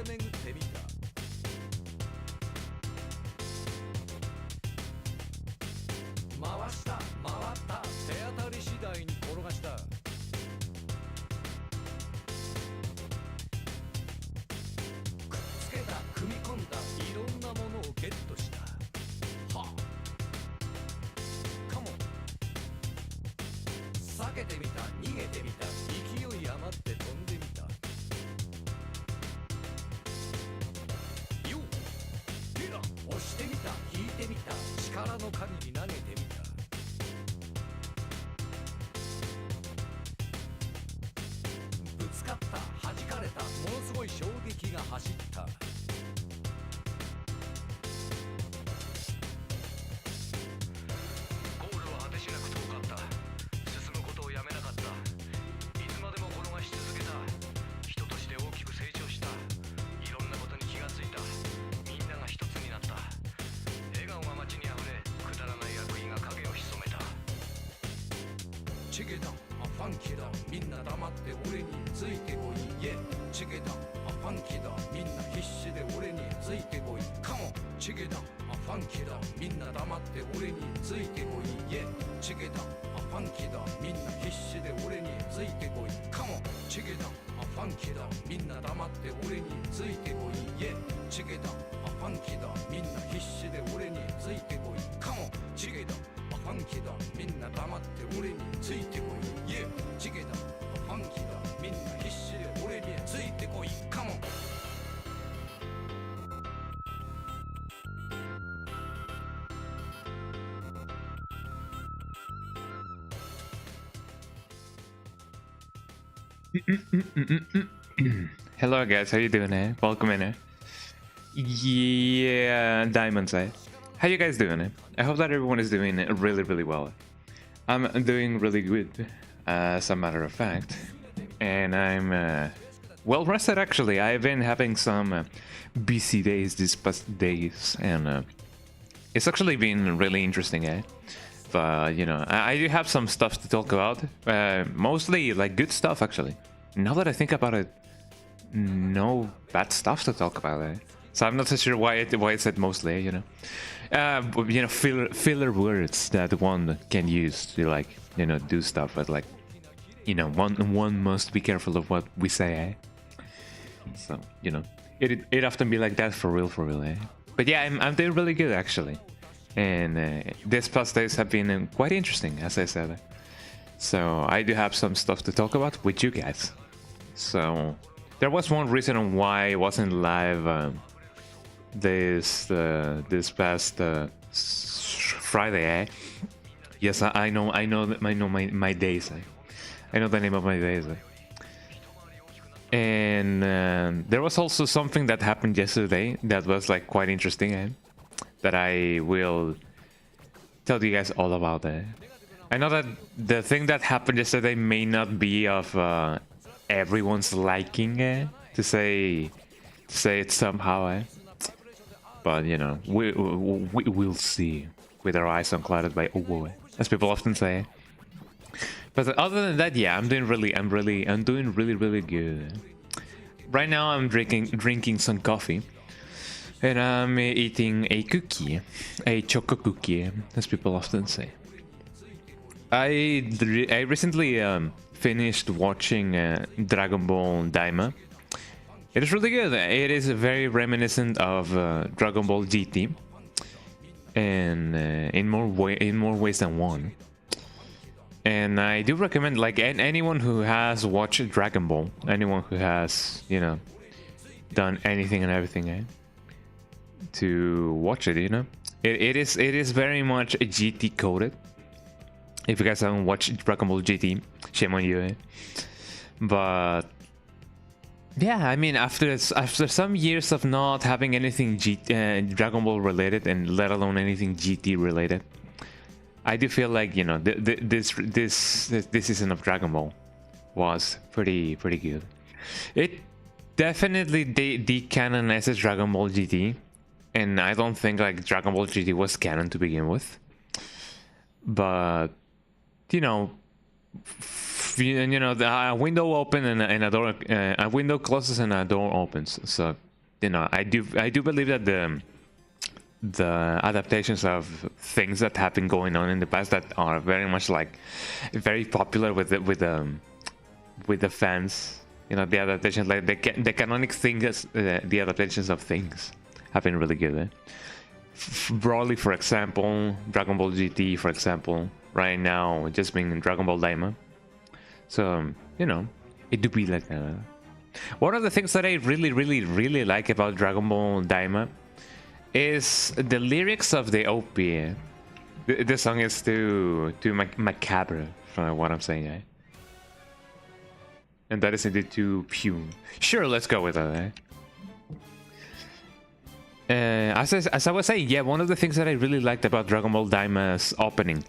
巡ってみた。回した回った手当たり次第に転がした。くっつけた組み込んだいろんなものをゲットした。はあカモン。避けてみた逃げてみた勢い余って飛んでみた。よっヘラ押してみた引いてみた力の限り投げてみた。ぶつかった弾かれたものすごい衝撃が走った。ゴールは果てしなく遠かった。進むことをやめなかった。いつまでも転がし続けた。人として大きく成長した。いろんなことに気がついた。みんなが一つになった。笑顔が街にあふれ、くだらない悪意が影を潜めた。チゲだファンキーだみんな黙って俺についてこい。イエチゲだファンキーだみんな必死で俺についてこい。カモンチゲだファンキーだみんな黙って俺についてこい。イエチゲだファンキーだみんな必死で俺についてこい。カモンチゲだファンキーだみんな黙って俺についてこい。イエチゲだファンキーだみんな必死で俺についてこい。カモンチゲだファンキーだみんな黙って俺についてこい。イエチゲだファンキーだみんな必死で俺についてこい。カモン。Hello guys, how you doing? Welcome in. Yeah, Diamonds. How you guys doing? I hope that everyone is doing really well. I'm doing really good, as a matter of fact, and I'm well rested actually. I've been having some busy days these past days, and it's actually been really interesting. But you know, I do have some stuff to talk about, mostly like good stuff actually. Now that I think about it, no bad stuff to talk about. So I'm not so sure why it said mostly, you know. You know, filler words that one can use to, like, you know, do stuff, but like, you know, one must be careful of what we say. So you know, it often be like that for real. But yeah, I'm doing really good actually, and these past days have been quite interesting, as I said. So I do have some stuff to talk about with you guys. So there was one reason why I wasn't live this past Friday. Yes, I know my days. I know the name of my days. And there was also something that happened yesterday that was like quite interesting, that I will tell you guys all about. I know that the thing that happened yesterday may not be of everyone's liking, to say it somehow, but you know, we'll see with our eyes unclouded by Owo, as people often say. But other than that, yeah, I'm doing really good. Right now I'm drinking some coffee, and I'm eating a cookie, a choco cookie, as people often say. I recently finished watching Dragon Ball Daima. It is really good. It is very reminiscent of Dragon Ball GT, and in more ways than one. And I do recommend, like, anyone who has watched Dragon Ball, anyone who has, you know, done anything and everything, to watch it. You know, it is very much GT coded. If you guys haven't watched Dragon Ball GT, shame on you. But yeah, I mean, after some years of not having anything Dragon Ball related, and let alone anything GT related, I do feel like, you know, this season of Dragon Ball was pretty good. It definitely decanonizes Dragon Ball GT, and I don't think like Dragon Ball GT was canon to begin with. But you know, a window open and a door, a window closes and a door opens. So you know, I do believe that the adaptations of things that have been going on in the past that are very much like very popular with the fans, you know, the adaptations, like the canonic things, the adaptations of things have been really good. Broadly, for example, Dragon Ball GT, for example, right now just being Dragon Ball Daima. So, you know, it do be like that. One of the things that I really like about Dragon Ball Daima is the lyrics of the OP. The song is too macabre from what I'm saying, eh? And that is indeed too pure. Sure, let's go with that, eh? As I was saying, yeah, one of the things that I really liked about Dragon Ball Daima's opening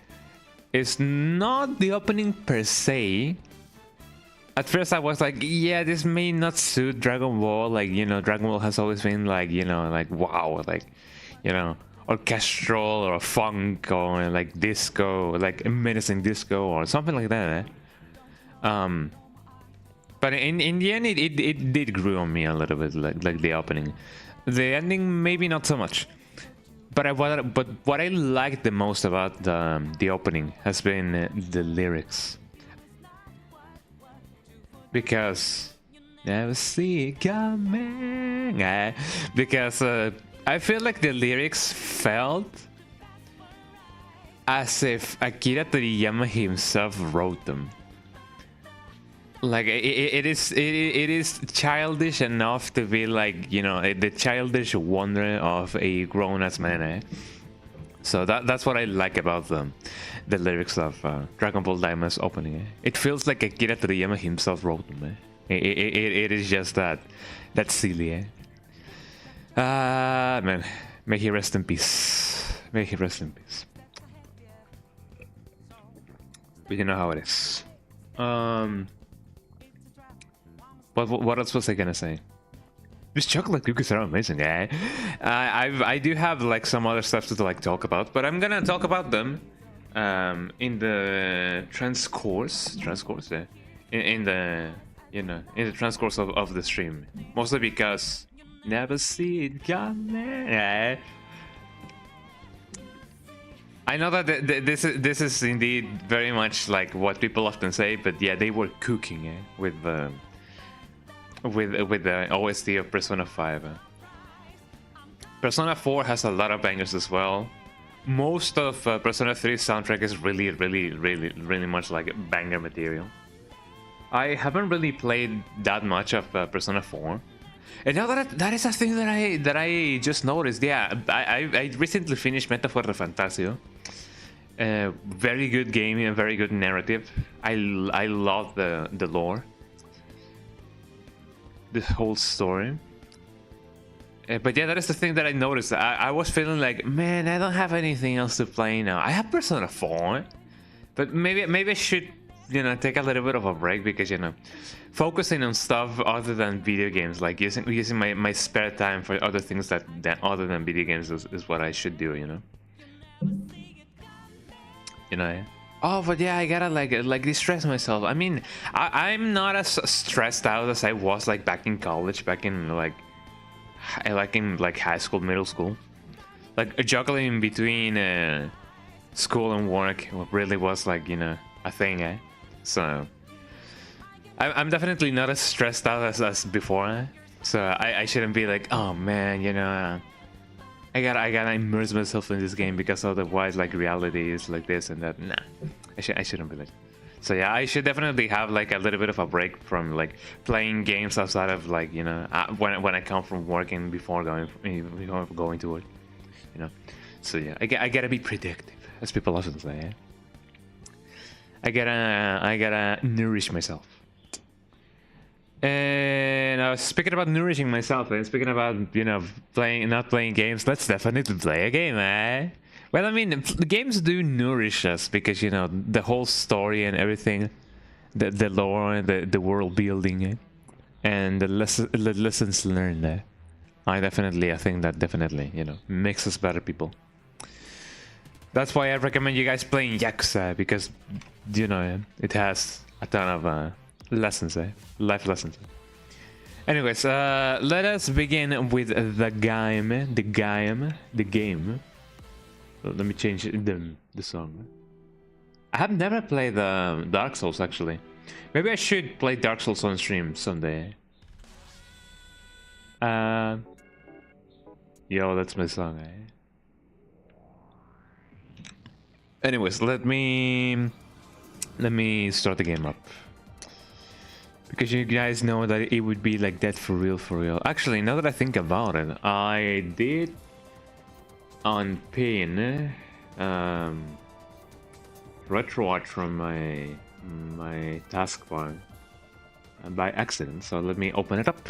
is not the opening per se. At first I was like, yeah, this may not suit Dragon Ball, like, you know, Dragon Ball has always been like, you know, like, wow, like, you know, orchestral or funk or like disco, like a menacing disco or something like that, eh? But in the end, it did grow on me a little bit, like the opening. The ending, maybe not so much. But what I liked the most about the opening has been the lyrics. Because never see it coming. Because I feel like the lyrics felt as if Akira Toriyama himself wrote them. Like it is childish enough to be like, you know, the childish wonder of a grown-ass man, eh? So that's what I like about the lyrics of Dragon Ball Daima's opening, eh? It feels like Akira Toriyama himself wrote them, eh? It is just that silly, eh? Man, may he rest in peace. May he rest in peace. But you know how it is. What else was I gonna say? These chocolate cookies are amazing, eh? I do have like some other stuff to like talk about, but I'm gonna talk about them in the transcourse, yeah. In the, you know, in the transcourse of the stream, mostly because never see it coming. Eh? I know that this is indeed very much like what people often say, but yeah, they were cooking, eh, with the OST of Persona 5. Persona 4 has a lot of bangers as well. Most of Persona 3's soundtrack is really much like banger material. I haven't really played that much of Persona 4. And now that is a thing that I just noticed. Yeah, I recently finished Metaphor de Fantasio. Very good game and very good narrative. I love the lore. The whole story. But yeah, that is the thing that I noticed. I was feeling like, man, I don't have anything else to play now. I have Persona 4, but maybe I should, you know, take a little bit of a break, because, you know, focusing on stuff other than video games, like using my spare time for other things that other than video games is what I should do, you know. You know. Oh, but yeah, I gotta like distress myself. I mean, I'm not as stressed out as I was like back in college, back in like high school, middle school. Like juggling between school and work really was like, you know, a thing, eh? So I'm definitely not as stressed out as before, eh? So I shouldn't be like, oh man, you know, I gotta immerse myself in this game, because otherwise, like, reality is like this and that. Nah, I shouldn't be like. So yeah, I should definitely have like a little bit of a break from like playing games outside of, like, you know, when I come from working before going to work, you know. So yeah, I gotta be productive, as people often say. Eh? I gotta nourish myself. And speaking about nourishing myself, and speaking about, you know, not playing games, let's definitely play a game, eh? Well, I mean, the games do nourish us, because, you know, the whole story and everything, the lore, the world building, eh? And the lessons learned. Eh? I think that definitely, you know, makes us better people. That's why I recommend you guys playing Yakuza, because, you know, it has a ton of lessons, life lessons. Anyways, let us begin with the game. The game. Let me change the song. I have never played Dark Souls actually. Maybe I should play Dark Souls on stream someday. Yo, that's my song, eh? Anyways, let me start the game up. Because you guys know that it would be like that for real. Actually, now that I think about it, I did unpin RetroArch from my taskbar by accident. So let me open it up.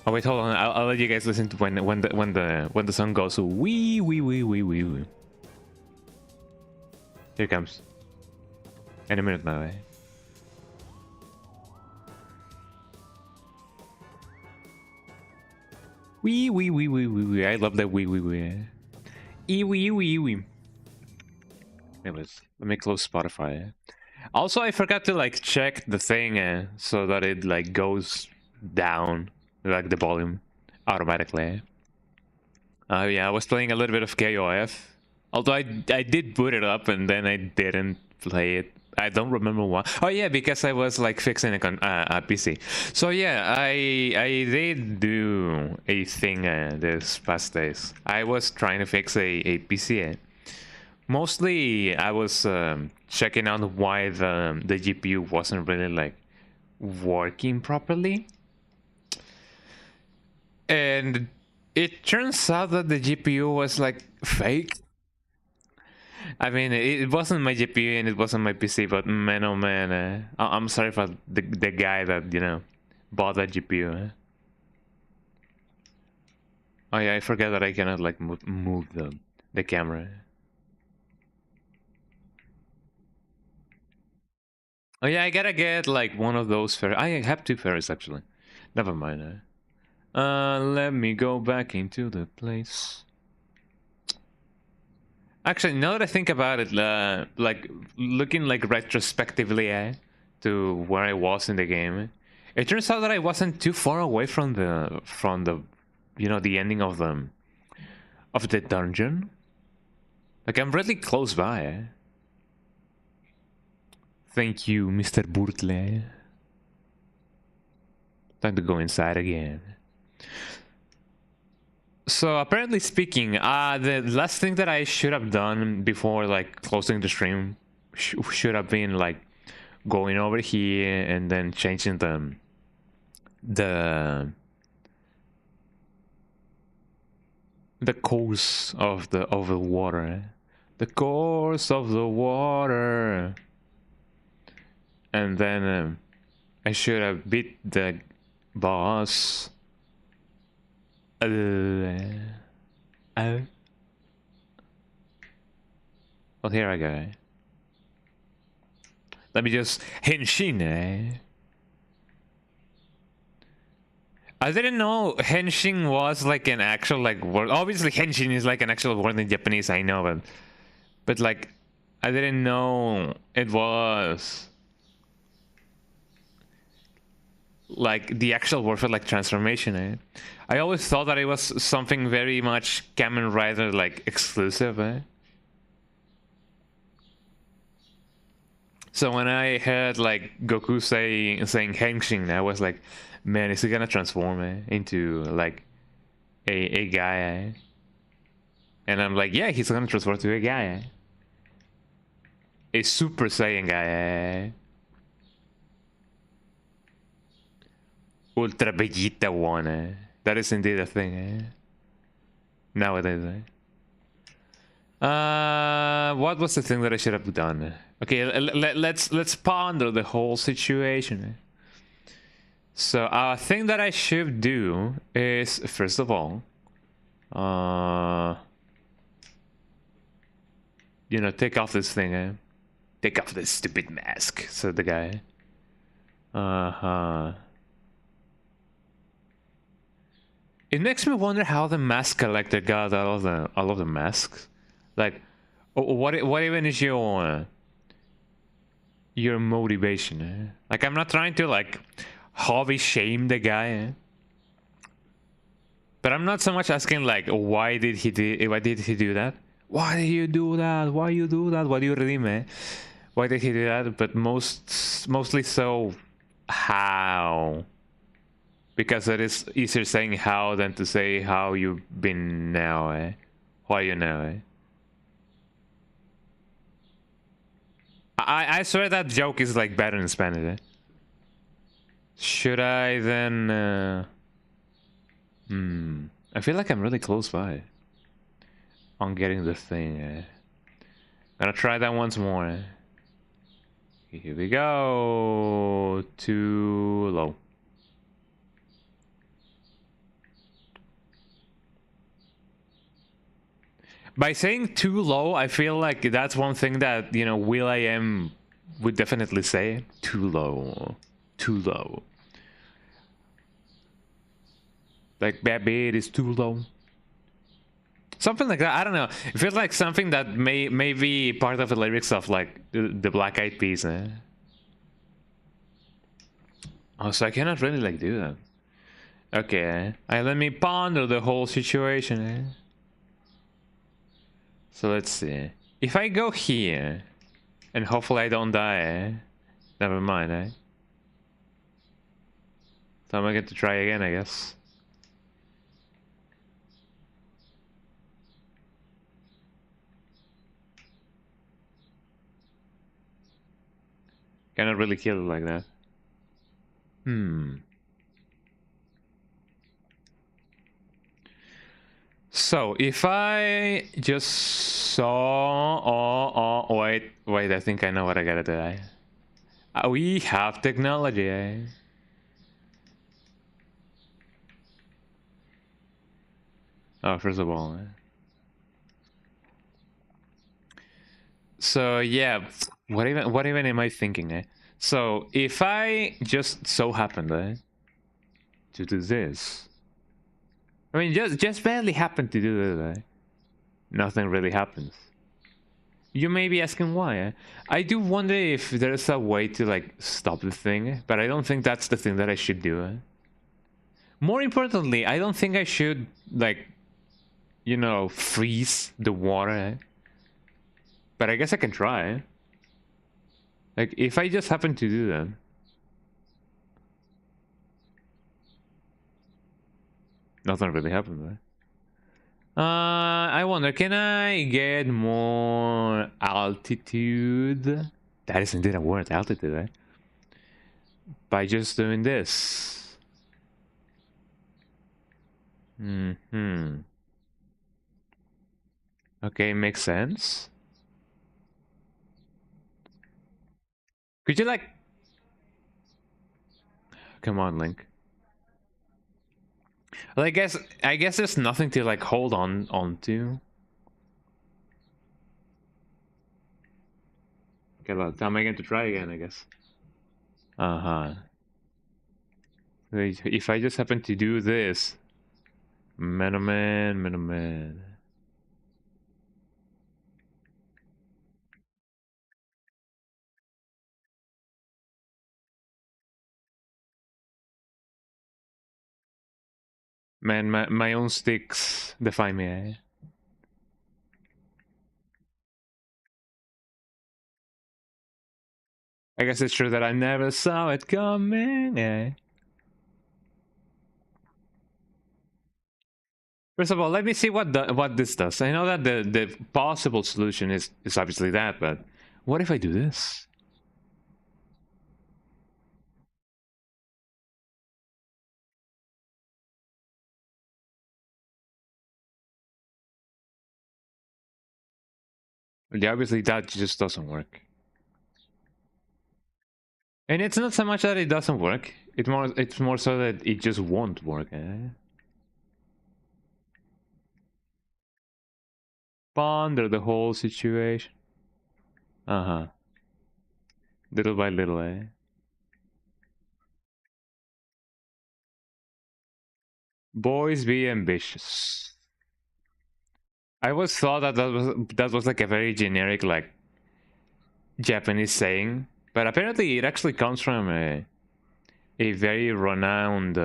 Oh wait, hold on. I'll let you guys listen to when the song goes wee wee wee wee wee wee. Here it comes. In a minute now, eh? Wee wee wee wee wee wee. I love that wee wee wee. Ee wee wee wee. Anyways, let me close Spotify. Also, I forgot to like check the thing so that it like goes down, like the volume, automatically. Yeah, I was playing a little bit of KOF. Although I did boot it up and then I didn't play it. I don't remember why. Oh yeah, because I was like fixing a PC. So yeah, I did do a thing this past days. I was trying to fix a PC. Mostly I was checking out why the GPU wasn't really like working properly. And it turns out that the GPU was like fake. I mean, it wasn't my GPU and it wasn't my PC, but man, oh man, I'm sorry for the guy that, you know, bought that GPU. Oh yeah, I forgot that I cannot like move the camera. Oh yeah, I gotta get like one of those ferries. I have two ferries actually. Never mind. Let me go back into the place. Actually, now that I think about it, like looking like retrospectively to where I was in the game, it turns out that I wasn't too far away from the you know, the ending of the dungeon. Like I'm really close by. Thank you, Mr. Burtle. Time to go inside again. So apparently speaking, the last thing that I should have done before like closing the stream should have been like going over here and then changing the course of the water. The course of the water. And then I should have beat the boss. Well, here I go. Let me just henshin. I didn't know henshin was like an actual like word. Obviously, henshin is like an actual word in Japanese. I know, but like I didn't know it was like the actual word for like transformation. I always thought that it was something very much Kamen Rider like exclusive. So when I heard like Goku saying Henshin, I was like, man, is he gonna transform into like a guy? And I'm like, yeah, he's gonna transform to a guy. A Super Saiyan guy. Ultra Vegeta one. That is indeed a thing. Nowadays. What was the thing that I should have done? Okay, let's ponder the whole situation. So a thing that I should do is, first of all, you know, take off this thing. Take off this stupid mask, said the guy. It makes me wonder how the mask collector got all of the masks. Like, what even is your your motivation. Eh? Like, I'm not trying to like hobby shame the guy. Eh? But I'm not so much asking like why did he do that? Why did you do that? Why you do that? Why do you redeem it? Why did he do that? But mostly so how? Because it is easier saying how than to say how you've been now, eh? Why you now, eh? I swear that joke is like better in Spanish, eh? Should I then I feel like I'm really close by on getting the thing, eh? Gonna try that once more, eh? Here we go. Too low. By saying too low, I feel like that's one thing that, you know, will.i.am would definitely say. Too low. Too low. Like, baby, it is too low. Something like that. I don't know. It feels like something that may be part of the lyrics of, like, the Black Eyed Peas, eh? Oh, so I cannot really, like, do that. Okay. Let me ponder the whole situation, eh? So let's see. If I go here, and hopefully I don't die, eh? Never mind, eh? So I'm gonna get to try again, I guess. Cannot really kill it like that. So if I just saw... wait, I think I know what I gotta do. We have technology, eh? Oh, first of all, eh? So yeah, what even am I thinking, eh? So if I just so happened, eh, to do this, I mean, just barely happened to do this, eh? Nothing really happens. You may be asking why, eh? I do wonder if there's a way to like stop the thing, but I don't think that's the thing that I should do, eh? More importantly, I don't think I should like, you know, freeze the water, eh? But I guess I can try, eh? Like, if I just happen to do that. Nothing really happened, right? I wonder, can I get more altitude? That is indeed a word, altitude, right? By just doing this. Okay, makes sense. Could you like... Come on, Link. Well, I guess there's nothing to like hold on to. Okay, well, time again to try again, I guess. If I just happen to do this, man. Man, my own sticks define me, eh? I guess it's true that I never saw it coming, eh? First of all, let me see what this does. I know that the possible solution is obviously that, but what if I do this? Yeah, obviously that just doesn't work. And it's not so much that it doesn't work. It's more so that it just won't work, eh? Ponder the whole situation. Little by little, eh? Boys be ambitious. I always thought that was like a very generic like Japanese saying, But apparently it actually comes from a very renowned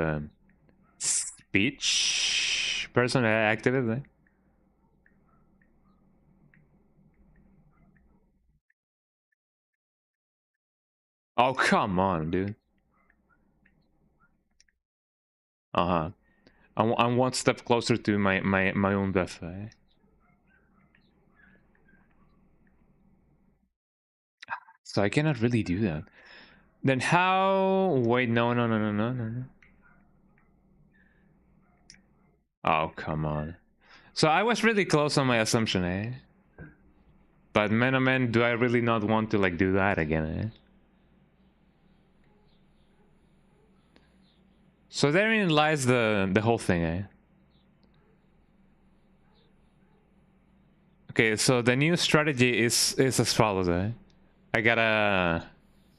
speech person activist. Oh, come on, dude. Uh-huh. I'm one step closer to my own death. So I cannot really do that. Then how... Wait, no. Oh, come on. So I was really close on my assumption, eh? But man, oh man, do I really not want to, like, do that again, eh? So therein lies the whole thing, eh? Okay, so the new strategy is as follows, eh? I gotta...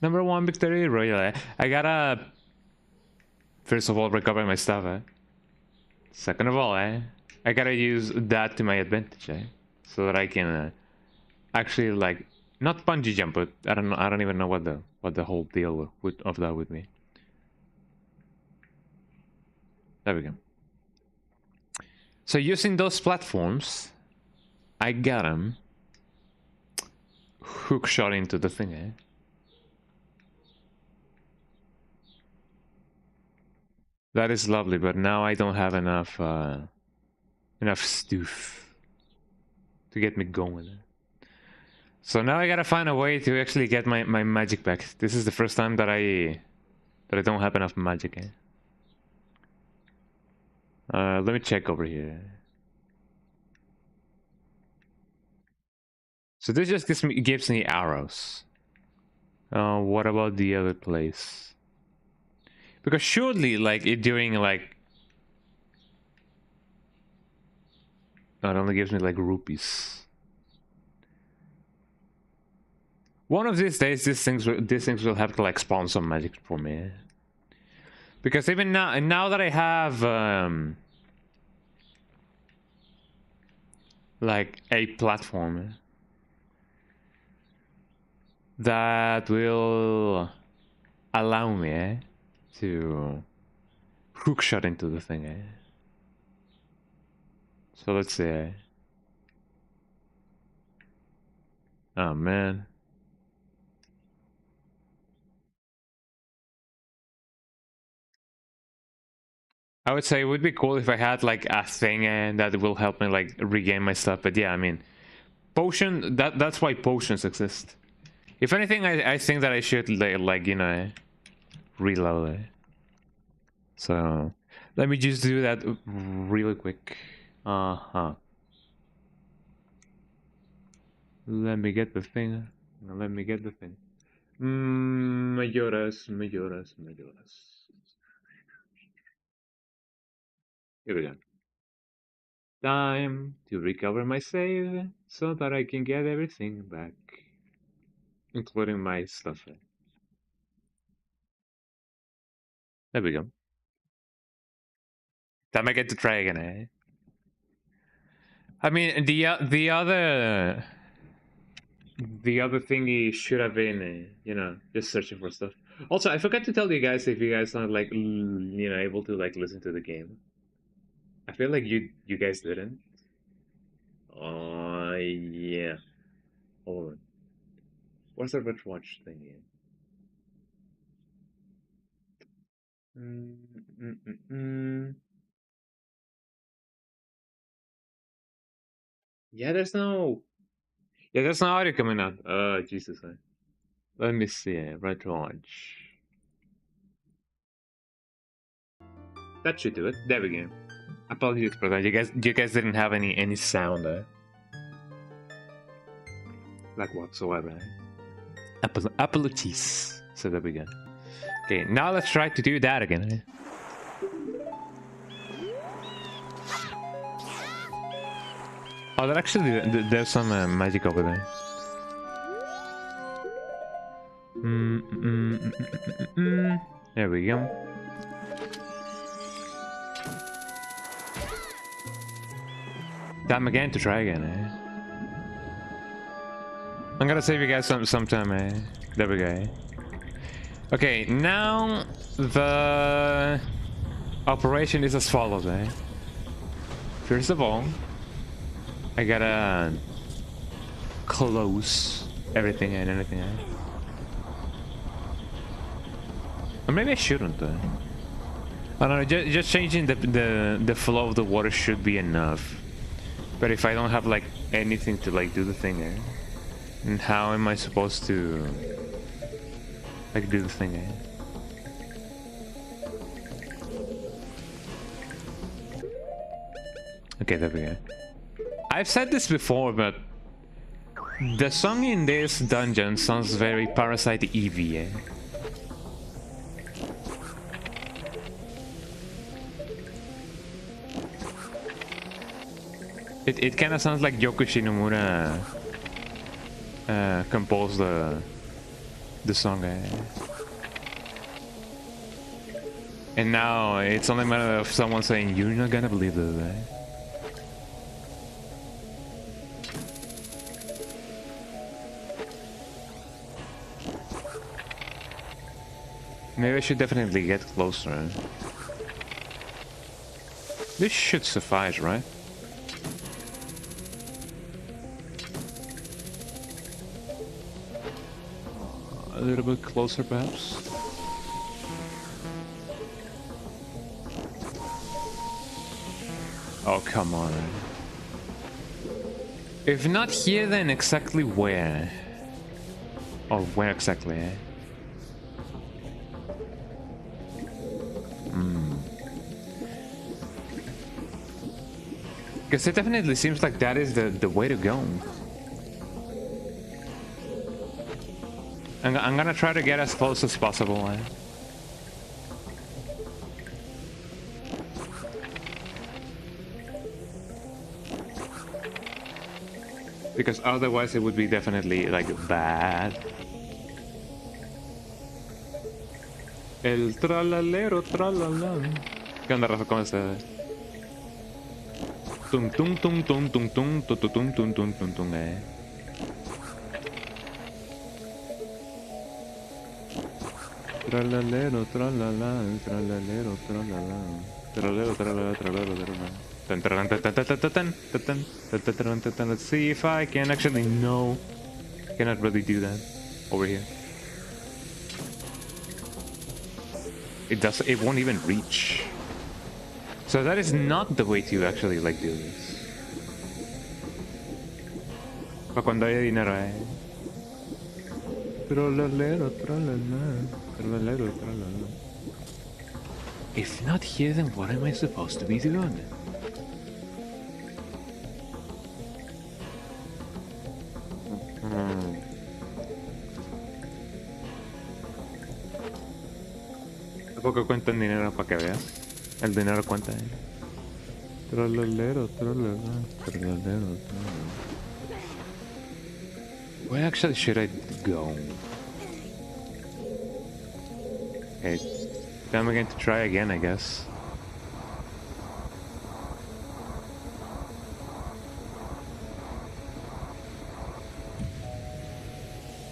Number 1 victory royal, eh? I gotta... First of all, recover my stuff, eh? Second of all, eh? I gotta use that to my advantage, eh? So that I can actually, like, not bungee jump, but I don't even know what the whole deal of that would be. There we go. So using those platforms, I got him hook shot into the thing, eh? That is lovely, but now I don't have enough enough stoof to get me going. So now I gotta find a way to actually get my magic back. This is the first time that I don't have enough magic, eh? Let me check over here. So this just gives me arrows. What about the other place? Because surely, like, during, like... No, it only gives me, like, rupees. One of these days, these things will have to, like, spawn some magic for me. Because even now that I have, like, a platform that will allow me to hook shot into the thing. So let's see. Oh man. I would say it would be cool if I had like a thing that will help me like regain my stuff. But yeah, I mean, potion. That's why potions exist. If anything, I think that I should like you know reload it. So let me just do that really quick. Uh-huh. Let me get the thing. Let me get the thing. Majoras. Here we go. Time to recover my save so that I can get everything back, including my stuff. There we go. Time I get to try again, eh? I mean, the other thingy should have been, you know, just searching for stuff. Also, I forgot to tell you guys if you guys are like, you know, able to like listen to the game. I feel like you guys didn't. Oh yeah. Hold on. What's the red watch thing here? Yeah, there's no audio coming out. Oh Jesus. Let me see. Red watch. That should do it. There we go. Apologies for that. You guys didn't have any sound like whatsoever. Apologies. So there we go. Okay, now let's try to do that again. Oh, that actually there's some magic over there. There we go. Time again to try again, eh? I'm gonna save you guys some time, eh? There we go. Okay, now the operation is as follows, eh? First of all, I gotta close everything and anything, eh? Or maybe I shouldn't, I don't know, just changing the flow of the water should be enough. But if I don't have like anything to like do the thing, eh? And how am I supposed to like do the thing, eh? Okay, there we go. I've said this before, but the song in this dungeon sounds very Parasite EV, eh? It kind of sounds like Yoko Shinomura composed the song, eh? And now it's only a matter of someone saying, "You're not gonna believe this," eh? Maybe I should definitely get closer. This should suffice, right? A little bit closer, perhaps? Oh, come on. If not here, then exactly where? Or where exactly, eh? Because it definitely seems like that is the way to go. I'm gonna try to get as close as possible. Eh? Because otherwise it would be definitely like bad. El tralalero tralala. ¿Qué onda, Rafa? ¿Cómo estás? Tum tum tum tum tum tum tum tum tum tum tum tum eh. Tralalero tralala, tralalero tralala, tralero tralala tralero tralala. Tan tan tan tan tan tan tan tan tan tan. Let's see if I can actually no. Cannot really do that over here. It won't even reach. So that is not the way to actually like do this. Pa cuando haya dinero, eh. Tralalero, tralala, tralalero, tralala. If not here, then what am I supposed to be doing? Tampoco cuentan dinero para que veas. El dinero cuenta, eh. Tralalero, tralala, tralalero, tralala. Where actually should I go? Okay, then we're going to try again, I guess.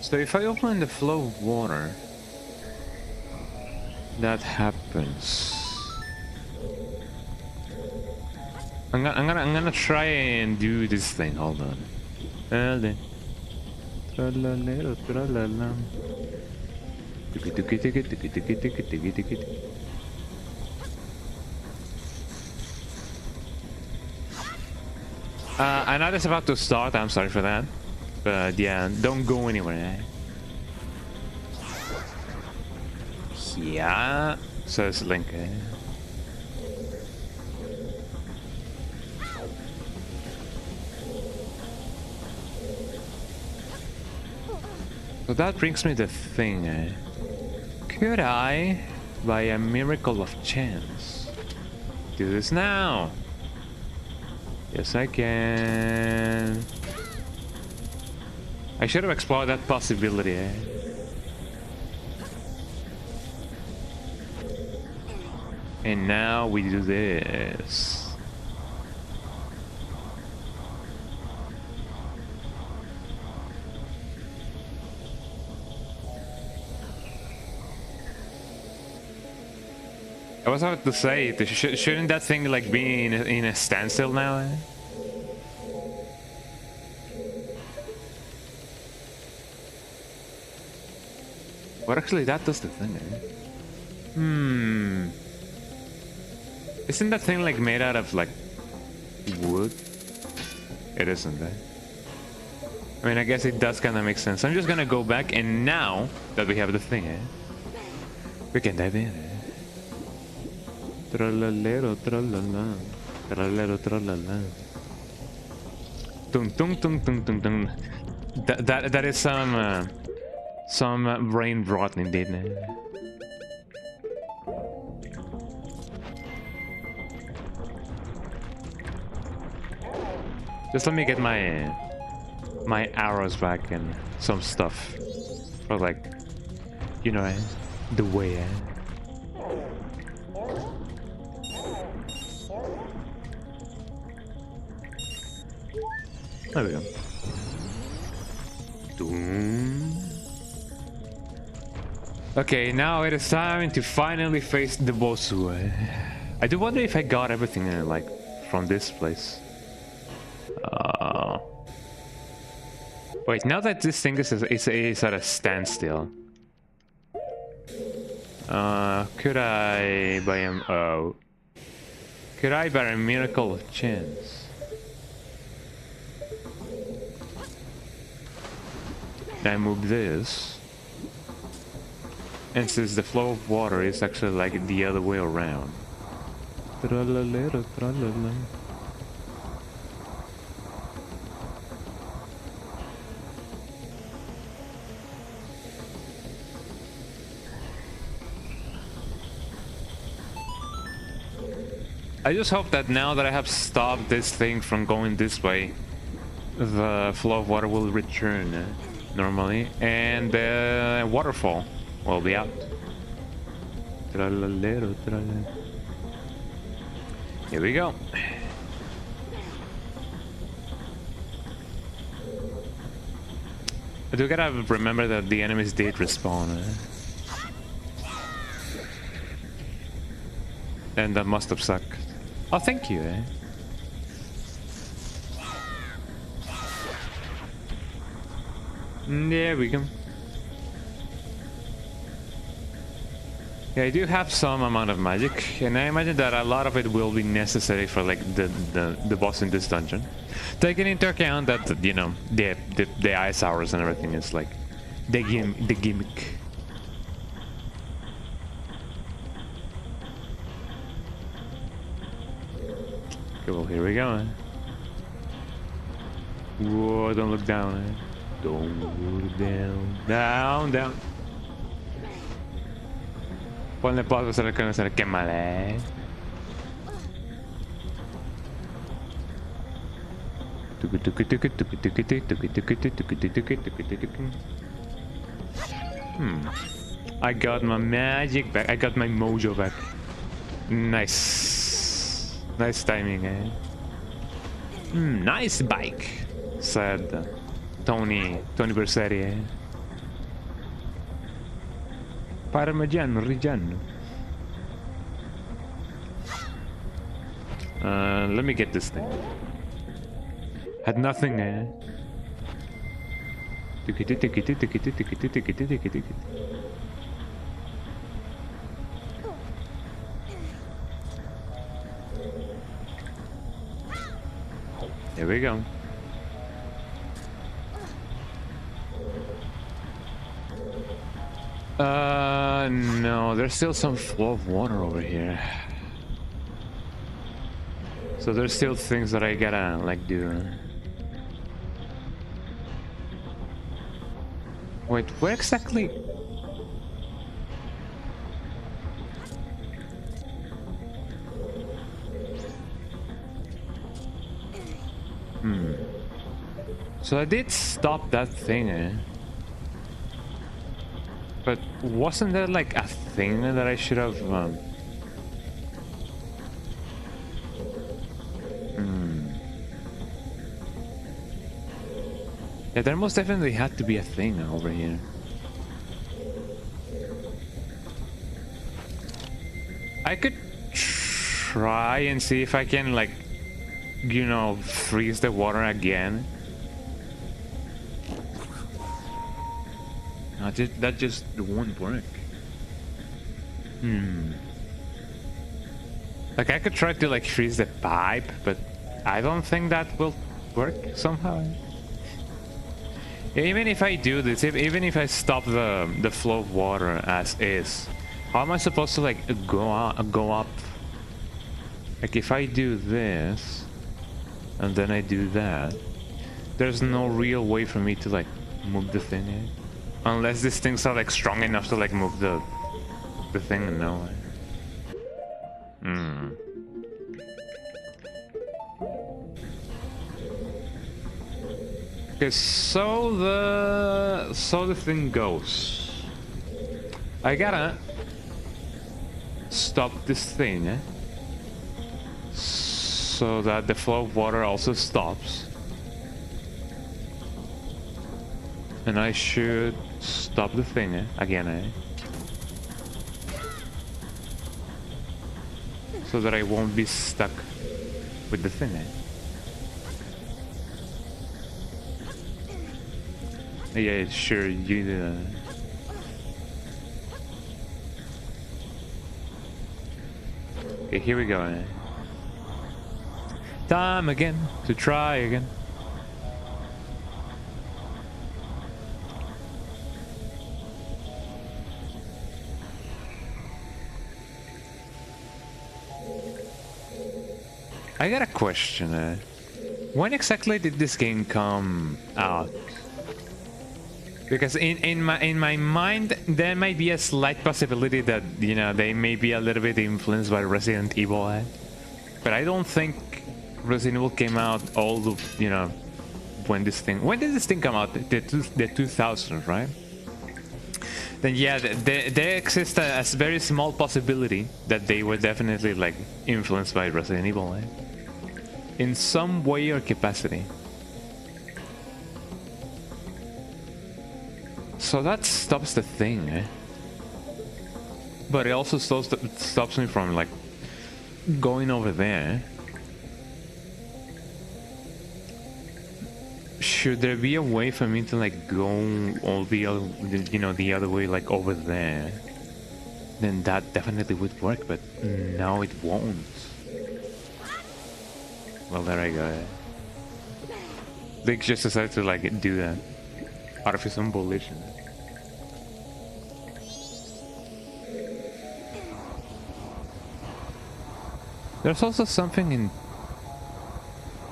So if I open the flow of water, that happens. I'm gonna try and do this thing. Hold on. Tralalero, tralala. I know it's about to start. I'm sorry for that, but yeah, don't go anywhere. Yeah, says Link. So that brings me the thing. Could I, by a miracle of chance, do this now? Yes, I can. I should have explored that possibility. And now we do this. I was about to say, shouldn't that thing like be in a standstill now? Eh? But actually, that does the thing. Eh? Hmm. Isn't that thing like made out of like wood? It isn't, eh? I mean, I guess it does kind of make sense. I'm just gonna go back, and now that we have the thing, eh? We can dive in, eh? Tralalero, tralala. Tralalero, tralala. Tung tung tung tung tung tung. That is some brain rot indeed, eh? Just let me get my my arrows back and some stuff for like, you know, the way. There we go. Doom. Okay, now it is time to finally face the boss. I do wonder if I got everything like from this place. Wait, now that this thing is at a standstill, could I by could I by a miracle chance? I move this, and since the flow of water is actually like the other way around. I just hope that now that I have stopped this thing from going this way, the flow of water will return normally, and the waterfall will be out. Here we go. I do gotta remember that the enemies did respawn. And that must have sucked. Oh, thank you, eh? There we go. Yeah, I do have some amount of magic, and I imagine that a lot of it will be necessary for like the boss in this dungeon. Taking into account that, you know, the ice hours and everything is like the gimmick. Okay, well, here we go, eh? Whoa, don't look down, eh? Don't look down. Down, down. Ponle pausa, se le quema, eh? I got my magic back. I got my mojo back. Nice. Nice timing, eh? Nice bike, said Tony Bersetti, eh? Parmigiano Reggiano. Let me get this thing. Had nothing, eh? Here we go. No, there's still some flow of water over here. So there's still things that I gotta, like, do. Wait, where exactly? So I did stop that thing, eh? But wasn't there like a thing that I should have Yeah, there most definitely had to be a thing over here. I could try and see if I can, like, you know, freeze the water again. No, that just won't work. Like, I could try to, like, freeze the pipe, but I don't think that will work somehow. Even if I do this, even if I stop the flow of water as is, how am I supposed to, like, go up? Like, if I do this and then I do that, there's no real way for me to, like, move the thing, unless these things are, like, strong enough to, like, move the thing. No. Okay, so the thing goes. I gotta stop this thing, so that the flow of water also stops. And I should stop the thing again, so that I won't be stuck with the thing. Yeah, sure, you do that. Okay, here we go. Time again to try again. I got a question. When exactly did this game come out? Because in my mind, there might be a slight possibility that, you know, they may be a little bit influenced by Resident Evil, but I don't think Resident Evil came out all the, you know, when did this thing come out? The 2000s, right? Then yeah, there exists a very small possibility that they were definitely, like, influenced by Resident Evil, in some way or capacity. So that stops the thing, but it also stops me from, like, going over there. Should there be a way for me to, like, go all the other, you know, the other way, like, over there? Then that definitely would work, but no, it won't. Well, there I go. They just decided to, like, do that out of his own volition. There's also something in...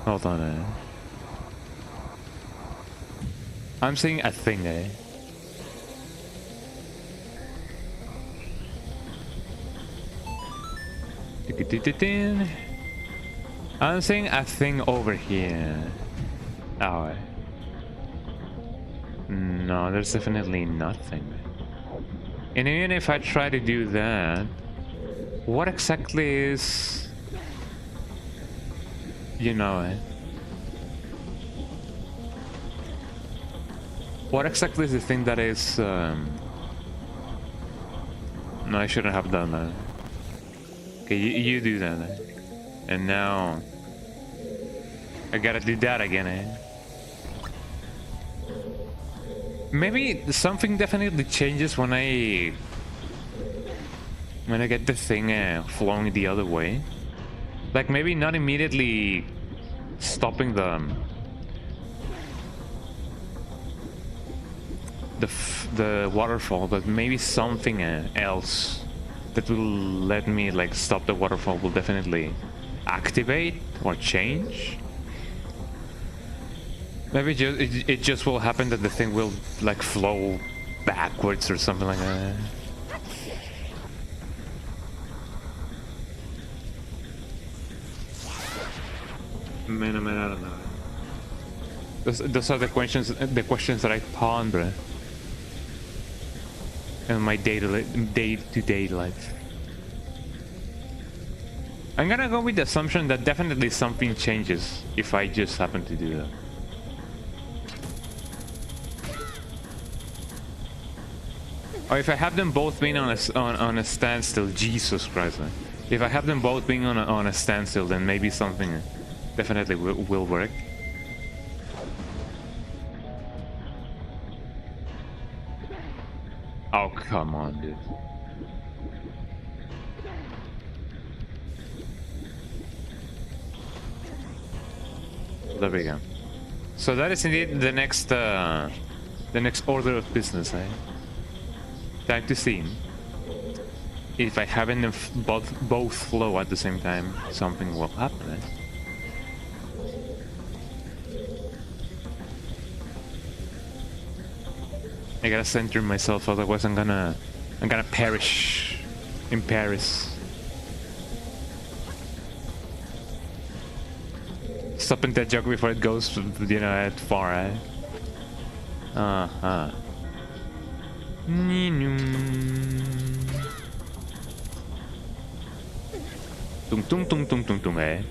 Hold on, I'm seeing a thing, I'm seeing a thing over here. Oh. No, there's definitely nothing. And even if I try to do that, what exactly is... You know, what exactly is the thing that is... No, I shouldn't have done that. Okay, you do that. And now... I gotta do that again, Maybe something definitely changes when I get the thing flowing the other way. Like, maybe not immediately stopping the waterfall, but maybe something else that will let me, like, stop the waterfall will definitely activate or change. Maybe it just will happen that the thing will, like, flow backwards or something like that. Man, I don't know. Those are the questions that I ponder in my day-to-day life. I'm gonna go with the assumption that definitely something changes if I just happen to do that. Or if I have them both being on a standstill, Jesus Christ, man. If I have them both being on a standstill, then maybe something definitely will work. Oh, come on, dude. There we go. So that is indeed the next order of business, eh? Time to see if I have them both flow at the same time, something will happen, eh? I gotta center myself, otherwise I'm gonna perish in Paris. Stopping that joke before it goes, you know, at far, eh? Uh-huh. Tung tung tung tung tung tung, eh?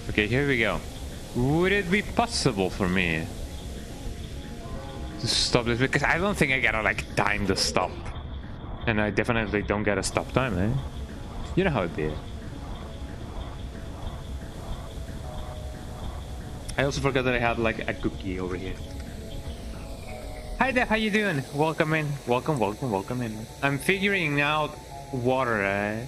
Okay, here we go. Would it be possible for me to stop this? Because I don't think I gotta, like, time the stop. And I definitely don't get a stop time, eh? You know how it be. I also forgot that I had, like, a cookie over here. Hi there, how you doing? Welcome in. Welcome, welcome, welcome in. I'm figuring out water, eh?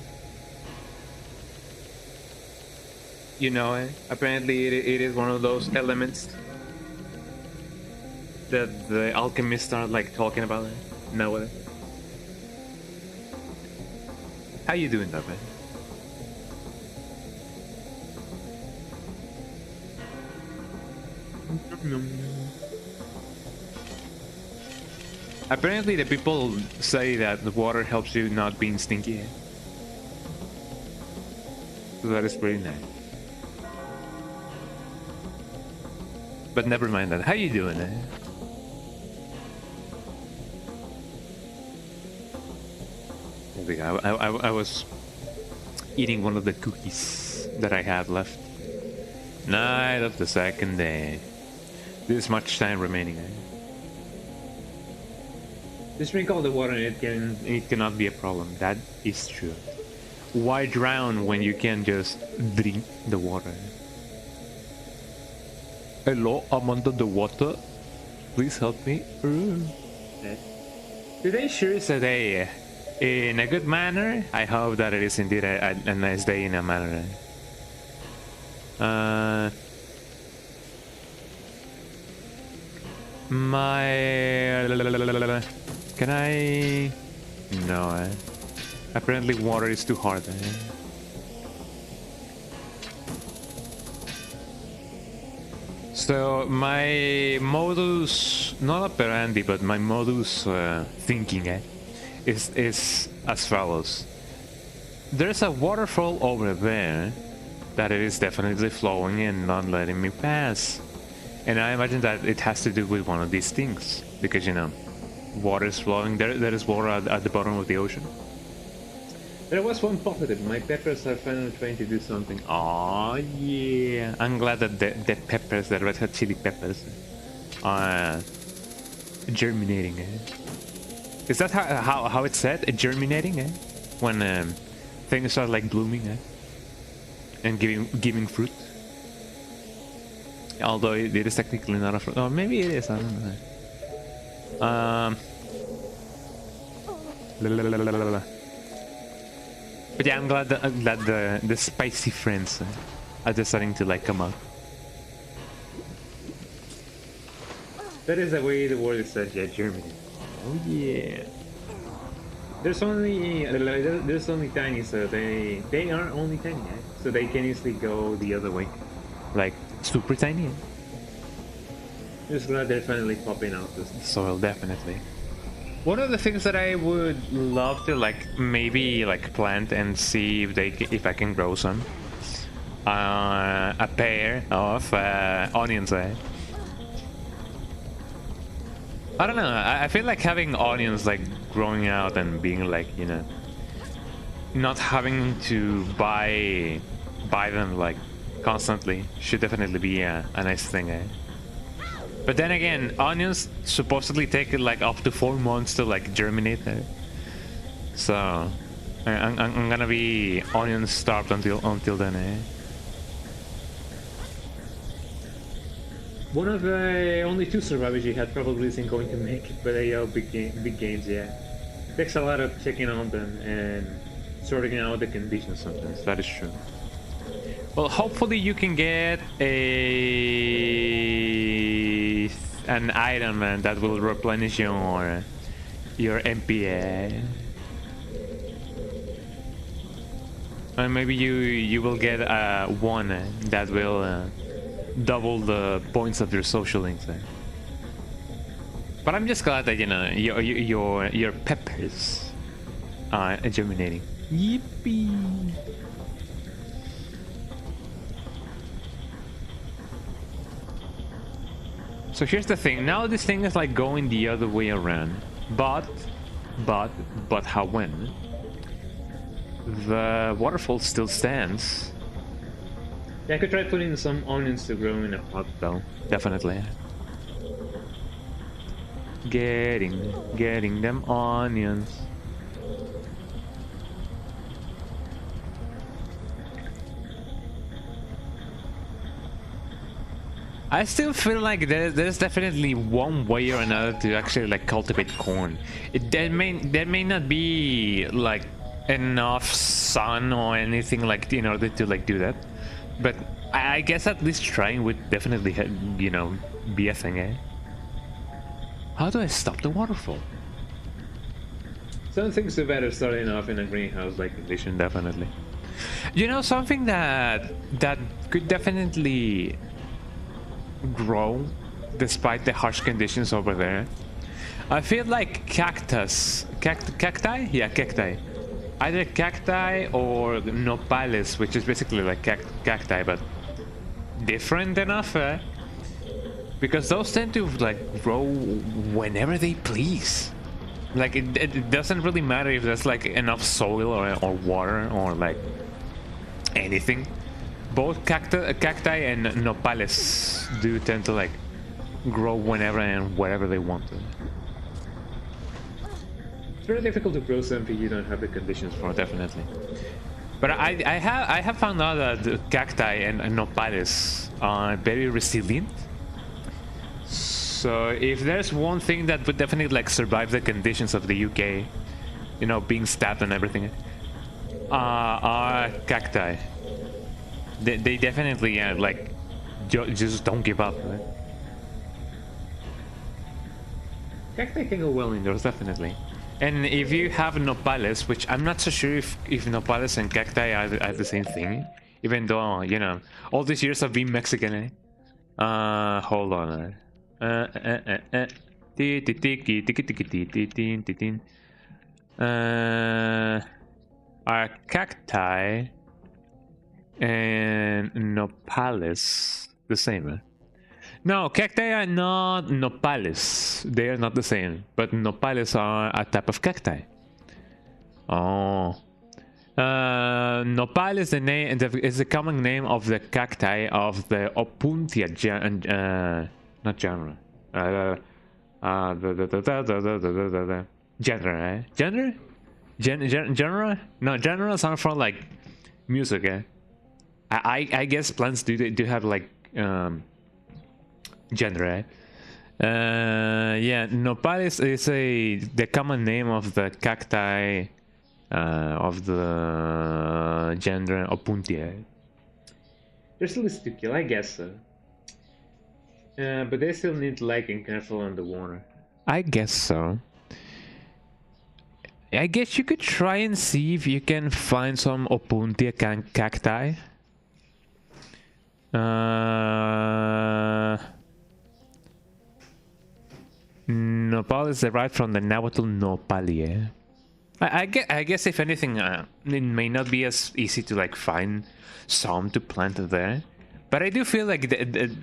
You know, eh? Apparently it is one of those elements that the alchemists are, like, talking about, eh? No, eh? How you doing, though, man? Apparently the people say that the water helps you not being stinky. So that is pretty nice. But never mind that. How you doing, eh? There we go. I was eating one of the cookies that I had left. Night of the second day. This much time remaining, eh? Just drink all the water and it cannot be a problem. That is true. Why drown when you can just drink the water? Hello, I'm under the water. Please help me. Today sure is a day in a good manner. I hope that it is indeed a nice day in a manner. Can I? No, eh? Apparently water is too hard, eh? So my modus, not operandi, but my modus thinking, eh, is as follows. There's a waterfall over there that it is definitely flowing and not letting me pass. And I imagine that it has to do with one of these things, because, you know, water is flowing. There is water at the bottom of the ocean. There was one positive. My peppers are finally trying to do something. Oh yeah! I'm glad that the peppers, the red hot chili peppers, are germinating. Eh? Is that how it's said? Germinating, eh? When things are like blooming, eh? And giving fruit. Although it is technically not a fruit. Oh, maybe it is. I don't know. But yeah, I'm glad that the spicy friends are just starting to like come out. That is the way the word is said, yeah, Germany. Oh yeah. There's only tiny, so they are only tiny, eh? So they can easily go the other way, like super tiny. Eh? Just glad they're finally popping out the soil, definitely. One of the things that I would love to maybe plant and see if I can grow some a pair of onions. Eh? I don't know. I feel like having onions growing out and being not having to buy them constantly should definitely be a nice thing. Eh? But then again, onions supposedly take up to 4 months to germinate. So I'm gonna be onion starved until then, eh? One of the only 2 survivors you had probably isn't going to make it, but big games, yeah. Takes a lot of checking on them and sorting out the conditions sometimes. That is true. Well, hopefully you can get an item that will replenish your MPA. And maybe you will get one that will double the points of your social links. But I'm just glad that, you know, your peppers are germinating. Yippee! So here's the thing. Now this thing is like going the other way around. But how when? The waterfall still stands. Yeah, I could try putting some onions to grow in a pot though. Definitely. Getting them onions. I still feel like there's definitely one way or another to actually like cultivate corn. There may not be like enough sun or anything like in order to like do that, but I guess at least trying would definitely, you know, be a thing, eh? How do I stop the waterfall? Some things are better starting off in a greenhouse like condition, definitely. You know, something that could definitely grow despite the harsh conditions over there. I feel like cacti? Yeah, cacti. Either cacti or nopales, which is basically like cacti, but different enough, eh? Because those tend to like grow whenever they please. Like it doesn't really matter if there's like enough soil or water or like anything. Both cacti and nopales do tend to like grow whenever and wherever they want to. It's very difficult to grow something you don't have the conditions for, definitely. But I have found out that the cacti and nopales are very resilient. So if there's one thing that would definitely like survive the conditions of the UK, you know, being stabbed and everything, are cacti. They definitely like just don't give up. Right? Cacti can go well indoors, definitely. And if you have nopales, which I'm not so sure if nopales and cacti are the same thing, even though, you know, all these years I've been Mexican, eh? Hold on. Are cacti and nopales the same? No, cacti are not nopales. They are not the same. But nopales are a type of cacti. Oh. Nopal is the name. Is the common name of the cacti of the Opuntia not genre. Genre, eh? Genre? Genre? No, genre sound for like music, eh? I guess plants do have like genre. Yeah, nopal is the common name of the cacti of the genre Opuntia. They're still sticky, I guess so. But they still need light and careful on the water. I guess so. I guess you could try and see if you can find some Opuntia cacti. Nopal is derived from the Nahuatl nopalie. I guess if anything, it may not be as easy to like find some to plant there. But I do feel like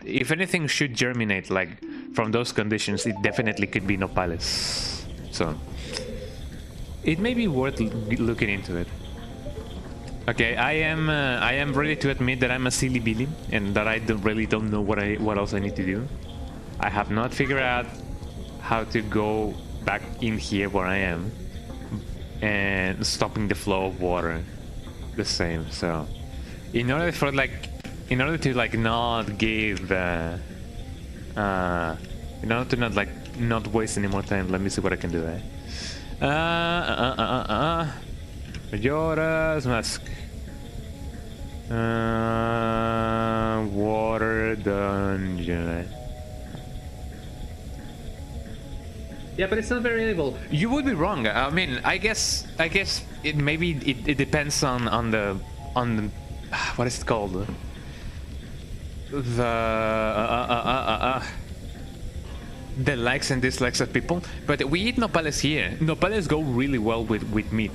if anything should germinate like from those conditions, it definitely could be nopales. So it may be worth looking into it. Okay, I am ready to admit that I'm a silly Billy and that I really don't know what else I need to do. I have not figured out how to go back in here where I am. and stopping the flow of water the same. So in order for in order to not give in order to not waste any more time, let me see what I can do there. Majora's Mask. Water dungeon. Yeah, but it's not variable. You would be wrong. I mean, I guess it maybe it depends on the what is it called? The likes and dislikes of people. But we eat nopales here. Nopales go really well with meat.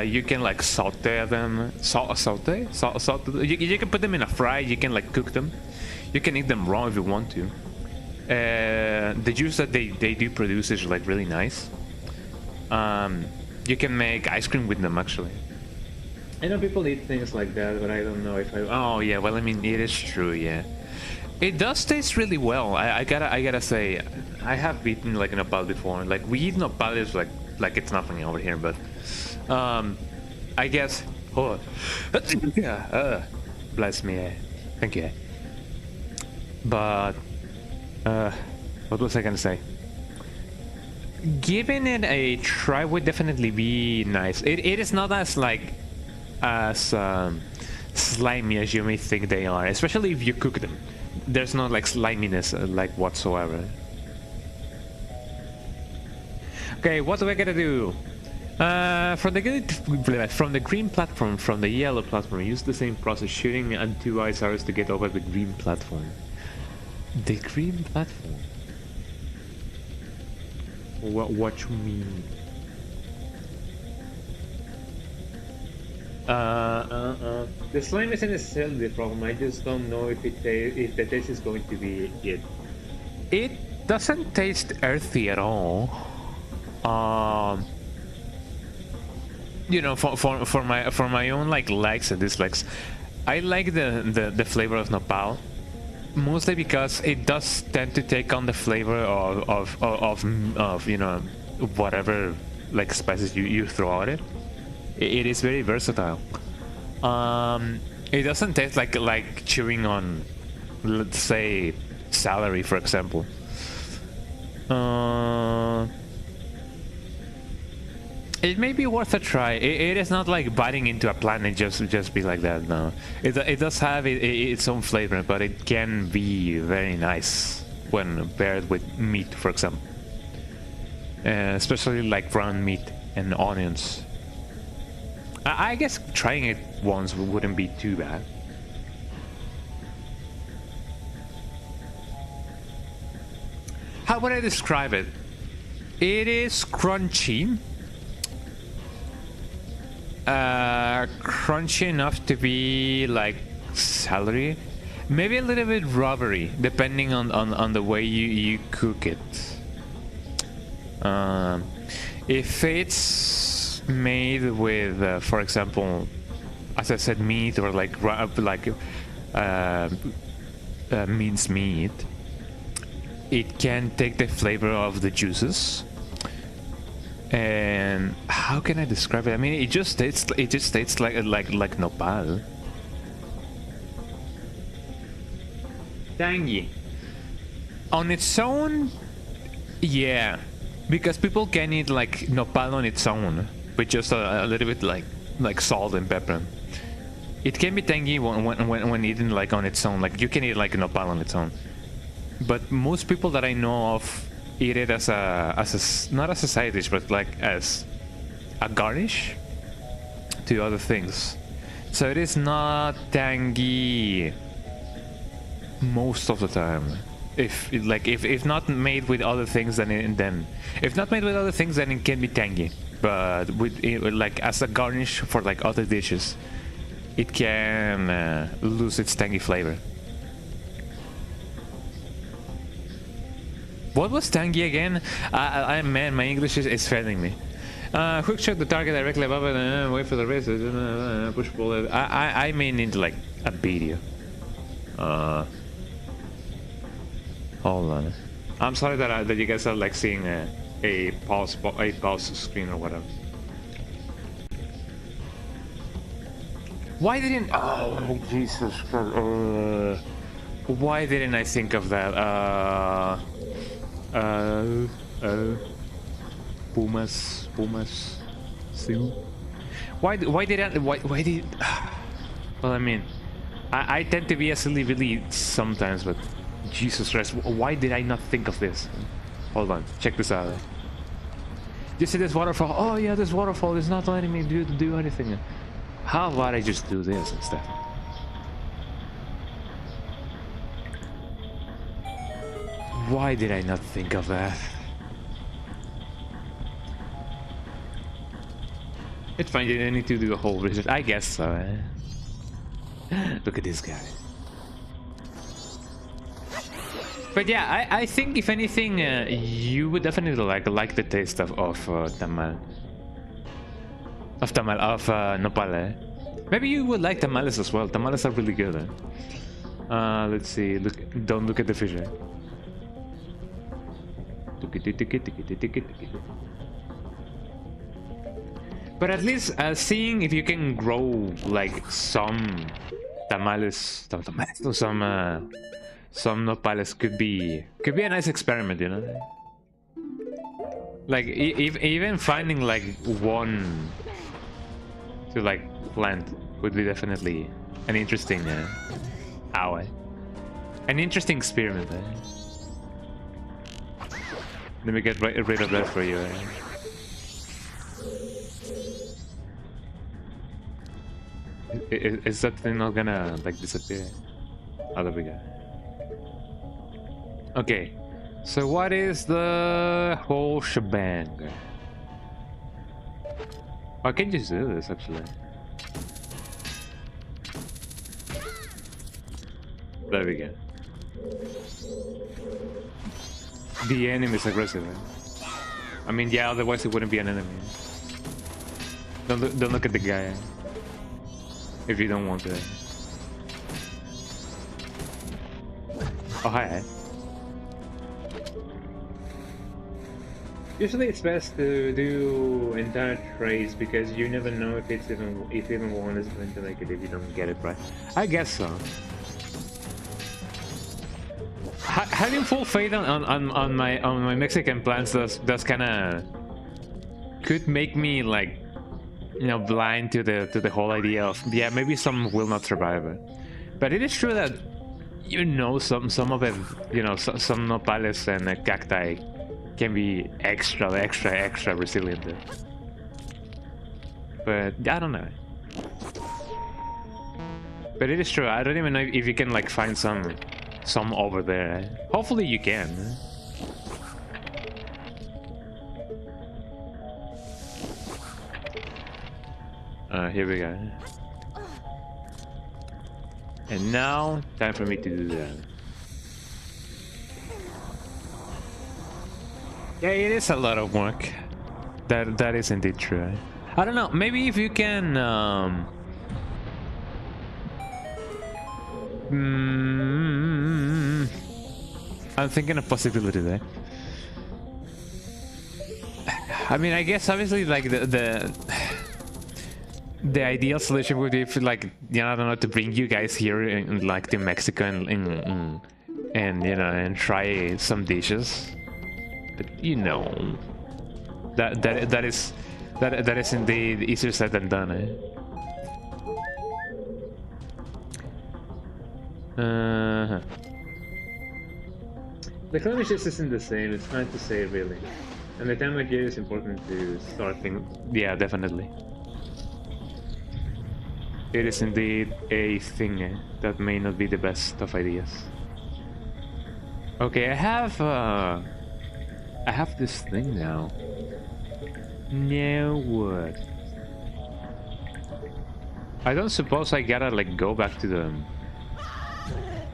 You can like saute them. Saute? You can put them in a fry. You can like cook them. You can eat them raw if you want to. The juice that they do produce is like really nice. You can make ice cream with them actually. I know people eat things like that, but I don't know if I. Oh yeah, well I mean it is true, yeah. It does taste really well. I gotta say, I have eaten like a nopal before. Like we eat nopales like it's nothing over here, but I guess. Oh, yeah. Bless me. Thank you. But what was I gonna say? Giving it a try would definitely be nice. It is not as slimy as you may think they are, especially if you cook them. There's no like sliminess like whatsoever. Okay, what do I gotta do? From the green platform, from the yellow platform, use the same process, shooting and 2 ice arrows to get over the green platform. The green platform? What you mean? The slime isn't necessarily the problem. I just don't know if the taste is going to be it. It doesn't taste earthy at all. You know, for my own like likes and dislikes, I like the flavor of nopal, mostly because it does tend to take on the flavor of you know, whatever like spices you throw at it. It is very versatile. It doesn't taste like chewing on, let's say, celery, for example. It may be worth a try. It is not like biting into a plant and just be like that. No, it does have its own flavor, but it can be very nice when paired with meat, for example. Especially like ground meat and onions. I guess trying it once wouldn't be too bad. How would I describe it? It is crunchy. Crunchy enough to be like celery. Maybe a little bit rubbery, depending on the way you cook it. If it's made with, for example, as I said, meat or like minced meat, it can take the flavor of the juices. And how can I describe it? I mean, it just tastes like nopal. Tangy. On its own, yeah, because people can eat like nopal on its own with just a little bit like salt and pepper. It can be tangy when eaten like on its own. Like you can eat like nopal on its own, but most people that I know of eat it as a not as a side dish, but like as a garnish to other things. So it is not tangy most of the time. If not made with other things, then if not made with other things, then it can be tangy. But with like as a garnish for like other dishes, it can lose its tangy flavor. What was tangy again? Man, my English is failing me. Hook shot the target directly above it and wait for the rest. Push bullet. I mean into like a video. Hold on. I'm sorry that you guys are like seeing a pause screen or whatever. Why didn't... Oh, Jesus Christ. Why didn't I think of that? Pumas. Still. Why did... Well, I mean, I tend to be a silly Billy sometimes, but Jesus Christ, why did I not think of this? Hold on, check this out. You see this waterfall? Oh yeah, this waterfall is not letting me do anything. How about I just do this instead? Why did I not think of that? It's fine, you don't need to do a whole research. I guess so. Look at this guy. But yeah, I think if anything, you would definitely like the taste of tamal. Of nopal. Maybe you would like tamales as well. Tamales are really good. Let's see. Don't look at the fish. But at least seeing if you can grow like some tamales, some nopales could be a nice experiment, you know. Like even finding like one to like plant would be definitely an interesting an interesting experiment. Let me get rid of that for you. Is that thing not gonna like disappear? Oh, there we go. Okay, so what is the whole shebang? I can just do this actually. There we go. The enemy is aggressive. I mean, yeah, otherwise it wouldn't be an enemy. Don't look at the guy if you don't want to. Oh, hi. Usually it's best to do entire trades because you never know if even one is going to make it if you don't get it right. I guess so. Having full faith on my Mexican plans does kind of could make me like, you know, blind to the whole idea of, yeah, maybe some will not survive it. But it is true that, you know, some of it, you know, some nopales and cacti can be extra resilient. But I don't know. But it is true. I don't even know if you can like find some over there. Hopefully you can. Here we go. And now, time for me to do that. Yeah, it is a lot of work. That is indeed true. I don't know, maybe if you can I'm thinking a possibility there. I mean, I guess obviously like the ideal solution would be for, like, you know, I don't know, to bring you guys here in like to Mexico and you know, and try some dishes. But you know, that is indeed easier said than done, eh? The climate just isn't the same. It's hard to say really, and the time of year is important to start things. Yeah, definitely. It is indeed a thing that may not be the best of ideas. Okay, I have this thing now. Now what? I don't suppose I gotta like go back to the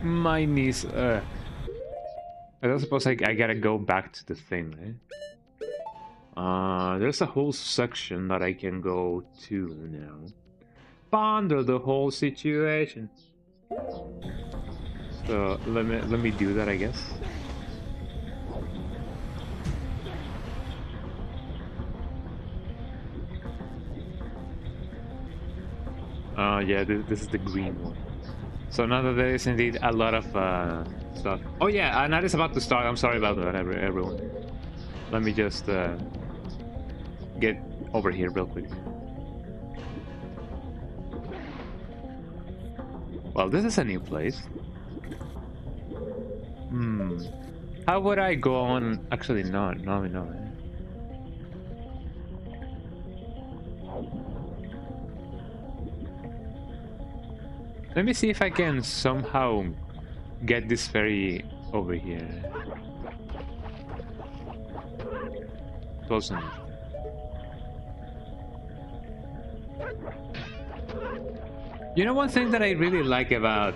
my niece. I don't suppose I gotta go back to the thing, eh? There's a whole section that I can go to now. Ponder the whole situation. So let me do that, I guess. Yeah, this is the green one. So now that there is indeed a lot of stuff. Oh yeah, night is about to start. I'm sorry about that, everyone. Let me just get over here real quick. Well, this is a new place. How would I go on? Actually, no. Let me see if I can somehow get this ferry over here. Close enough. You know, one thing that I really like about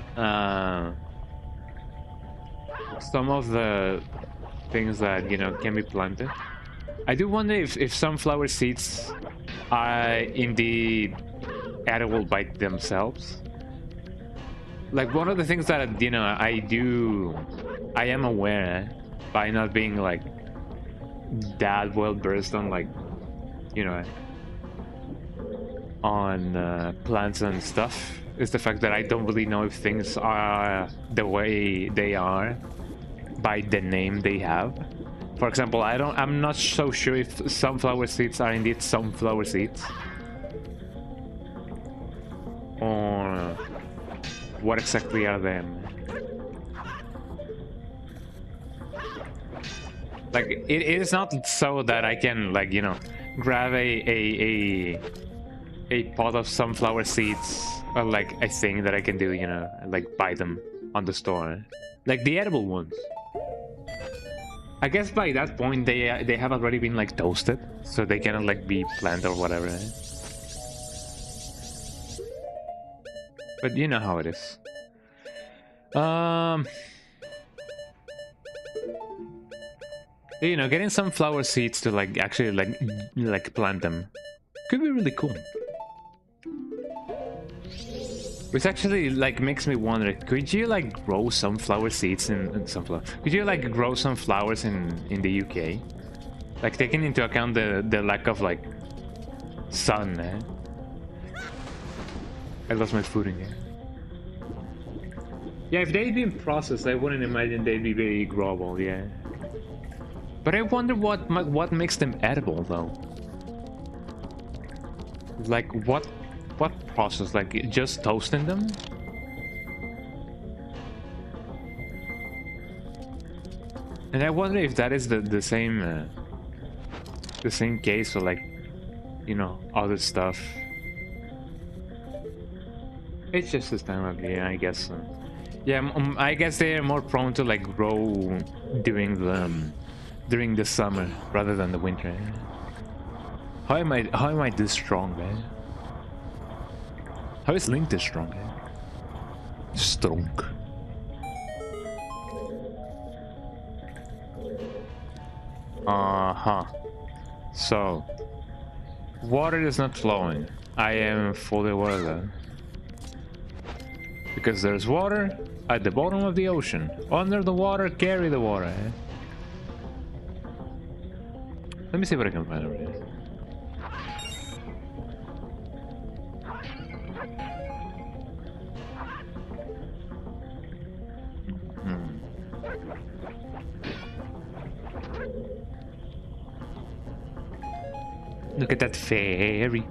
some of the things that, you know, can be planted. I do wonder if sunflower seeds are indeed edible by themselves. Like, one of the things that, you know, I am aware by not being like that well versed on, like, you know, on plants and stuff, is the fact that I don't really know if things are the way they are by the name they have. For example, I'm not so sure if sunflower seeds are indeed sunflower seeds, or what exactly are them. Like, it is not so that I can, like, you know, grab a pot of sunflower seeds, or like a thing that I can do, you know, like buy them on the store, like the edible ones. I guess by that point they have already been like toasted, so they cannot like be planted or whatever. But you know how it is. You know, getting some flower seeds to like actually like plant them could be really cool. Which actually like makes me wonder, could you like grow sunflower seeds in sunflower? Could you like grow some flowers in the UK? Like, taking into account the lack of like sun, eh? I lost my footing here. Yeah, if they'd been processed, I wouldn't imagine they'd be very growable, yeah. But I wonder what makes them edible though. Like, what process? Like, just toasting them? And I wonder if that is the same case for, like, you know, other stuff. It's just this time of year, I guess. Yeah, I guess they're more prone to like grow during the summer rather than the winter. How am I this strong, man? How is Link this strong? Strong. So, water is not flowing. I am fully aware of that. Because there's water at the bottom of the ocean. Under the water, carry the water. Eh? Let me see what I can find over here. Look at that fairy.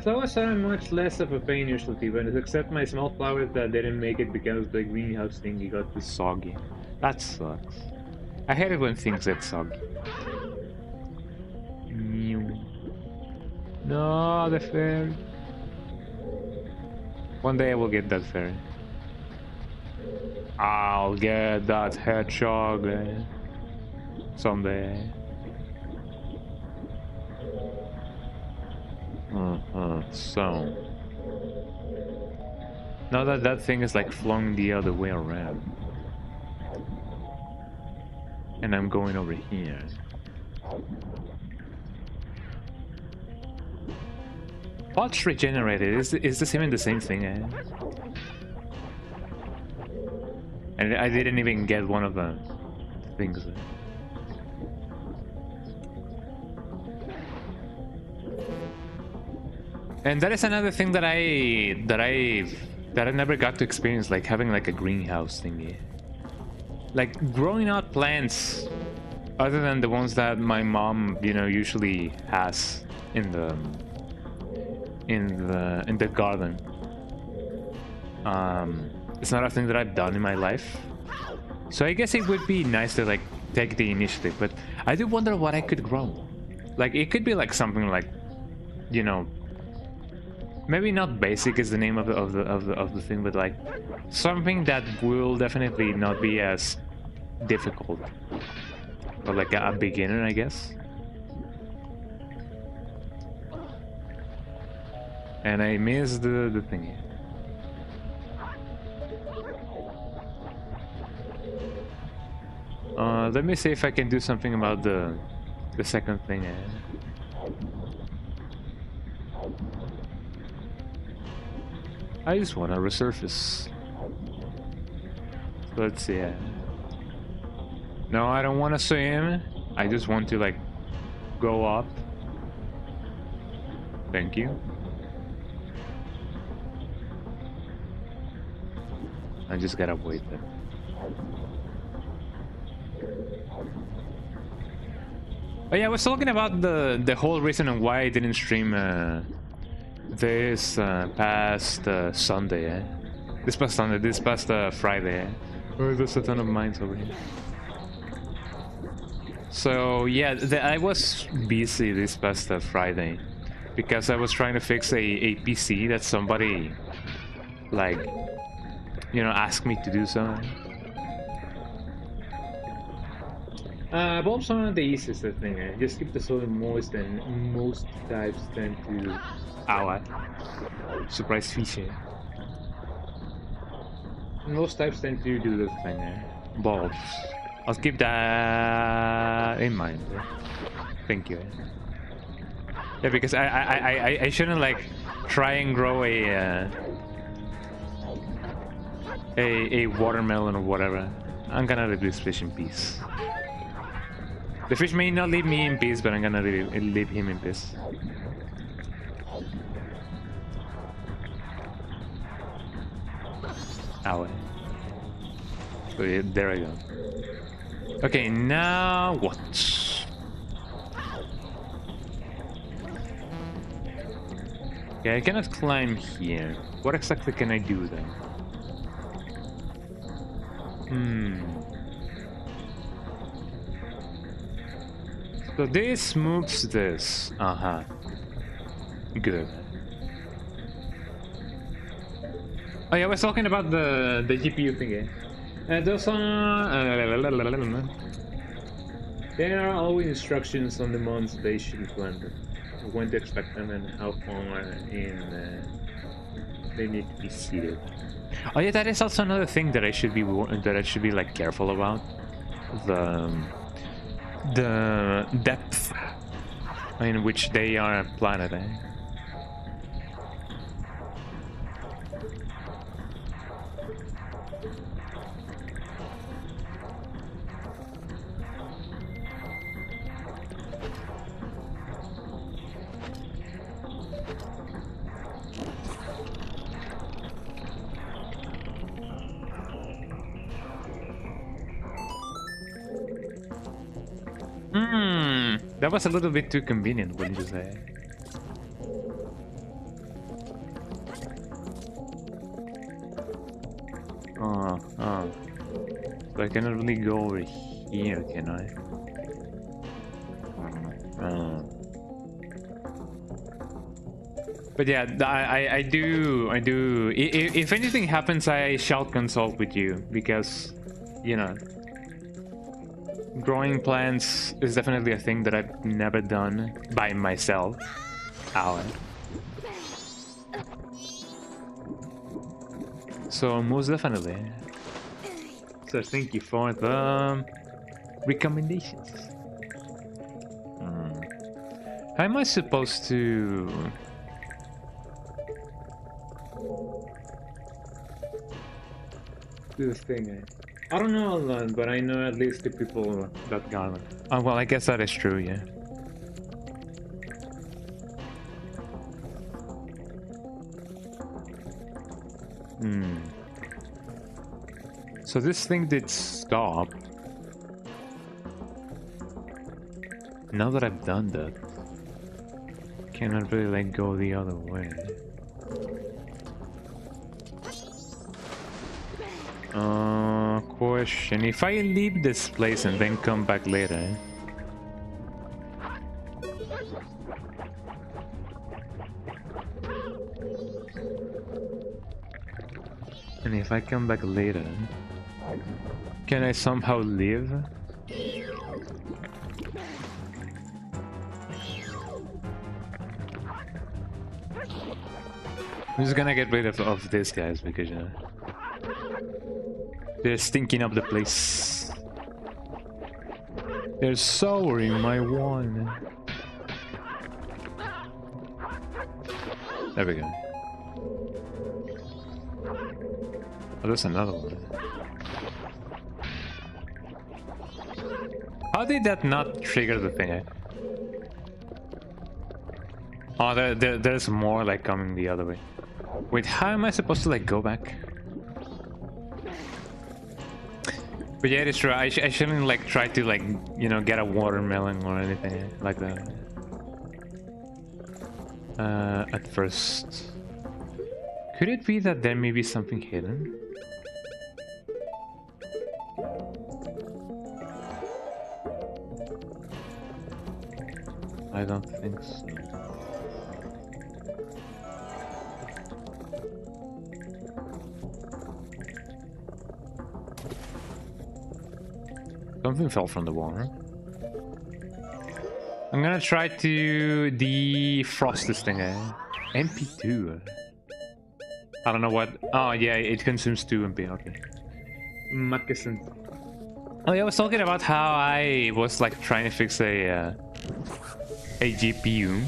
Flowers are much less of a pain usually, but except my small flowers that didn't make it because the greenhouse thingy got too soggy. That sucks. I hate it when things get soggy. No, the fairy. One day I will get that fairy. I'll get that hedgehog someday. So now that thing is like flung the other way around, and I'm going over here. Pots regenerated. Is this even the same thing? And I didn't even get one of the things. And that is another thing that I never got to experience, like having like a greenhouse thingy. Like growing out plants, other than the ones that my mom, you know, usually has in the garden. It's not a thing that I've done in my life. So I guess it would be nice to like take the initiative, but I do wonder what I could grow. Like it could be like something like, you know, maybe not basic is the name of the thing, but like something that will definitely not be as difficult, or like a beginner, I guess. And I missed the thingy. Let me see if I can do something about the second thing. I just want to resurface. Let's see. No, I don't want to swim. I just want to like go up. Thank you. I just gotta wait there. Oh yeah, I was talking about the whole reason of why I didn't stream this past Sunday. This past Sunday, this past Friday. Oh, there's a ton of mines over here. So yeah, I was busy this past Friday because I was trying to fix a PC that somebody, like, you know, asked me to do something. Bulbs aren't the easiest thing. Just keep the soil moist, and most types tend to. Ow! Surprise feature. Most types tend to do this thing. Bulbs. I'll keep that in mind. Thank you. Yeah, because I shouldn't like try and grow a watermelon or whatever. I'm gonna leave this fish in peace. The fish may not leave me in peace, but I'm gonna leave him in peace. Ow. So yeah, there I go. Okay, now what? Okay, I cannot climb here. What exactly can I do then? So this moves this. Good. Oh yeah, I was talking about the GPU thingy. Those are... there are always instructions on the months they should be planted, when to expect them, and how far in they need to be seeded. Oh yeah, that is also another thing that I should be like careful about. The depth in which they are planted. That was a little bit too convenient, wouldn't you say? So I cannot really go over here, can I? But yeah, I do. If anything happens, I shall consult with you, because, you know, growing plants is definitely a thing that I've never done by myself. Ow. So most definitely. So thank you for the recommendations. How am I supposed to... do this thing? I don't know a lot, but I know at least the people that got it. Oh, well, I guess that is true, yeah. Hmm. So this thing did stop. Now that I've done that, cannot really like go the other way. Question. If I leave this place and then come back later. And if I come back later, can I somehow leave? I'm just gonna get rid of these guys because they're stinking up the place. They're souring my wine. There we go. Oh, there's another one. How did that not trigger the thing? Oh, there's more like coming the other way. Wait, how am I supposed to like go back? But yeah, it's true. I shouldn't like try to like, you know, get a watermelon or anything like that. At first. Could it be that there may be something hidden? I don't think so. Something fell from the water. I'm gonna try to defrost this thing. MP2. I don't know what. Oh yeah, it consumes 2 MP. Okay. Oh yeah, I was talking about how I was like trying to fix a GPU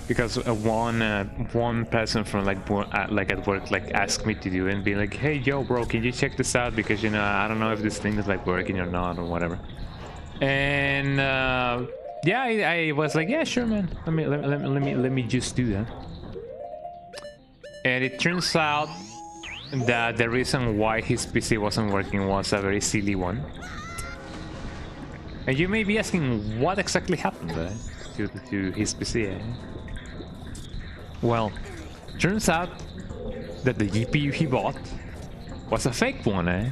because one person from like at work like asked me to do it and be like, hey yo bro, can you check this out because I don't know if this thing is like working or not or whatever. And yeah, I was like, yeah sure man, let me just do that. And it turns out that the reason why his PC wasn't working was a very silly one. And you may be asking what exactly happened to his PC. Well, turns out that the GPU he bought was a fake one.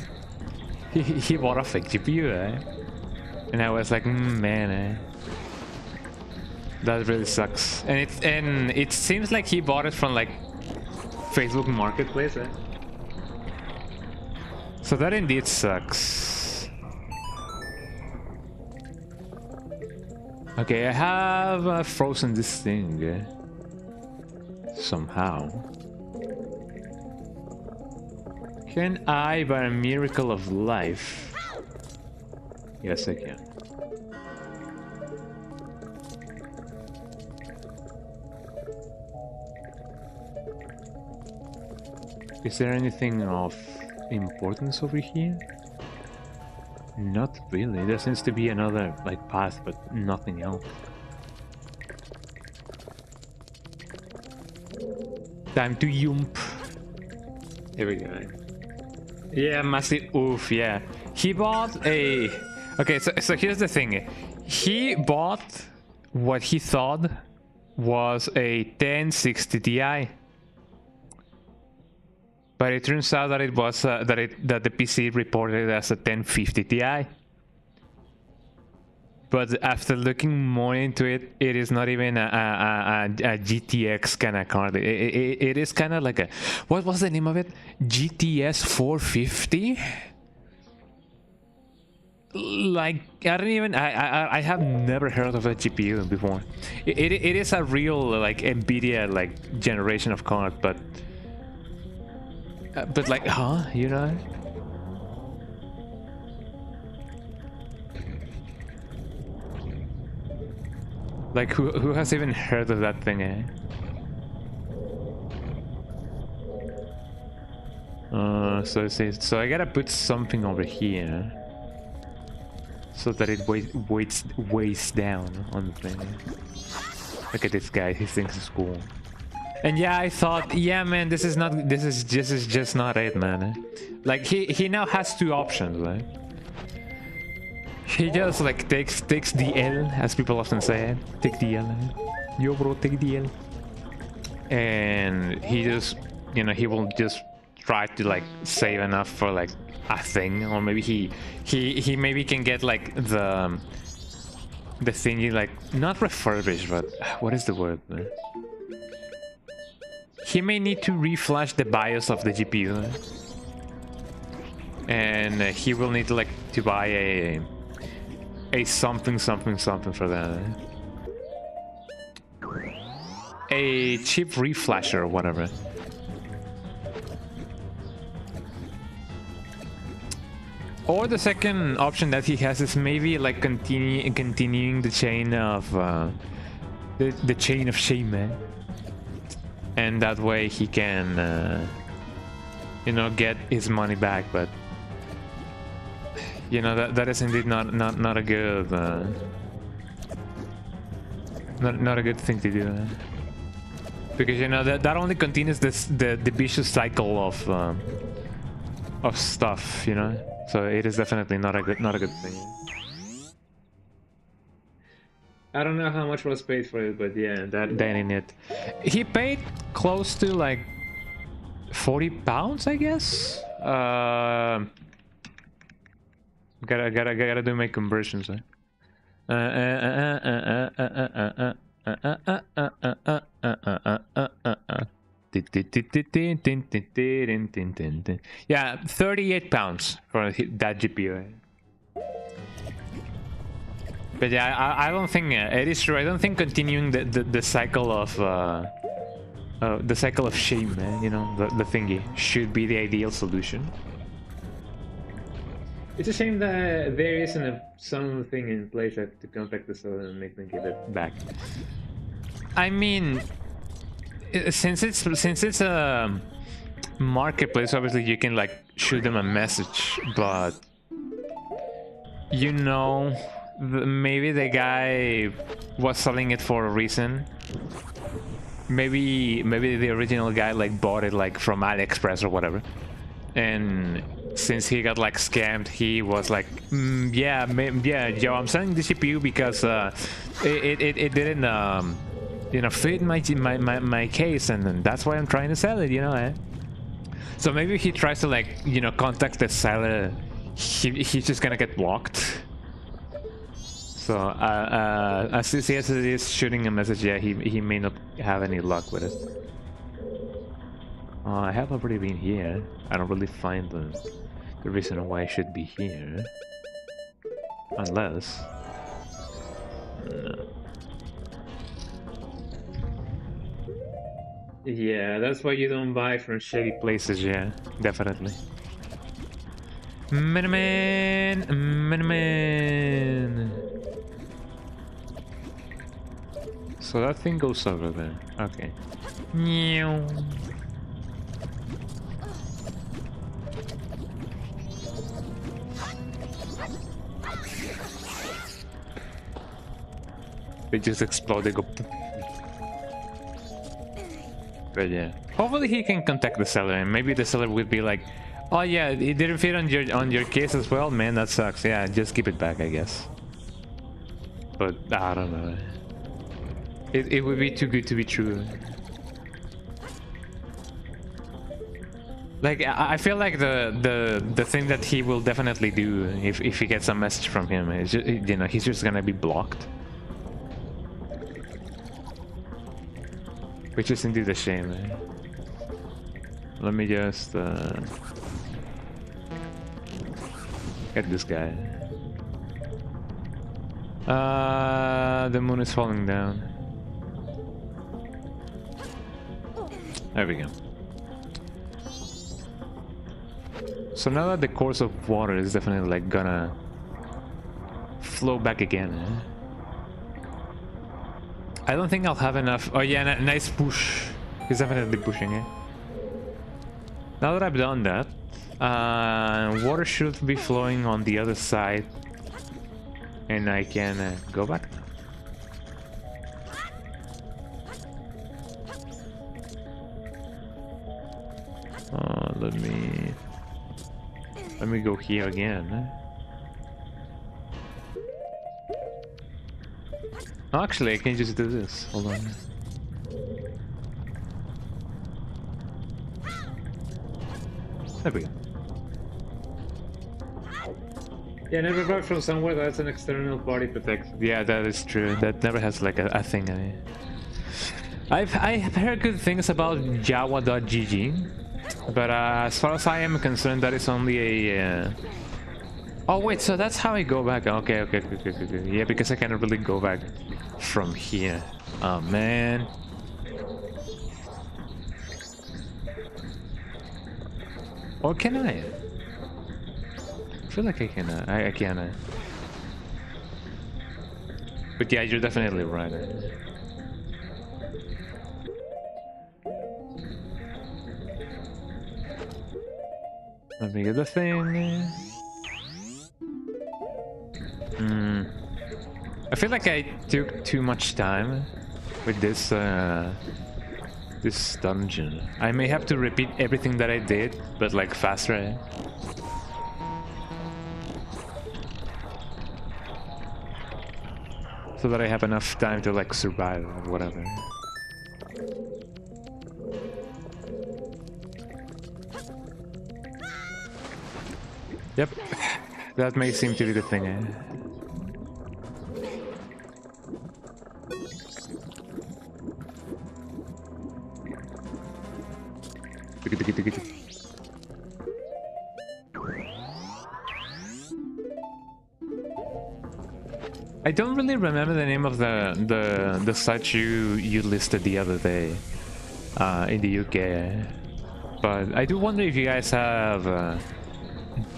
He bought a fake GPU. And I was like, man, that really sucks. And it seems like he bought it from like Facebook Marketplace. So that indeed sucks. Okay, I have frozen this thing somehow. Can I, by a miracle of life? Yes, I can. Is there anything of importance over here? Not really. There seems to be another like path, but nothing else. Time to yump. Here we go. Yeah, massive. Oof. Yeah, he bought a. Okay, so here's the thing. He bought what he thought was a 1060 Ti. But it turns out that it was that the PC reported as a 1050 Ti. But after looking more into it, it is not even a GTX kind of card. It is kind of like a, what was the name of it? GTS 450. Like I don't even I have never heard of a GPU before. It is a real like NVIDIA like generation of card, but like, huh? You know? Like, who has even heard of that thing, eh? So I gotta put something over here so that it weighs down on the thing. Look at this guy, he thinks it's cool. And yeah, I thought, yeah, man, this is just not it, man. Like he now has two options, right? He just like takes the L, as people often say. Take the L. Yo, bro, take the L. And he just, you know, he will just try to like save enough for like a thing, or maybe he maybe can get like the thingy, like not refurbished, but what is the word, man? He may need to reflash the BIOS of the GPU, and he will need to like to buy a something for that. A cheap reflasher or whatever. Or the second option that he has is maybe like continuing the chain of the chain of shame, man. And that way he can you know, get his money back, but you know, that is indeed not a good not a good thing to do, because you know that only continues the vicious cycle of stuff, you know. So it is definitely not a good thing. I don't know how much was paid for it, but yeah, that ain't it. He paid close to like 40 pounds, I guess. Gotta do my conversions, eh? Yeah, 38 pounds for that GPU. But yeah, I don't think it is true. I don't think continuing the cycle of shame, man, you know, the thingy, should be the ideal solution. It's a shame that there isn't something in place to contact the seller and make them give it back. I mean, since it's a marketplace, obviously you can like shoot them a message, but you know, maybe the guy was selling it for a reason. Maybe the original guy like bought it like from AliExpress or whatever, and since he got like scammed, he was like, yeah, yo, I'm selling the CPU because it didn't you know, fit my case, and that's why I'm trying to sell it, you know, eh? So maybe he tries to like, you know, contact the seller, he's just gonna get blocked. So as easy as it is shooting a message, yeah, he may not have any luck with it. I have already been here. I don't really find the reason why I should be here, unless no. Yeah, that's why you don't buy from shady places. Yeah, definitely. Miniman. So that thing goes over there. Okay. Meow. They just explode, they go poof. But yeah, hopefully he can contact the seller, and maybe the seller would be like, oh yeah, it didn't fit on your case as well, man, that sucks. Yeah, just keep it back, I guess. But I don't know, it would be too good to be true. Like I feel like the thing that he will definitely do if he gets a message from him is just, you know, he's just gonna be blocked. Which is indeed a shame, eh? Let me just get this guy. The moon is falling down. There we go. So now that the course of water is definitely like gonna flow back again, eh? I don't think I'll have enough. Oh yeah, nice push. He's definitely pushing it. Now that I've done that, water should be flowing on the other side, and I can go back. let me go here again. Oh, actually, I can just do this. Hold on. There we go. Yeah, never buy from somewhere that's an external party protected. Yeah, that is true. That never has like a thing. I've heard good things about Java.gg, but as far as I am concerned, that is only a. Oh wait, so that's how I go back. Okay. Yeah, because I cannot really go back from here. Oh man. Or can I? I feel like I can. I can. But yeah, you're definitely right. Let me get the thing. I feel like I took too much time with this this dungeon. I may have to repeat everything that I did, but like faster. So that I have enough time to like survive or whatever. Yep, that may seem to be the thing. I don't really remember the name of the site you listed the other day in the UK, but I do wonder if you guys have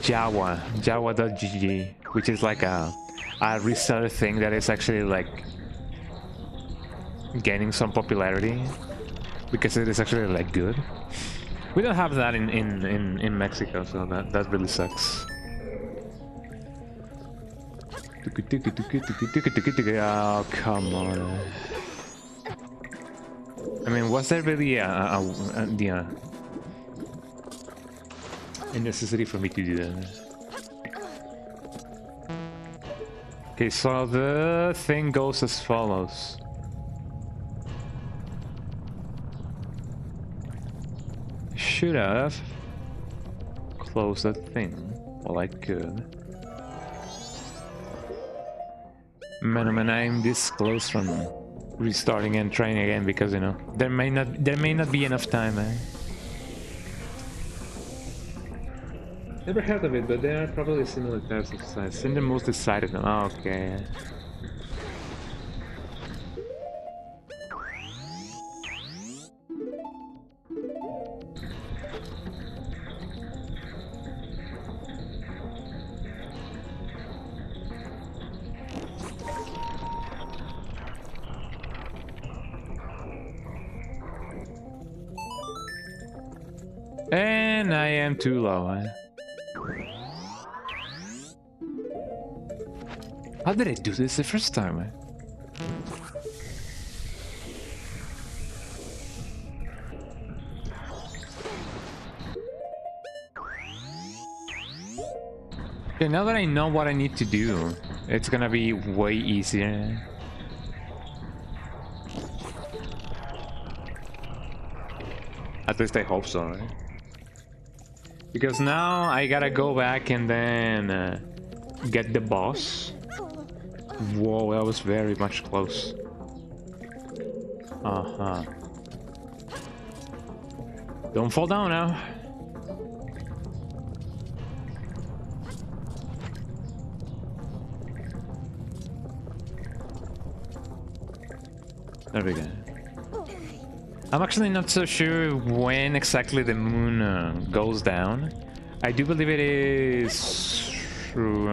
Java.gg, which is like a reseller thing that is actually like gaining some popularity because it is actually like good. We don't have that in Mexico, so that really sucks. Oh, come on. I mean, was there really a necessity for me to do that? Okay, so the thing goes as follows. Should have closed that thing while I could. Man, I'm this close from restarting and trying again because, you know, there may not be enough time. Never heard of it, but there are probably similar types of sites. Send the most decided one. Oh, okay. And I am too low. How did I do this the first time? Okay, now that I know what I need to do, it's gonna be way easier. At least I hope so, right? Because now I gotta go back and then get the boss. Whoa, that was very much close. Uh-huh. Don't fall down now. There we go. I'm actually not so sure when exactly the moon goes down. I do believe it is through...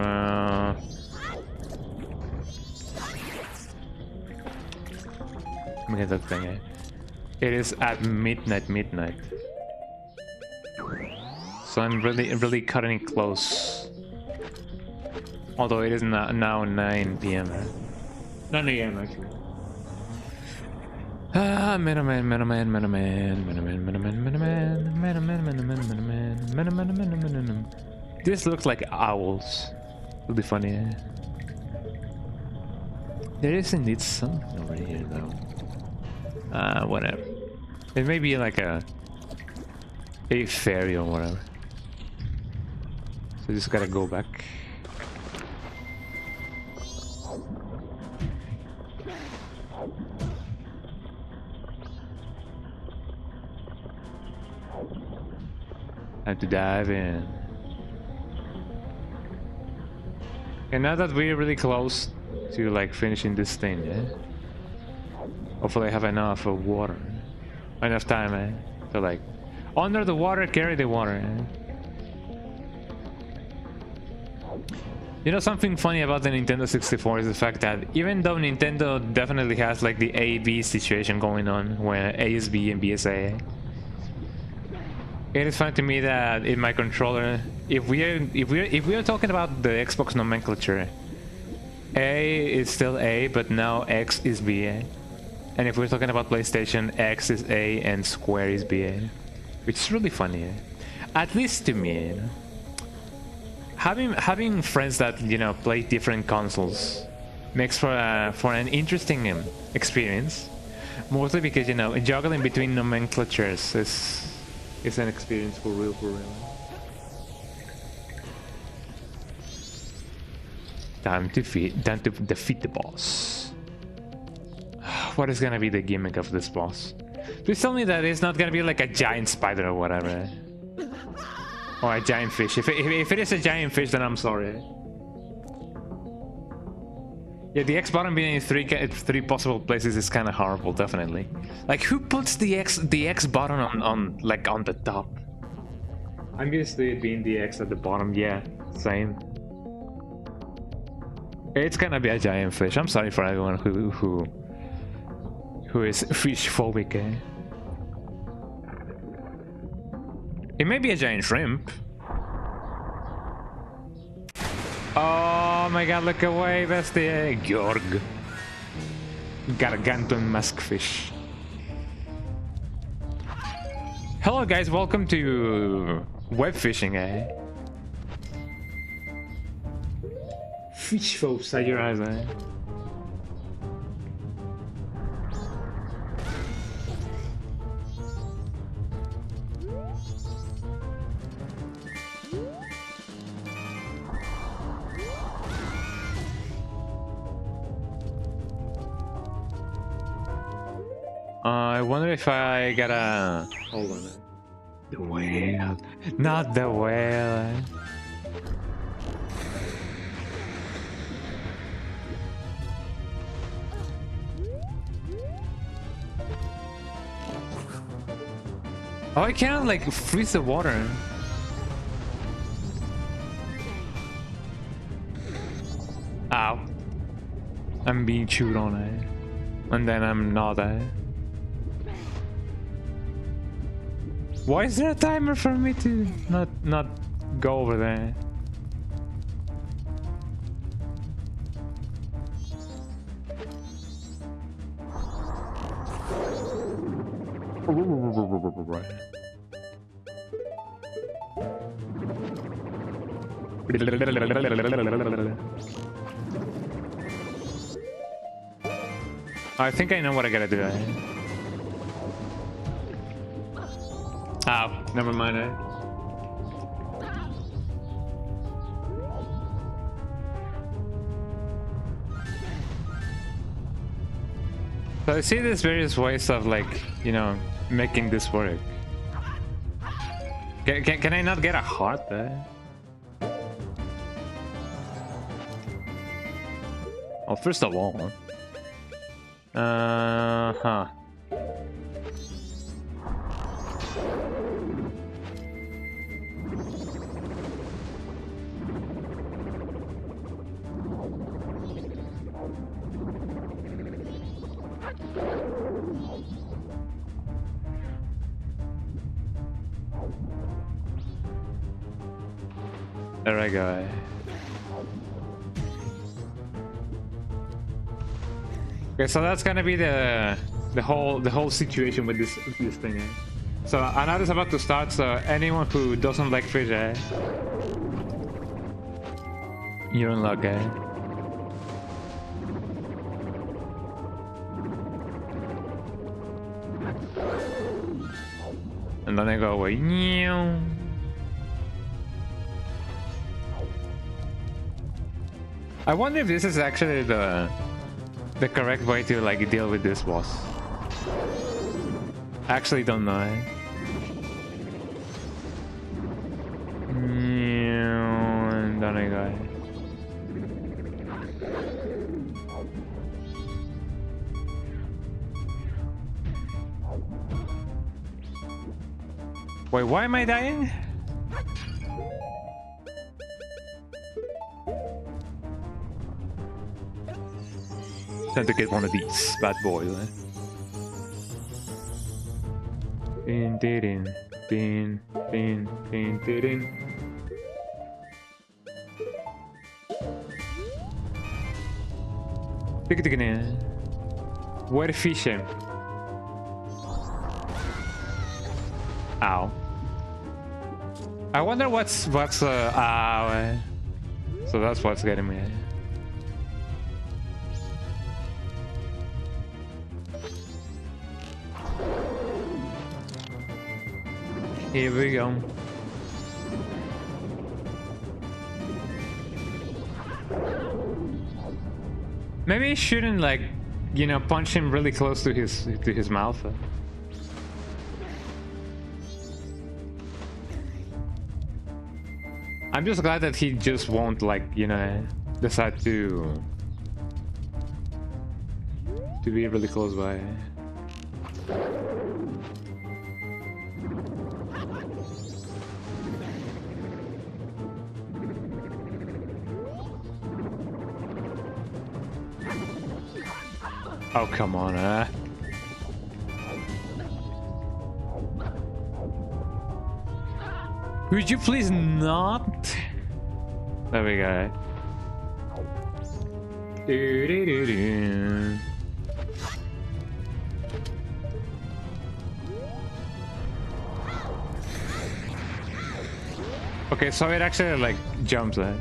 Let me get that thing. It is at midnight. So I'm really cutting it close. Although it is now 9 PM. 9 AM actually. Middleman. This looks like owls. It'll be funny. Eh? There is indeed something over here though. Whatever. It may be like a fairy or whatever. So just gotta go back. Time to dive in. And now that we're really close to like finishing this thing, yeah? Hopefully I have enough water. Enough time, eh? So like, under the water, carry the water, eh? You know, something funny about the Nintendo 64 is the fact that even though Nintendo definitely has like the A-B situation going on, where A is B and B is A, it is funny to me that in my controller, if we are talking about the Xbox nomenclature, A is still A, but now X is B, eh? And if we're talking about PlayStation, X is A and Square is B, eh? Which is really funny, eh? At least to me, you know? Having friends that, you know, play different consoles makes for an interesting experience. Mostly because, you know, juggling between nomenclatures is an experience for real, for real. Time to defeat the boss. What is gonna be the gimmick of this boss? Please tell me that it's not gonna be like a giant spider or whatever. Or a giant fish. If it is a giant fish, then I'm sorry. Yeah, the X button being in three possible places is kind of horrible, definitely. Like, who puts the X button on the top? I'm used to it being the X at the bottom. Yeah, same. It's gonna be a giant fish. I'm sorry for everyone who is fish phobic. Eh? It may be a giant shrimp. Oh my god, look away, that's the Georg. Gargantuan maskfish. Hello guys, welcome to web fishing, eh? Fish folk, side your eyes, eh? I wonder if I gotta... Hold on. The whale. Not the whale. Oh, I can't like freeze the water. Ow. I'm being chewed on, eh? And then I'm not, eh? Why is there a timer for me to not go over there? I think I know what I gotta do. Oh, never mind, eh? So I see there's various ways of like, you know, making this work. Can I not get a heart there? Well, first of all... huh. There I go. Okay, so that's gonna be the whole situation with this thing. Eh? So another's about to start, so anyone who doesn't like fish, you're in luck, And then I go away. I wonder if this is actually the correct way to like deal with this boss. I actually don't know. And then I go. Wait, why am I dying? Time to get one of these bad boys. Din din din din din din. Take it again. Where fishing? Ow. I wonder what's So that's what's getting me. Here we go. Maybe I shouldn't like, you know, punch him really close to his mouth. I'm just glad that he just won't like, you know, decide to be really close by. Oh, come on, Would you please not? There we go. Okay, so it actually like jumps there.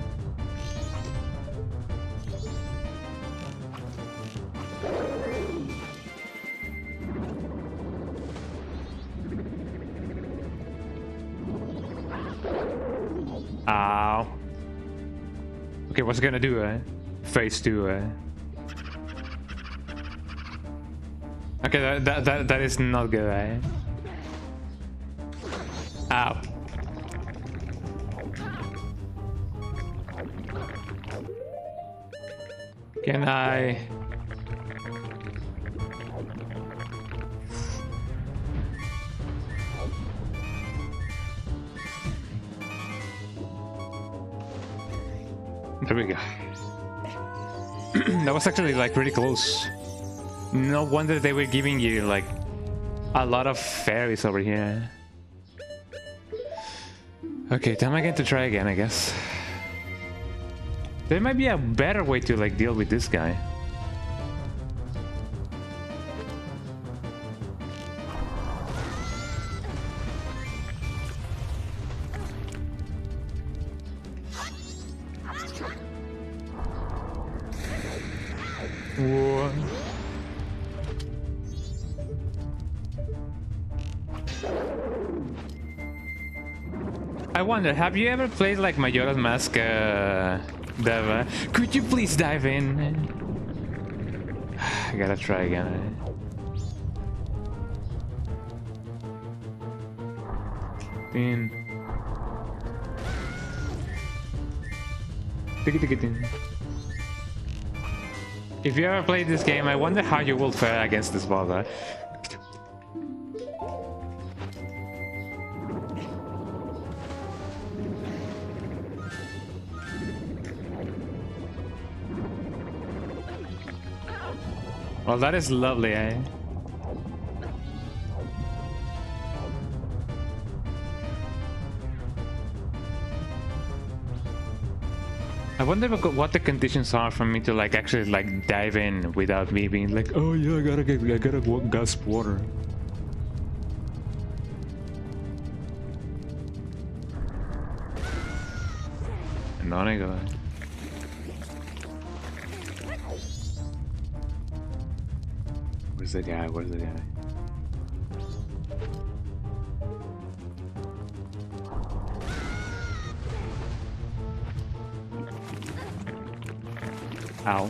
Ow. Okay, what's it gonna do, Phase 2, Okay, that is not good, Ow. Can I... There we go. That was actually like really close. No wonder they were giving you like a lot of fairies over here. Okay, time again to try again, I guess. There might be a better way to like deal with this guy. Whoa. I wonder, have you ever played like Majora's Mask, Deva? Could you please dive in? I gotta try again. In. If you ever played this game, I wonder how you will fare against this boss. Well, that is lovely, I wonder what the conditions are for me to like actually like dive in without me being like, oh yeah, I gotta gasp water. Nonigo. Where's the guy? Where's the guy? Ow.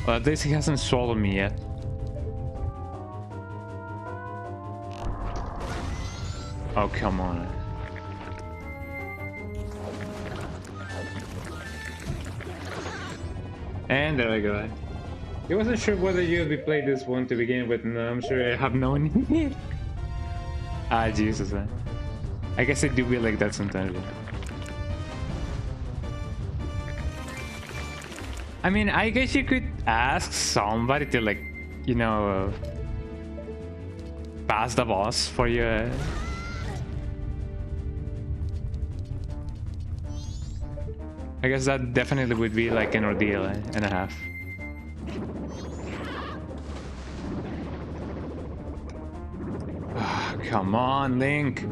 Well, at least he hasn't swallowed me yet. Oh, come on. And there we go. I wasn't sure whether you'd be playing this one to begin with. No, I'm sure I have no need. Ah, Jesus, man. I guess I do be like that sometimes. I mean, I guess you could ask somebody to, like, you know, pass the boss for you. I guess that definitely would be like an ordeal and a half. Oh, come on, Link.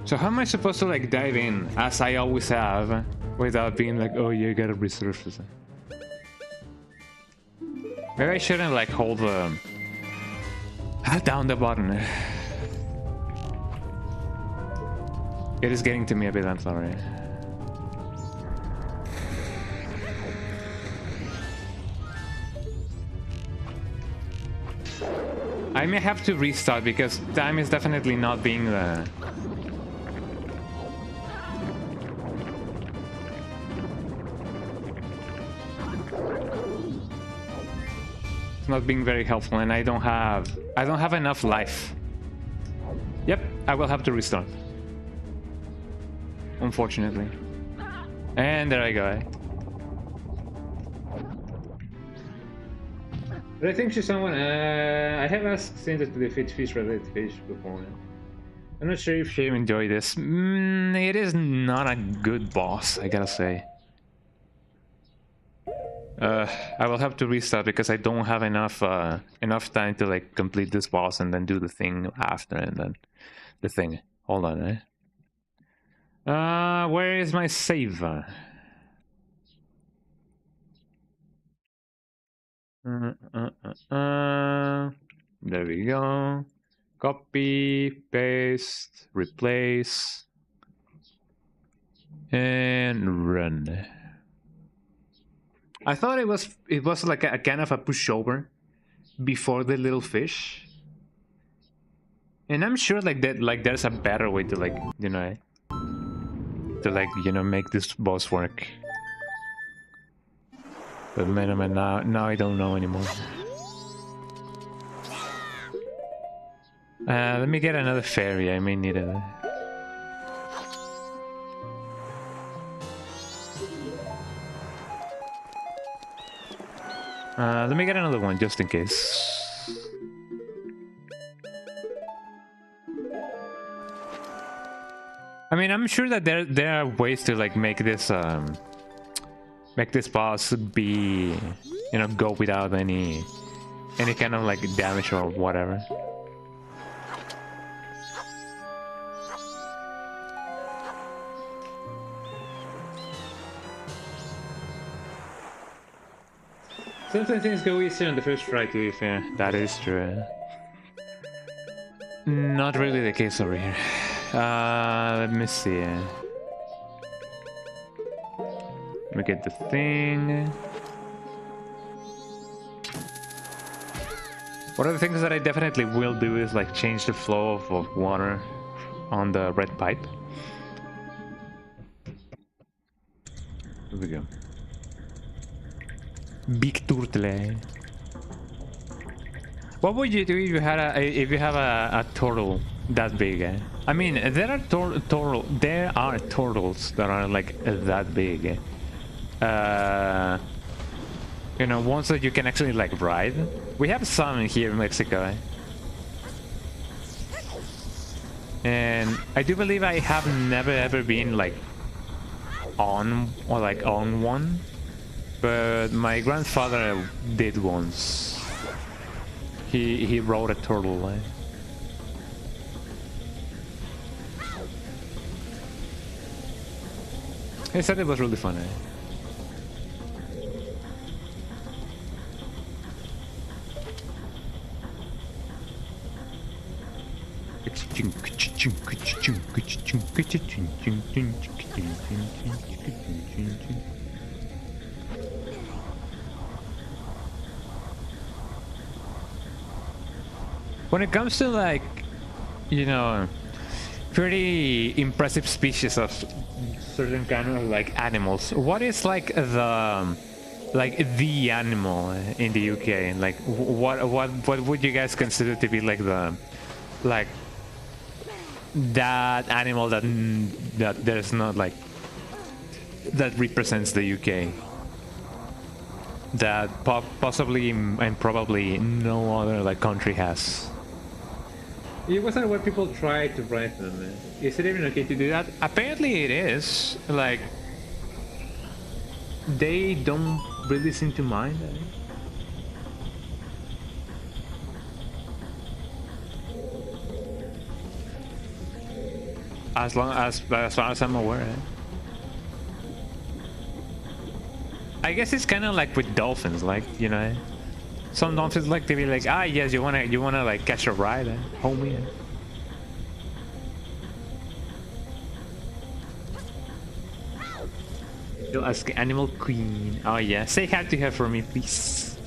So how am I supposed to like dive in, as I always have, without being like, oh, you gotta resurface it? Maybe I shouldn't like hold down the button. It is getting to me a bit, I'm sorry. I may have to restart because time is definitely not being it's not being very helpful, and I don't have enough life. Yep, I will have to restart. Unfortunately. And there I go. But I think she's someone. I have asked Cinta to defeat fish-related fish before. I'm not sure if she enjoyed this. It is not a good boss, I gotta say. I will have to restart because I don't have enough time to like complete this boss and then do the thing after, and then the thing. Hold on, eh? Where is my save? There we go. Copy, paste, replace, and run. I thought it was like a kind of a pushover before the little fish, and I'm sure like that, like there's a better way to like, you know, to like, you know, make this boss work. But man, now I don't know anymore. Let me get another fairy. I may need it. Let me get another one just in case. I mean, I'm sure that there are ways to like make this boss be, you know, go without any kind of like damage or whatever. Sometimes things go easier on the first try, to be fair. That is true. Not really the case over here. Let me see. Let me get the thing. One of the things that I definitely will do is like change the flow of water on the red pipe. Here we go. Big turtle. What would you do if you had if you have a turtle that big? I mean, there are turtles that are like that big. You know, ones that you can actually like ride. We have some here in Mexico. And I do believe I have never ever been like on one. But my grandfather did once. He rode a turtle. I said it was really fun. When it comes to like, you know, pretty impressive species of certain kind of like animals, what is like the animal in the UK? Like what would you guys consider to be like the that animal that there's not like that represents the UK, that possibly and probably no other like country has? It wasn't what people try to write them. Is it even okay to do that? Apparently it is. Like, they don't really seem to mind. As far as I'm aware. I guess it's kind of like with dolphins, like, you know. Some dolphins like to be like, ah, yes, you wanna like catch a ride, homie. You'll ask Animal Queen. Oh yeah, say hi to her for me, please.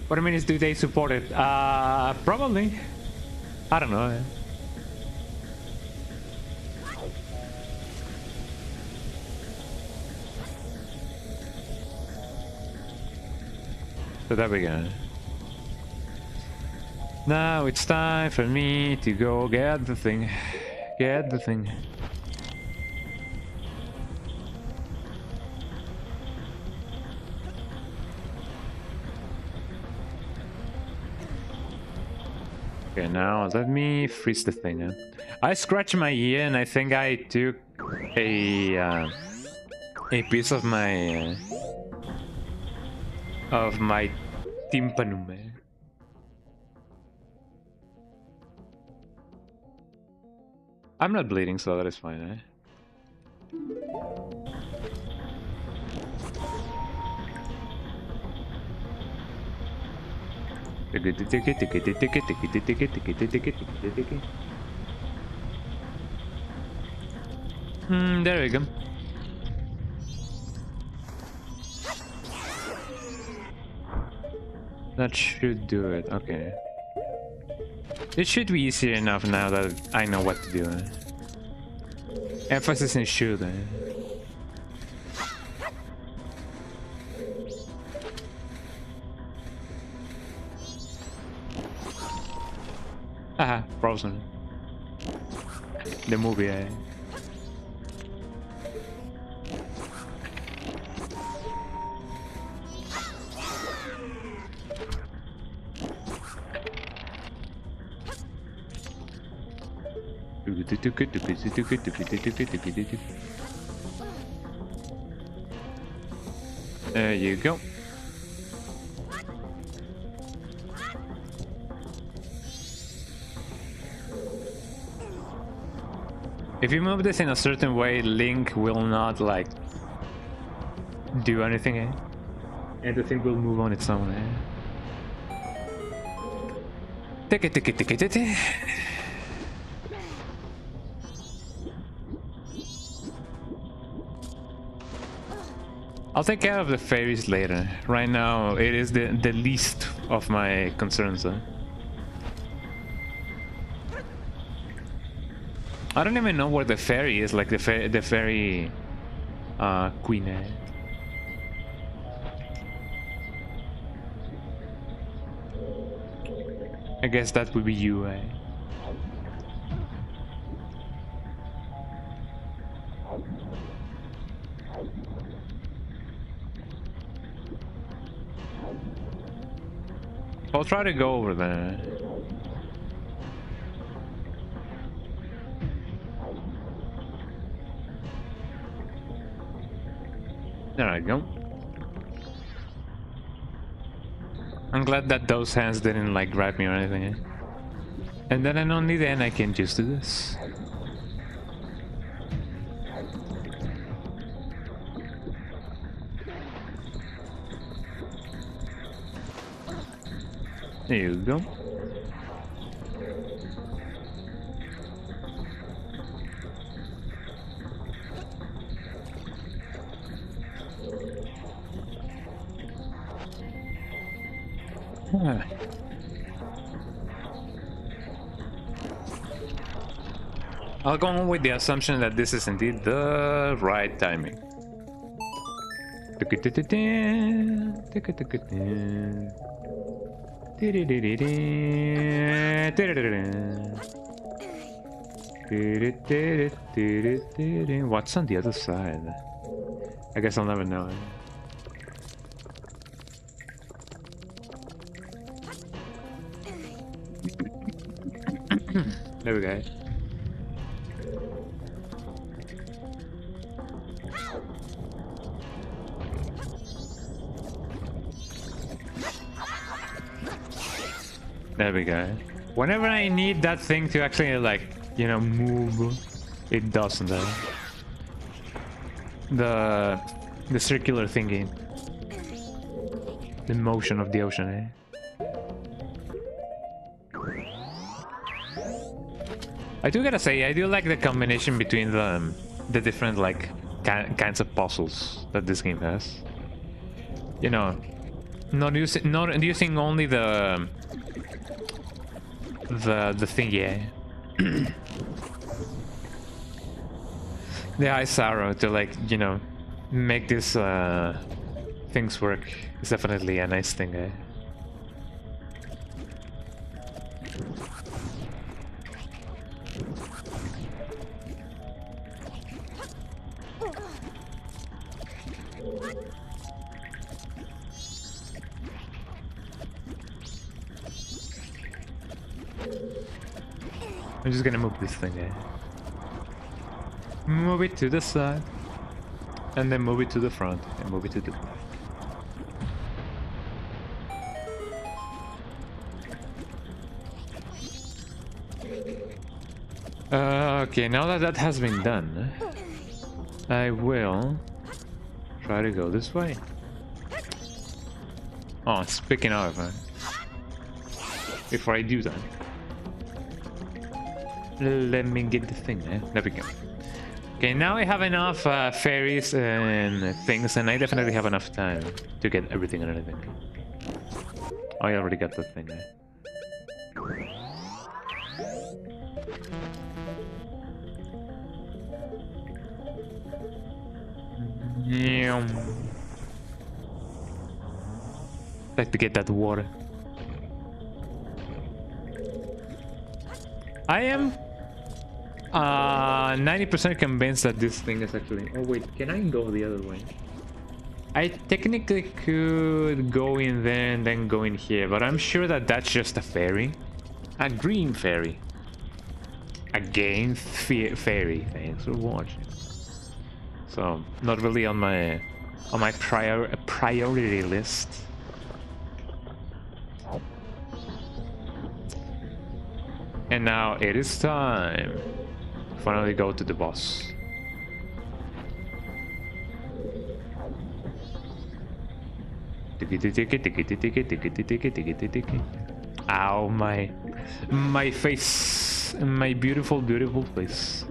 What minutes do they support it? Probably. I don't know. So there we go. Now it's time for me to go get the thing. Get the thing. Okay, now let me freeze the thing. I scratched my ear and I think I took a piece of my tympanum. I'm not bleeding, so that is fine. There we go. That should do it. Okay. It should be easier enough now that I know what to do. Emphasis in shoot. Haha, Frozen. The movie, There you go. If you move this in a certain way, Link will not like do anything, and the thing will move on its own. Take it. I'll take care of the fairies later. Right now, it is the least of my concerns. I don't even know where the fairy is, like the fairy queen. I guess that would be you. I'll try to go over there. There I go. I'm glad that those hands didn't like grab me or anything. And then only then I can just do this. There you go. Ah. I'll go on with the assumption that this is indeed the right timing. What's on the other side? I guess I'll never know. There we go. There we go. Whenever I need that thing to actually, like, you know, move, it doesn't. The circular thingy. The motion of the ocean, eh? I do gotta say, I do like the combination between the different, like, kinds of puzzles that this game has. You know, not using only the thing, yeah. The ice arrow to, like, you know, make this things work is definitely a nice thing, eh? I'm just gonna move this thing, eh? Move it to the side, and then move it to the front, and move it to the back. Okay, now that that has been done, I will try to go this way. Oh, speaking of, before I do that, let me get the thing, eh? There we go. Okay, now I have enough fairies and things, and I definitely have enough time to get everything and anything. Oh, I already got the thing, eh? Like to get that water. I am 90% convinced that this thing is actually... Oh wait, can I go the other way? I technically could go in there and then go in here, but I'm sure that that's just a fairy. A green fairy. A game fairy. Thanks for watching. So, not really on my priority list. And now it is time to finally go to the boss. Ow, my face, my beautiful, beautiful face.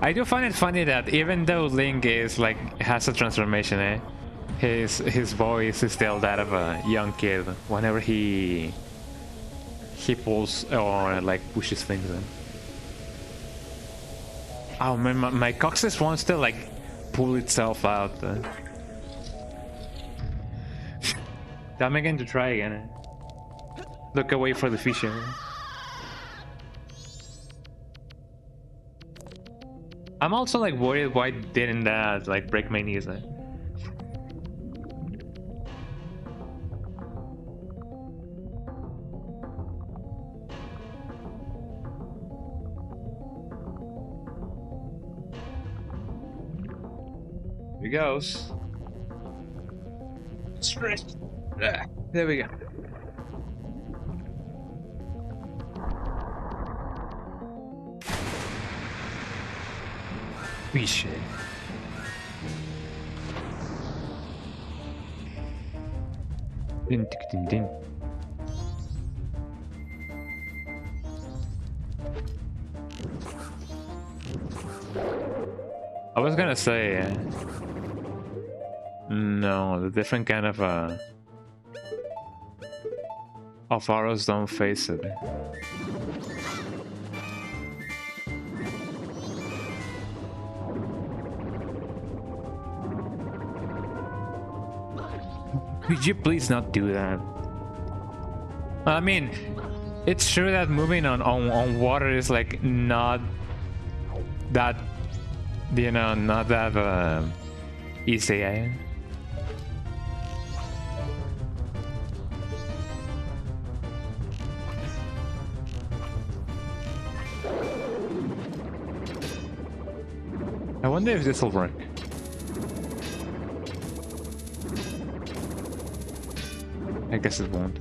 I do find it funny that even though Link is like has a transformation, eh? His voice is still that of a young kid whenever he pulls or like pushes things in. Oh man, my coccyx wants to like pull itself out. I'm going to try again. Eh? Look away for the fish. Eh? I'm also like worried why didn't that like break my knees. Eh? Here he goes. Stress. There we go. Holy shit. Din, din, din, din. I was gonna say no, the different kind of arrows don't face it. Could you please not do that? I mean, it's true that moving on water is like not that, you know, not that easy. Eh? I wonder if this will work. I guess it won't.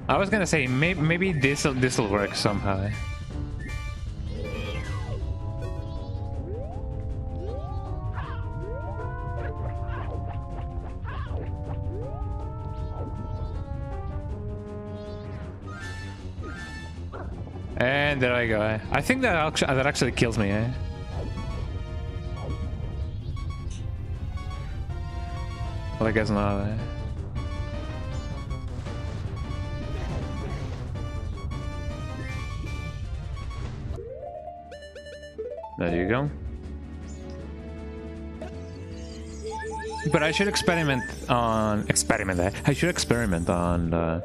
I was gonna say maybe this'll work somehow. And there I go. I think that actually kills me. Eh? Well, I guess not. Eh? There you go. But I should experiment on I should experiment on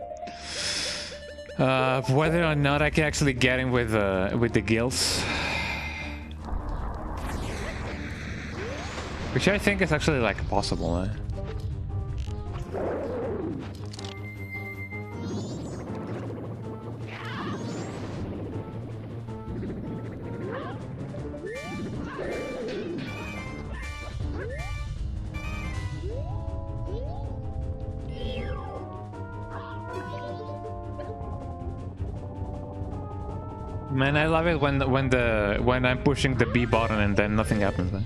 whether or not I can actually get in with the guilds, which I think is actually like possible. Eh? Man, I love it when I'm pushing the B button and then nothing happens. Eh?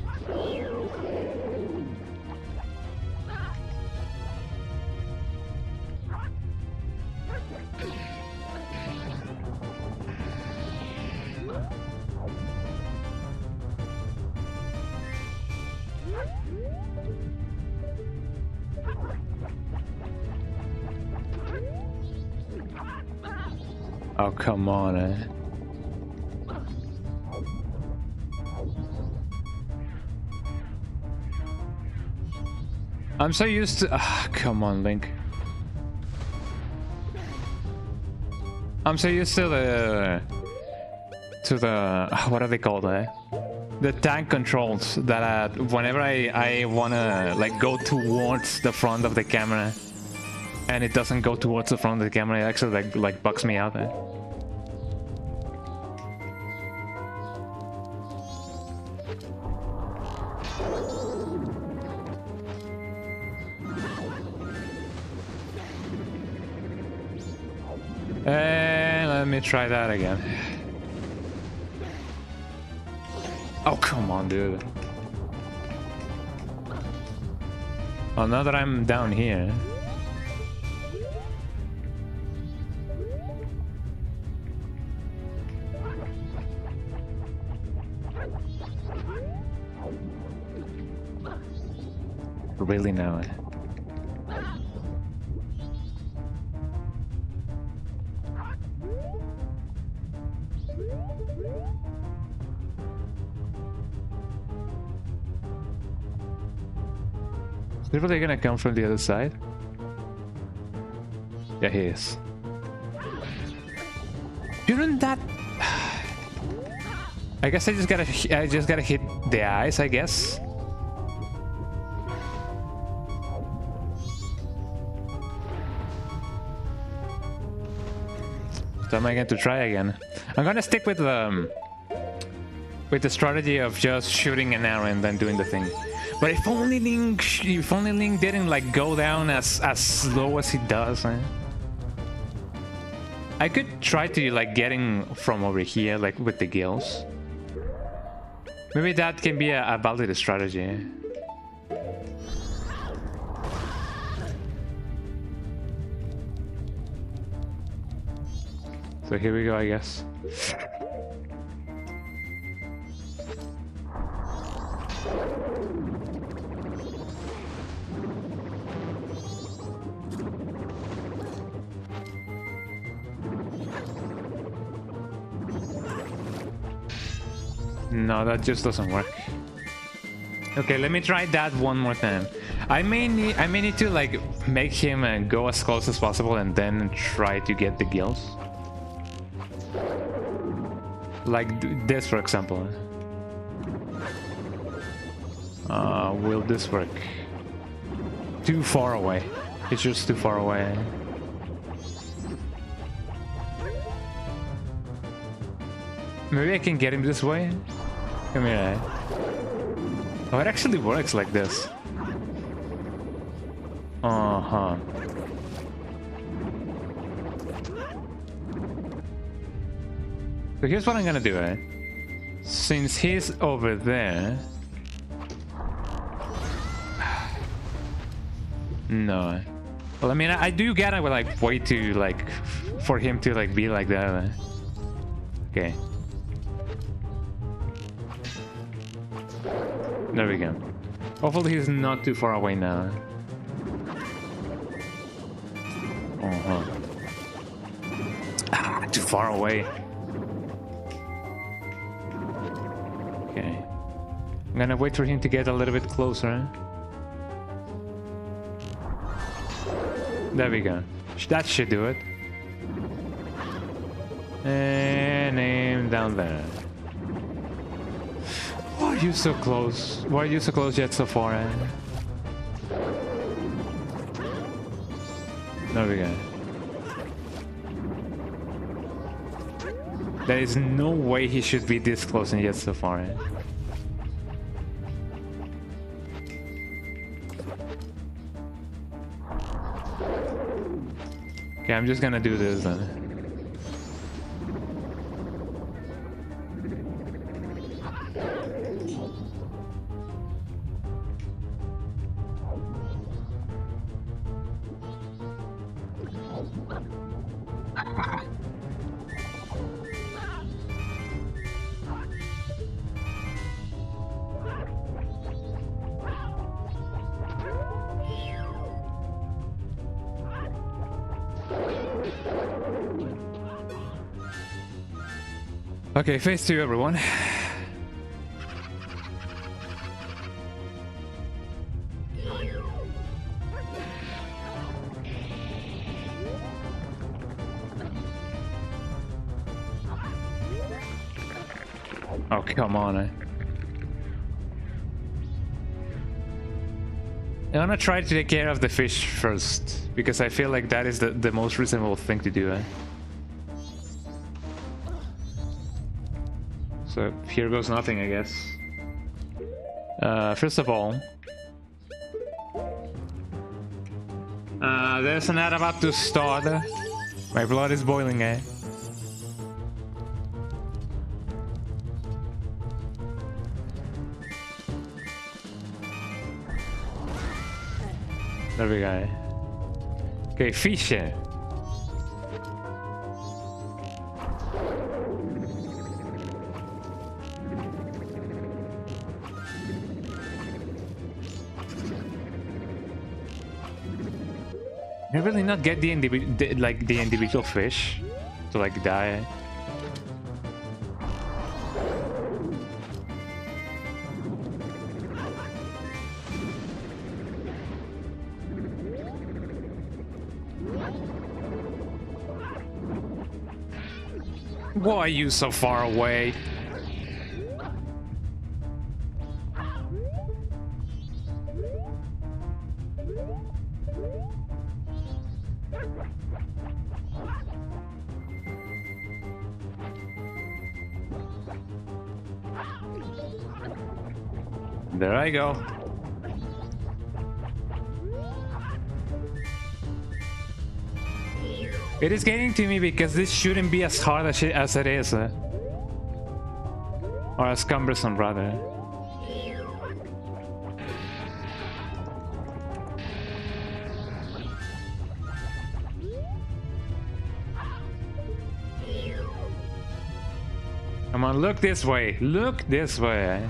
Oh, come on, eh? I'm so used to... come on, Link. I'm so used to the... what are they called, eh? The tank controls that whenever I wanna like go towards the front of the camera and it doesn't go towards the front of the camera, it actually like bugs me out, eh? And let me try that again. Oh, come on, dude. Oh, now that I'm down here. Really now, eh? Is really gonna come from the other side? Yeah, he is. Shouldn't that? I guess I just gotta hit the eyes, I guess. So am I going to try again? I'm gonna stick with the strategy of just shooting an arrow and then doing the thing. But if only Link didn't like go down as slow as he does. I could try to like getting from over here, like with the gills. Maybe that can be a valid strategy. So here we go, I guess. No, that just doesn't work. Okay, let me try that one more time. I may need to like make him go as close as possible and then try to get the gills. Like this, for example. Will this work? Too far away. It's just too far away. Maybe I can get him this way? Come here. Oh, it actually works like this. Uh-huh. So here's what I'm gonna do, eh? Since he's over there... No. Well, I mean, I do gotta like wait to like for him to like be like that. Okay. There we go. Hopefully he's not too far away now. Uh-huh. Ah, too far away. Okay. I'm gonna wait for him to get a little bit closer. There we go. That should do it. And aim down there. Why are you so close? Why are you so close yet so far? There we go. There is no way he should be this close and yet so far. Okay, I'm just gonna do this then. Okay, phase 2, everyone. Oh, come on, I'm gonna try to take care of the fish first, because I feel like that is the most reasonable thing to do, So here goes nothing, I guess. First of all, there's an ad about to start. My blood is boiling, eh? There we go. Okay, fish. I really not get the individual fish to like die. Why are you so far away? There I go. It is getting to me because this shouldn't be as hard as it is. Or as cumbersome, rather. Come on, look this way. Look this way.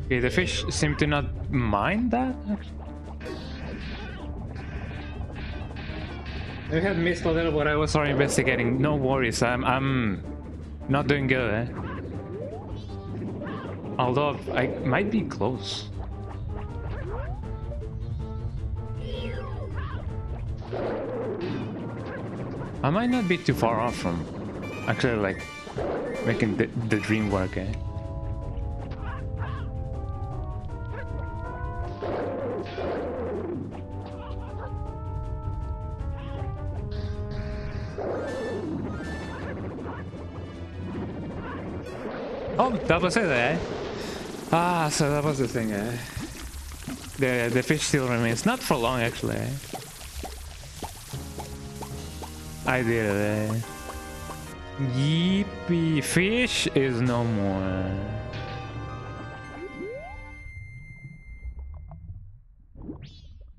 Okay, the fish seem to not mind that. I had missed a little what I was already investigating. No worries, I'm not doing good. Although I might be close. I might not be too far off from actually like making the dream work. Oh, that was it, eh? Ah, so that was the thing, eh? The fish still remains. Not for long, actually, eh? I did it, eh? Yippee, fish is no more.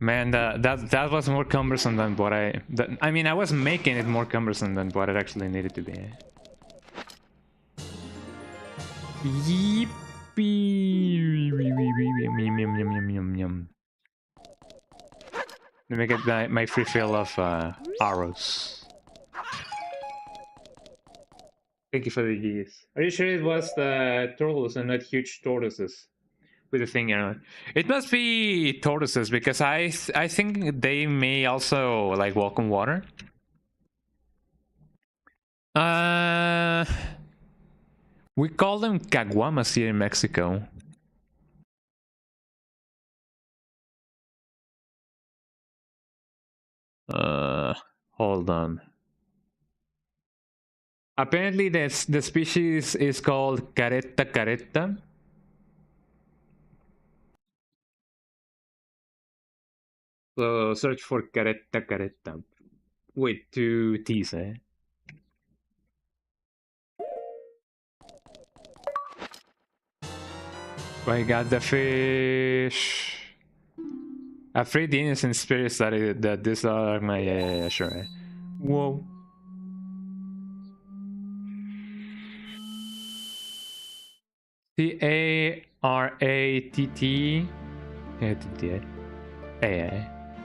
Man, that was more cumbersome than what I mean, I was making it more cumbersome than what it actually needed to be. Yippee! Let me get my free fill of arrows. Thank you for the G's. Are you sure it was the turtles and not huge tortoises with the thing around? It must be tortoises because I think they may also like walk on water. We call them caguamas here in Mexico. Hold on. Apparently, the species is called caretta caretta. So search for caretta caretta with 2 T's, eh? I got the fish. Afraid the innocent spirits that these are my sure. Eh? Whoa. C-A-R-A-T-T.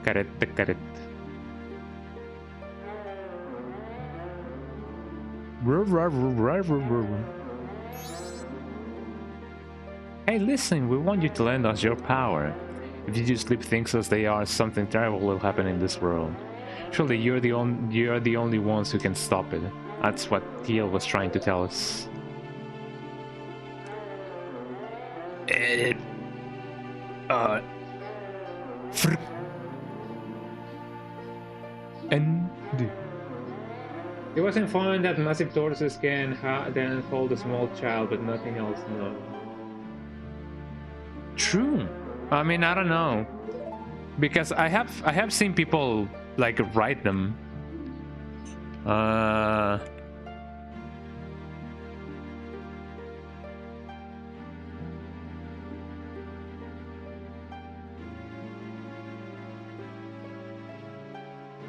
Caretta, caretta. Hey, listen, we want you to lend us your power. If you just leave things as they are, something terrible will happen in this world. Surely you're the only ones who can stop it. That's what TL was trying to tell us. It was informed that massive tortoises can then hold a small child, but nothing else. No. True. I mean, I don't know, because I have seen people like ride them.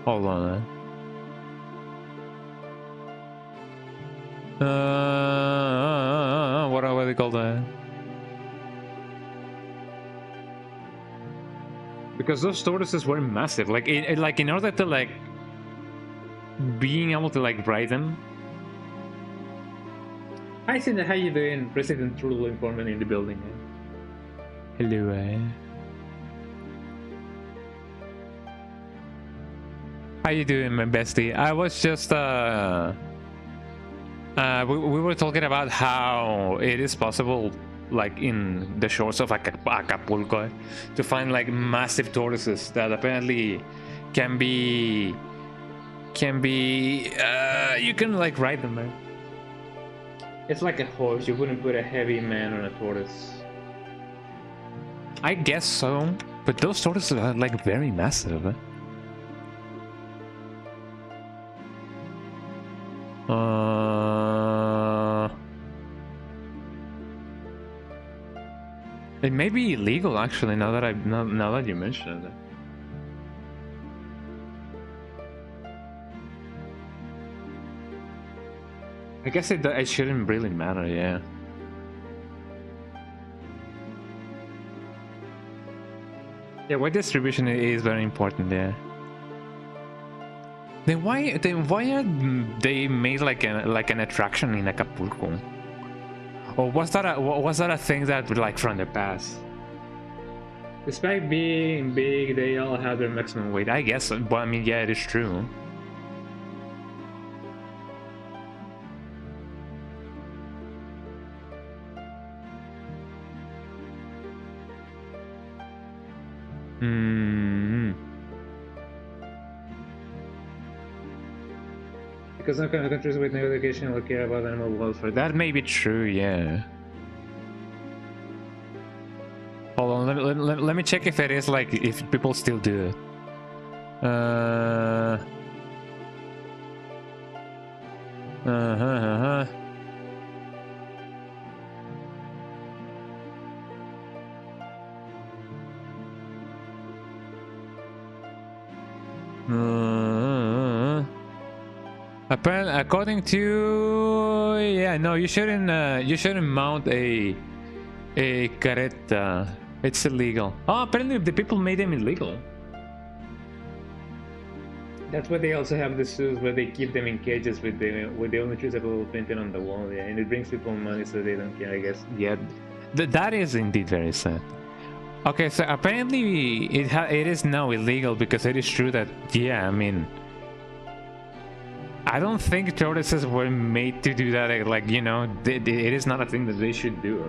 Hold on. What are they called? Because those tortoises were massive. Like, like in order to like being able to like ride them. Hi, Cindy. How you doing? President Trullo informant in the building. Hello. How you doing, my bestie? I was just We were talking about how it is possible, like in the shores of Acapulco, to find like massive tortoises that apparently can be you can like ride them, man. It's like a horse. You wouldn't put a heavy man on a tortoise. I guess so, but those tortoises are like very massive. It may be illegal actually. Now that you mention it. I guess it shouldn't really matter, yeah. Yeah, weight distribution is very important, yeah. Then why are they made like an attraction in Acapulco? Or was that a thing that like from the past? Despite being big, they all have their maximum weight. I guess, but I mean, yeah, it is true. Because some kind of countries with no education will care about animal welfare. That may be true, yeah. Hold on, let me check if it is like if people still do it. Apparently, according to no, you shouldn't mount a carreta. It's illegal. Oh, apparently the people made them illegal. That's why they also have the zoos where they keep them in cages with the only choosable painting on the wall. Yeah, and it brings people money so they don't care. I guess. Yeah, that is indeed very sad. Okay, so apparently it is now illegal because it is true that I mean. I don't think tortoises were made to do that, like, you know, it is not a thing that they should do.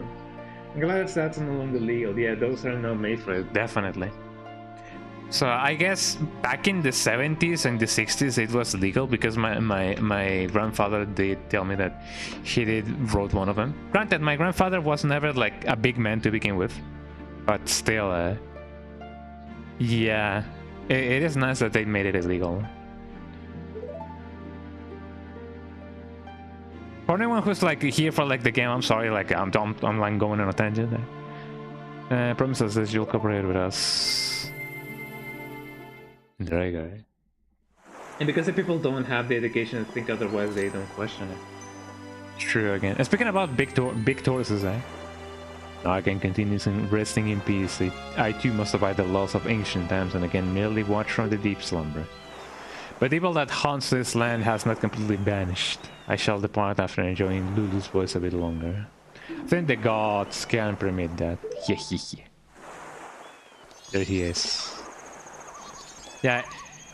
I'm glad that's no longer legal. Yeah, those are not made for it, definitely. So I guess back in the 70s and the 60s it was legal because my grandfather did tell me that he did rode one of them. Granted, my grandfather was never like a big man to begin with, but still, yeah, it is nice that they made it illegal. For anyone who's like here for like the game, I'm sorry, like I'm like going on a tangent there. Promises that you'll cooperate with us. There you go. And because the people don't have the education to think otherwise, they don't question it. True again. And speaking about big tortoises, now I can continue resting in peace. I too must abide the laws of ancient times and again merely watch from the deep slumber. But the evil that haunts this land has not completely vanished. I shall depart after enjoying Lulu's voice a bit longer. Then the gods can permit that. There he is. Yeah,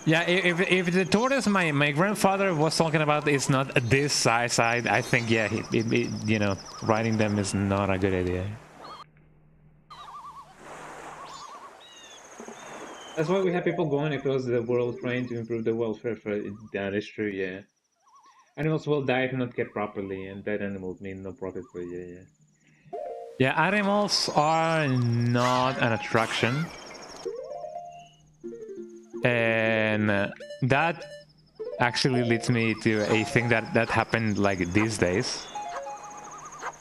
if the tortoise my grandfather was talking about is not this size, I think, yeah, you know, riding them is not a good idea. That's why we have people going across the world trying to improve the welfare for it. That is true, yeah. Animals will die if not kept properly, and dead animals mean no profit for you, yeah. Yeah, animals are not an attraction. And that actually leads me to a thing that happened like these days.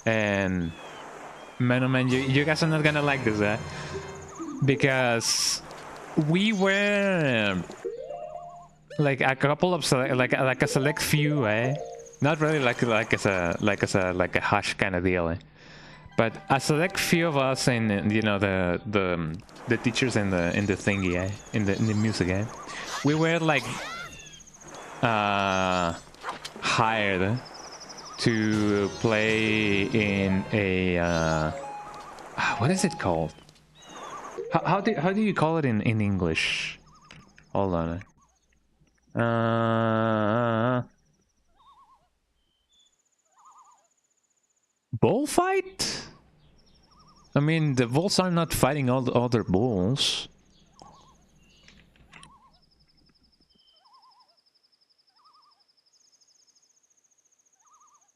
And man, oh man, you guys are not gonna like this, because we were like a couple of like a select few, not really like a hush kind of deal, but a select few of us, and you know, the teachers in the thingy, in the music, we were like hired to play in a what is it called? How do you call it in English? Hold on. Bullfight? I mean, the bulls are not fighting all the other bulls.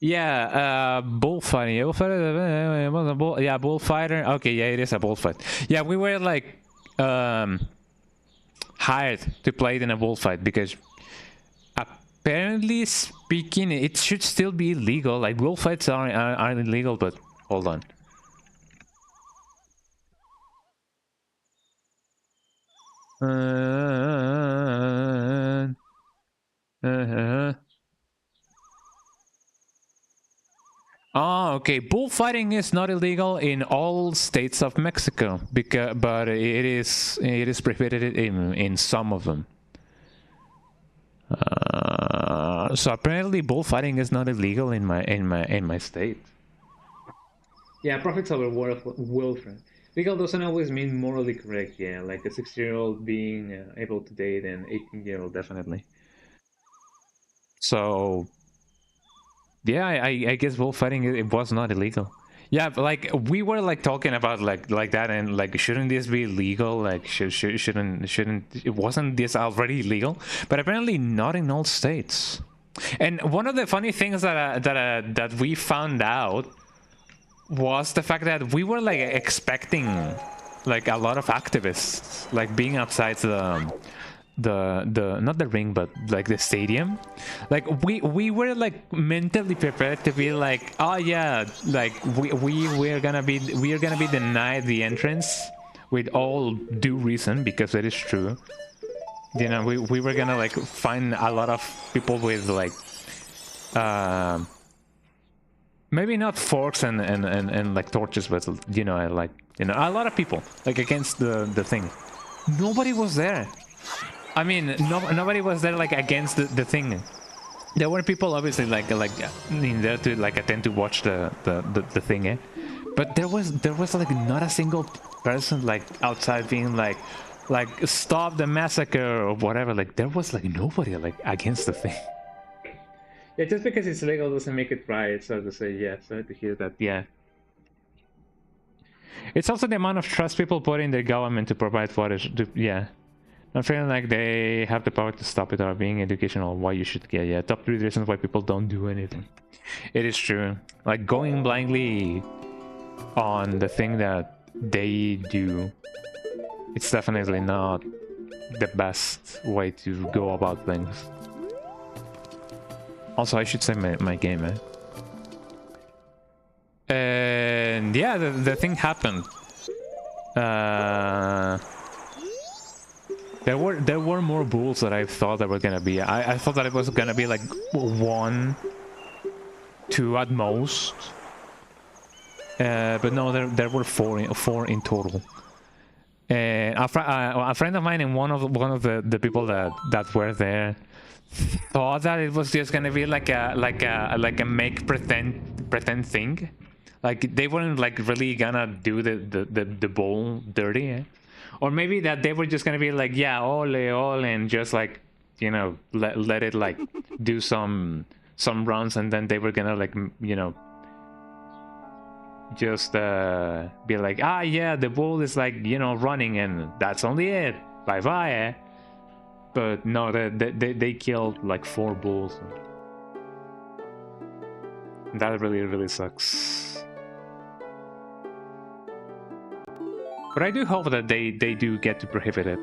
Yeah, bullfighting. Yeah, bullfighter. Okay, yeah, it is a bullfight. Yeah, we were like hired to play it in a bullfight because apparently speaking, it should still be legal. Like bullfights are illegal, but hold on. Oh, okay. Bullfighting is not illegal in all states of Mexico, because but it is prohibited in some of them. So apparently, bullfighting is not illegal in my state. Yeah, profits over welfare. Legal doesn't always mean morally correct. Yeah, like a 16-year-old being able to date an 18-year-old, definitely. So yeah, I guess bullfighting it was not illegal. Yeah, but like we were like talking about like that, and like shouldn't this be legal? Like shouldn't it wasn't this already legal? But apparently not in all states. And one of the funny things that we found out was the fact that we were like expecting like a lot of activists like being outside the not the ring but like the stadium. Like we were like mentally prepared to be like, oh yeah, like we're gonna be denied the entrance with all due reason, because it is true. You know, we were gonna like find a lot of people with like maybe not forks and like torches, but you know, like, you know, a lot of people like against the thing. Nobody was there. I mean, nobody was there like against the thing. There were people obviously like in there to like attend to watch the thing, eh? But there was like not a single person like outside being like stop the massacre or whatever. Like there was like nobody like against the thing. Yeah, just because it's legal doesn't make it right. So to say, yeah, sorry to hear that. Yeah. It's also the amount of trust people put in their government to provide footage. Yeah. Not feeling like they have the power to stop it, or being educational why you should get. Yeah, top 3 reasons why people don't do anything. It is true. Like going blindly on the thing that they do, it's definitely not the best way to go about things. Also, I should say my game, eh? And yeah, the thing happened. There were more bulls that I thought there were gonna be. I thought that it was gonna be like 1, 2 at most. But no, there were four in total. And a friend of mine and one of the people that were there thought that it was just gonna be like a make pretend thing. Like they weren't like really gonna do the bull dirty, eh? Or maybe that they were just gonna be like, yeah, ole, and just like, you know, let it like do some runs, and then they were gonna like, you know, just be like, ah, yeah, the bull is like, you know, running, and that's only it. Bye bye. Eh? But no, they killed like 4 bulls. That really sucks. But I do hope that they do get to prohibit it.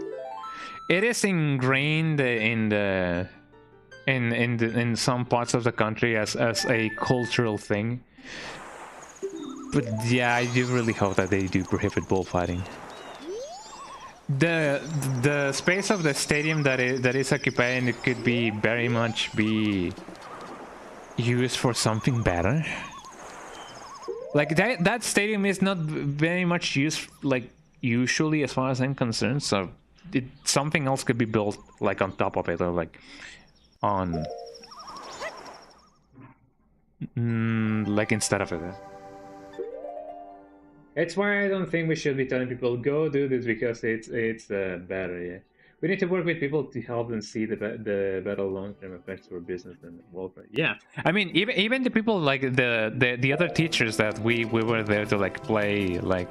It is ingrained in some parts of the country as a cultural thing. But yeah, I do really hope that they do prohibit bullfighting. The space of the stadium that is occupied, and it could be very much be used for something better. Like that stadium is not very much used like usually, as far as I'm concerned, so something else could be built like on top of it, or like on like instead of it. It's why I don't think we should be telling people go do this, because it's better. Yeah, We need to work with people to help them see the better long-term effects for business and welfare. Yeah, I mean, even the people like the other teachers that we were there to like play like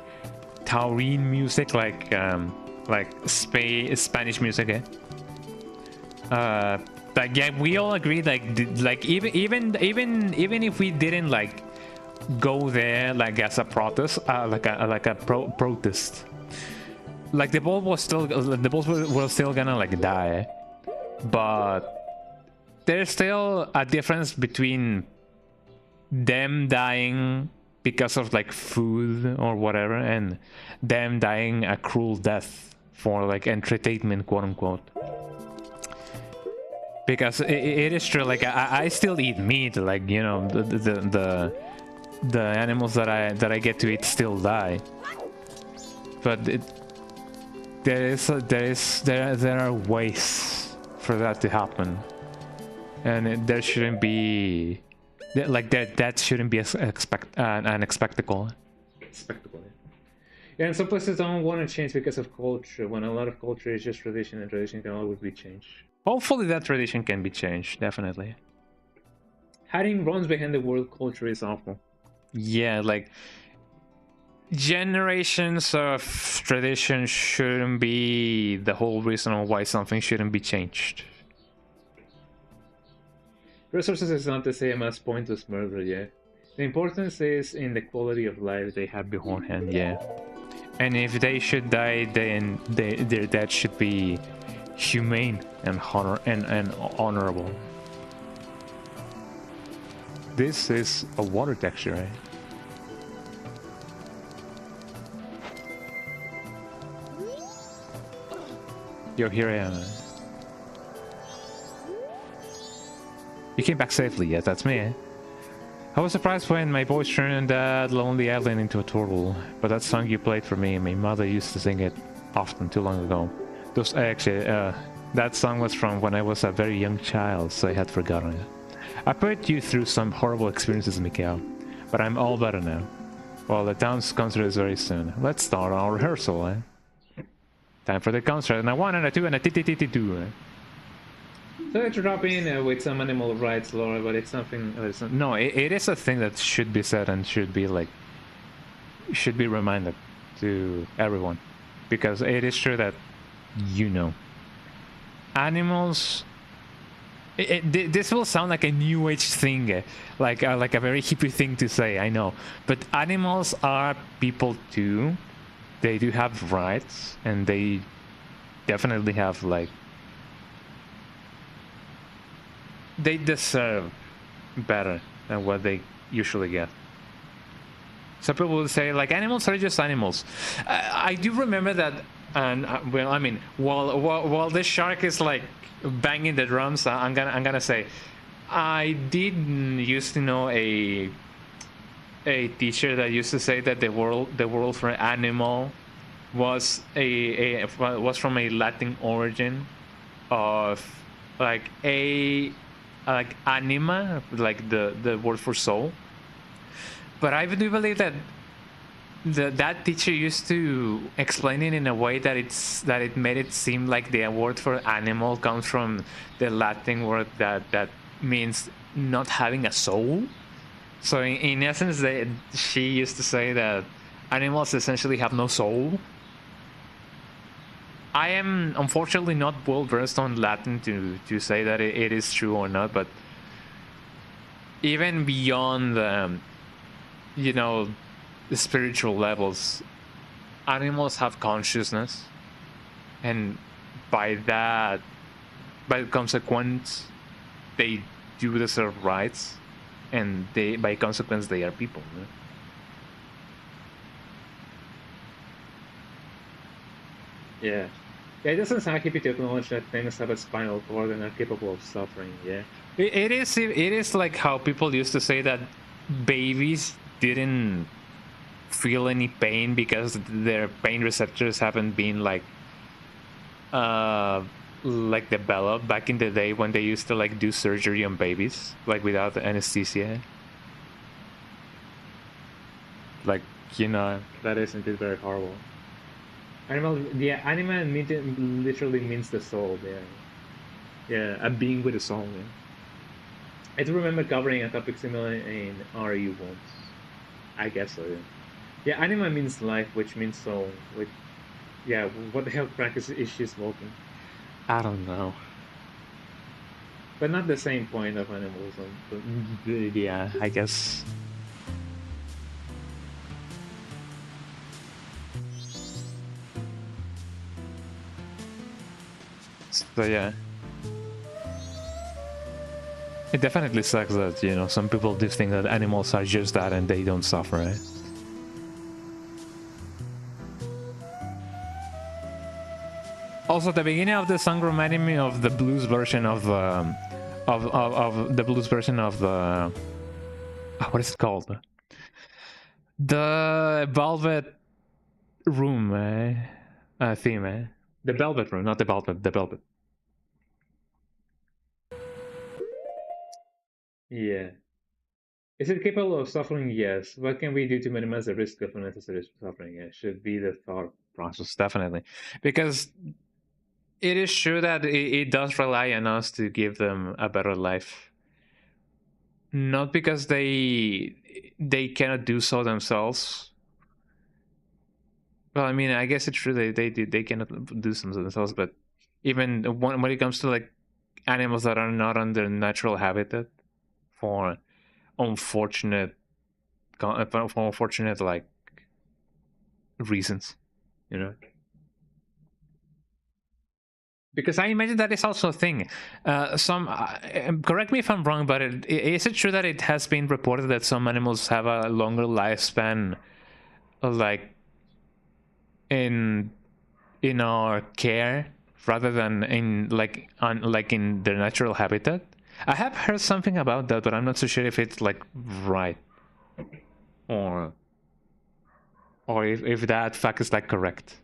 taurine music, like Spanish music. Like yeah, we all agreed like even if we didn't like go there like as a protest, like a protest. Like the bulls were still gonna like die, but there's still a difference between them dying because of like food or whatever and them dying a cruel death for like entertainment, quote unquote. Because it is true, like I still eat meat, like you know the animals that I get to eat still die, but there are ways for that to happen, and there shouldn't be like that shouldn't be an spectacle. Yeah, and some places don't want to change because of culture, when a lot of culture is just tradition, and tradition can always be changed. Hopefully that tradition can be changed, definitely. Hiding runs behind the world culture is awful. Yeah, like generations of tradition shouldn't be the whole reason why something shouldn't be changed. Resources is not the same as pointless murder, yeah. The importance is in the quality of life they have beforehand, yeah. And if they should die, then their death should be humane and honorable. This is a water texture, right? Yo, here I am. You came back safely, yes, that's me, eh? I was surprised when my voice turned that lonely island into a turtle, but that song you played for me, my mother used to sing it often too long ago. That song was from when I was a very young child, so I had forgotten it. I put you through some horrible experiences, Mikhail, but I'm all better now. Well, the town's concert is very soon. Let's start our rehearsal, eh? Time for the concert, and a 1 and a 2 and a t-t-t-t-2, eh? So to drop in with some animal rights lore, but it's something. No, it is a thing that should be said and should be reminded to everyone, because it is true that animals. This will sound like a new age thing, like a very hippie thing to say. I know, but animals are people too. They do have rights, and they definitely have like. They deserve better than what they usually get. Some people will say like animals are just animals. I do remember that, and well, I mean, while this shark is like banging the drums, I'm gonna say, I did used to know a teacher that used to say that the word for animal was was from a Latin origin of like anima, like the word for soul. But I do believe that that teacher used to explain it in a way that it made it seem like the word for animal comes from the Latin word that means not having a soul. So in essence, she used to say that animals essentially have no soul. I am unfortunately not well versed on Latin to say that it is true or not, but even beyond the spiritual levels, animals have consciousness, and by consequence, they do deserve rights, and by consequence they are people. Yeah. Yeah, it doesn't sound hippie to acknowledge that things have a spinal cord and are capable of suffering, yeah. It is like how people used to say that babies didn't feel any pain because their pain receptors haven't been like developed back in the day when they used to like do surgery on babies, like without anesthesia. Like, that is indeed very horrible. Animal, yeah, anima literally means the soul, yeah. Yeah, a being with a soul, yeah. I do remember covering a topic similar in RU once. I guess so, yeah. Yeah, anima means life, which means soul. Which, yeah, what the hell practice is she smoking? I don't know. But not the same point of animalism. But yeah, I guess. So yeah. It definitely sucks that, you know, some people do think that animals are just that and they don't suffer, right? Also, the beginning of the song reminded me of the blues version of the blues version of the what is it called? The Velvet Room theme, The Velvet Room, not the Velvet, the Velvet. Yeah. Is it capable of suffering? Yes. What can we do to minimize the risk of unnecessary suffering? It should be the thought process, definitely. Because it is true that it does rely on us to give them a better life. Not because they cannot do so themselves. Well, I mean, I guess it's true they cannot do some themselves, but even when it comes to like animals that are not on their natural habitat for unfortunate for unfortunate like reasons, you know. Because I imagine that is also a thing. Correct me if I'm wrong, but is it true that it has been reported that some animals have a longer lifespan, like in in our care rather than in like in their natural habitat? I have heard something about that, but I'm not so sure if it's like right or if that fact is like correct.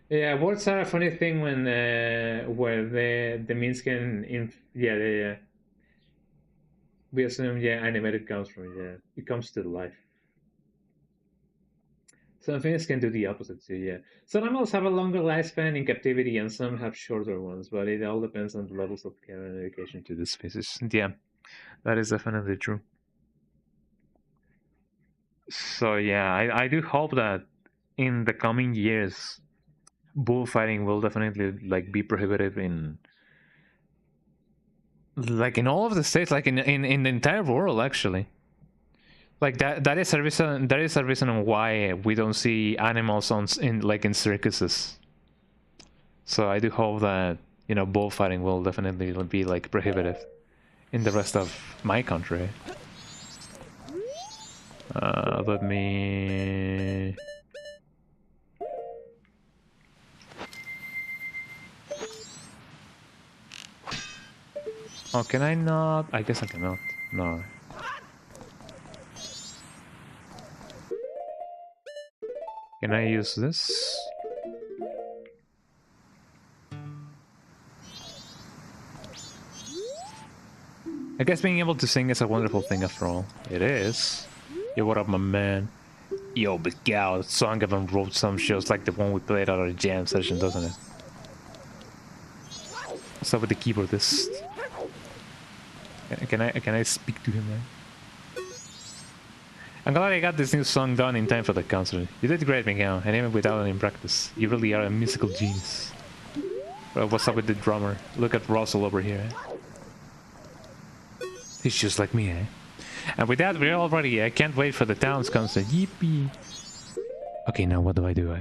Yeah, words are a funny thing when where the means can yeah, we assume yeah animated comes from yeah it comes to life. Some things can do the opposite too, yeah. Some animals have a longer lifespan in captivity and some have shorter ones, but it all depends on the levels of care and education to the species. Yeah, that is definitely true. So yeah, I do hope that in the coming years bullfighting will definitely like be prohibited in like in all of the states, like in the entire world actually. Like that is a reason why we don't see animals on in like in circuses. So I do hope that, you know, bullfighting will definitely be like prohibited in the rest of my country. Let me. Oh, can I not? I guess I cannot. No. Can I use this? I guess being able to sing is a wonderful thing after all. It is. Yo, what up, my man? Yo, Big Gal, that song of him wrote some shows like the one we played at our jam session, doesn't it? What's up with the keyboardist? Can I speak to him, man? I'm glad I got this new song done in time for the concert. You did great, Miguel, and even without any practice. You really are a musical genius. What's up with the drummer? Look at Russell over here. He's just like me, eh? And with that, we're all ready. I can't wait for the town's concert. Yippee! Okay, now what do I do?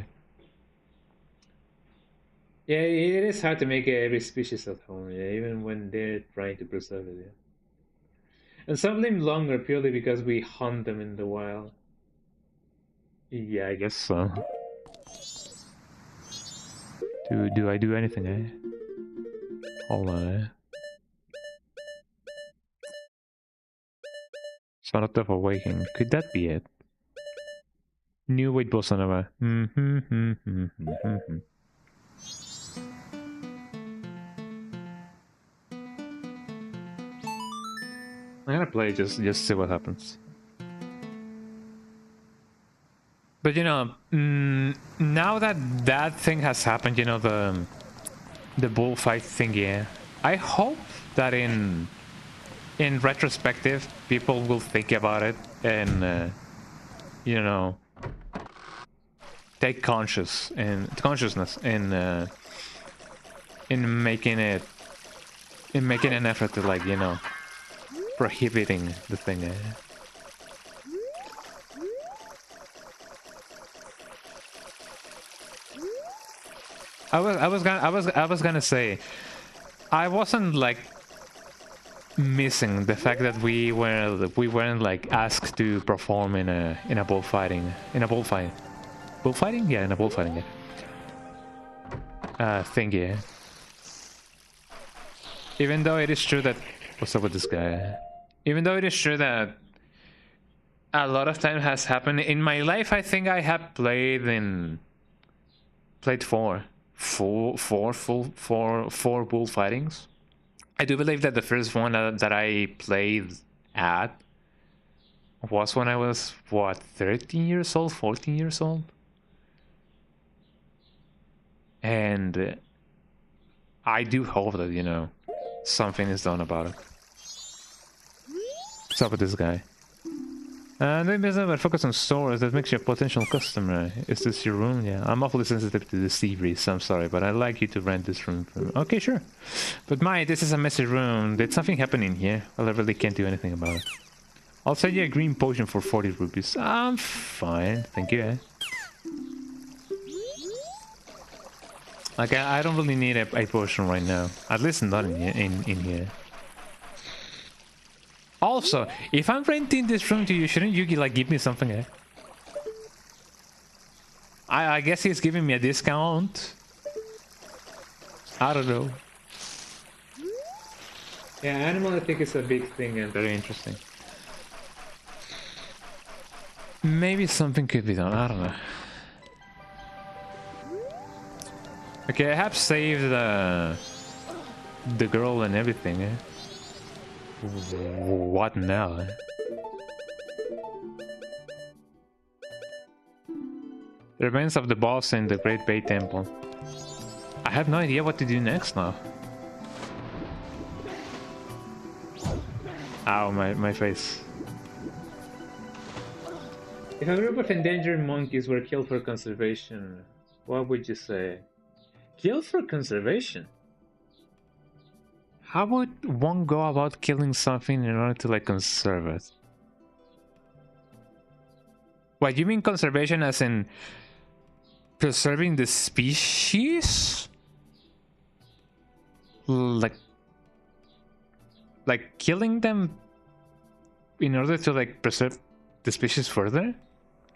Yeah, it is hard to make every species at home, yeah, even when they're trying to preserve it, yeah. And some live longer purely because we hunt them in the wild. Yeah, I guess so. Do I do anything, eh? Hold on, eh? Sonata of Awakening. Could that be it? New weight bossa nova. I'm gonna play just see what happens. But you know, now that that thing has happened, you know, the bullfight thing, yeah, I hope that in retrospective, people will think about it and you know, take consciousness in making an effort to, like, you know, prohibiting the thing. I was gonna say, I wasn't like missing the fact that we weren't like asked to perform in a bullfight, yeah, in a bullfighting thing, yeah. Even though it is true that, what's up with this guy? Even though it is true that a lot of time has happened in my life, I think I have played four bullfightings. I do believe that the first one that I played at was when I was, what, 13 years old, 14 years old? And I do hope that, you know, something is done about it. What's up with this guy? Doing business but focus on stores that makes you a potential customer. Is this your room? Yeah, I'm awfully sensitive to the sea breeze. I'm sorry, but I'd like you to rent this room. Okay, sure. But this is a messy room. Did something happen in here? Well, I really can't do anything about it. I'll sell you a green potion for 40 rupees. I'm fine, thank you. Like, I don't really need a potion right now. At least not in here. Also, if I'm renting this room to you, shouldn't you like give me something? Eh? I guess he's giving me a discount. I don't know. Yeah, animal ethic is a big thing and very interesting. Maybe something could be done. I don't know. Okay, I have saved the girl and everything. Eh? What now? The remains of the boss in the Great Bay Temple. I have no idea what to do next now. Ow, my face. If a group of endangered monkeys were killed for conservation, what would you say? Killed for conservation? How would one go about killing something in order to, like, conserve it? What, you mean conservation as in preserving the species? Like killing them in order to, like, preserve the species further?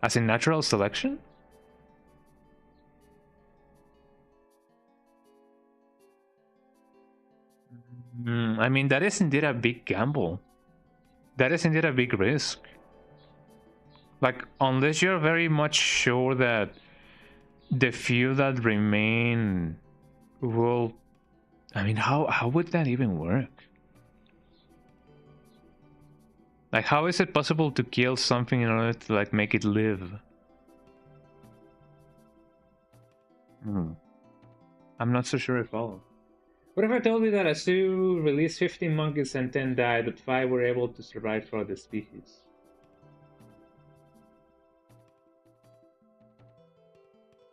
As in natural selection? I mean, that is indeed a big gamble. That is indeed a big risk. Like, unless you're very much sure that the few that remain will... I mean, how would that even work? Like, how is it possible to kill something in order to, like, make it live? I'm not so sure I follow. What if I told you that a zoo released 15 monkeys and 10 died, but 5 were able to survive for the species?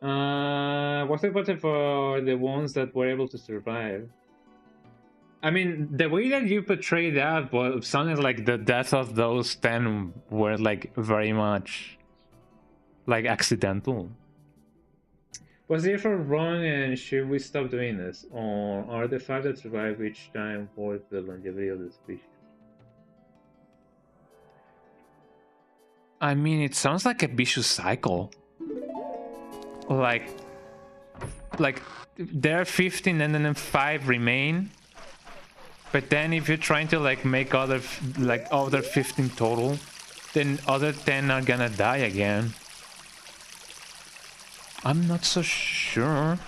What's important for the ones that were able to survive? I mean, the way that you portray that sounded like the death of those 10 were, like, very much, like, accidental. Was the effort wrong and should we stop doing this? Or are the 5 that survive each time worth the longevity of the species? I mean, it sounds like a vicious cycle. Like there are 15 and then 5 remain. But then if you're trying to, like, make other 15 total, then other 10 are gonna die again. I'm not so sure.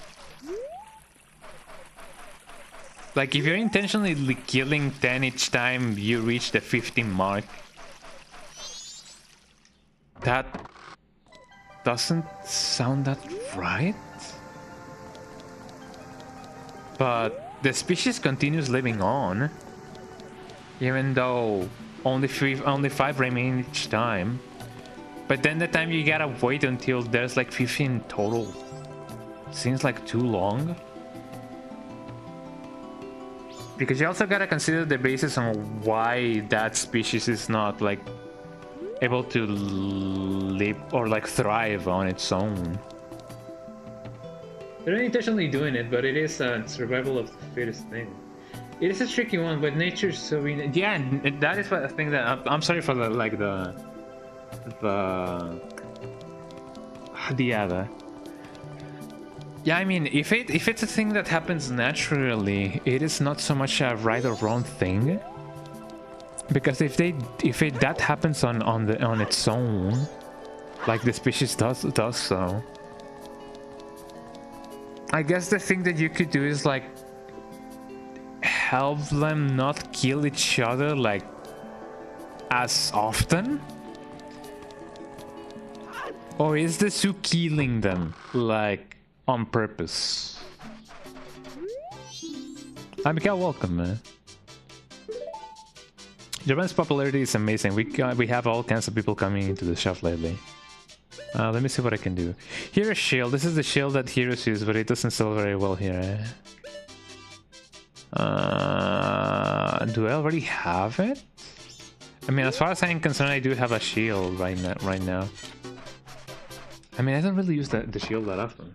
Like, if you're intentionally killing 10 each time you reach the 15 mark, that doesn't sound that right. But the species continues living on, even though only 5 remain each time. But then the time you gotta wait until there's like 15 total seems like too long. Because you also gotta consider the basis on why that species is not like able to live or like thrive on its own. They're not intentionally doing it, but it is a survival of the fittest thing. It is a tricky one, but nature's so yeah, that is what I think that I'm sorry for the like the other. Yeah, I mean, if it's a thing that happens naturally, it is not so much a right or wrong thing. Because if that happens on its own, like the species does so, I guess the thing that you could do is like help them not kill each other like as often. Or is the zoo killing them like on purpose? Hi Mikael, welcome man. Japan's popularity is amazing. We have all kinds of people coming into the shop lately. Let me see what I can do. Hero's shield. This is the shield that heroes use, but it doesn't sell very well here. Do I already have it? I mean, as far as I'm concerned, I do have a shield right now. I mean, I don't really use the shield that often.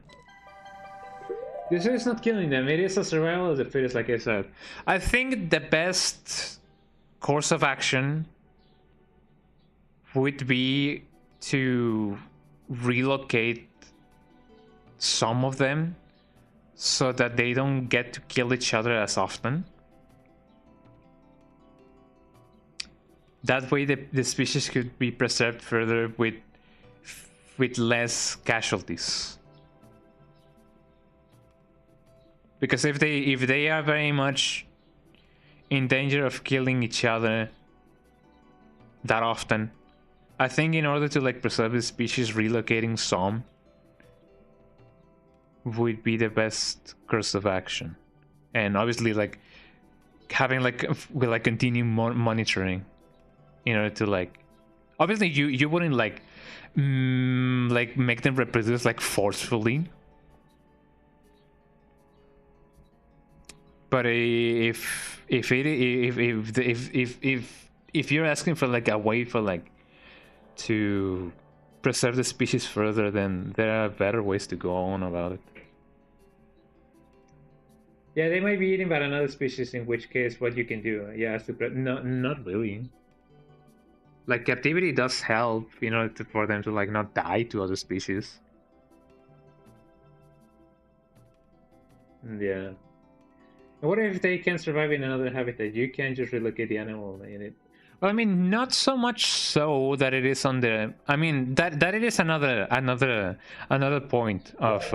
This is not killing them. It is a survival of the fittest, like I said. I think the best course of action would be to relocate some of them so that they don't get to kill each other as often. That way the species could be preserved further with less casualties. Because if they are very much in danger of killing each other that often, I think in order to like preserve the species, relocating some would be the best course of action. And obviously like having like continue monitoring in order to like, obviously you wouldn't like make them reproduce like forcefully. But if you're asking for like a way for like to preserve the species further, then there are better ways to go on about it. Yeah, they might be eaten by another species, in which case what you can do, yeah, not really. Like captivity does help, you know, for them to like not die to other species. Yeah. And what if they can survive in another habitat? You can just relocate the animal in it. Well, I mean, not so much so that it is on the. I mean, that it is another point of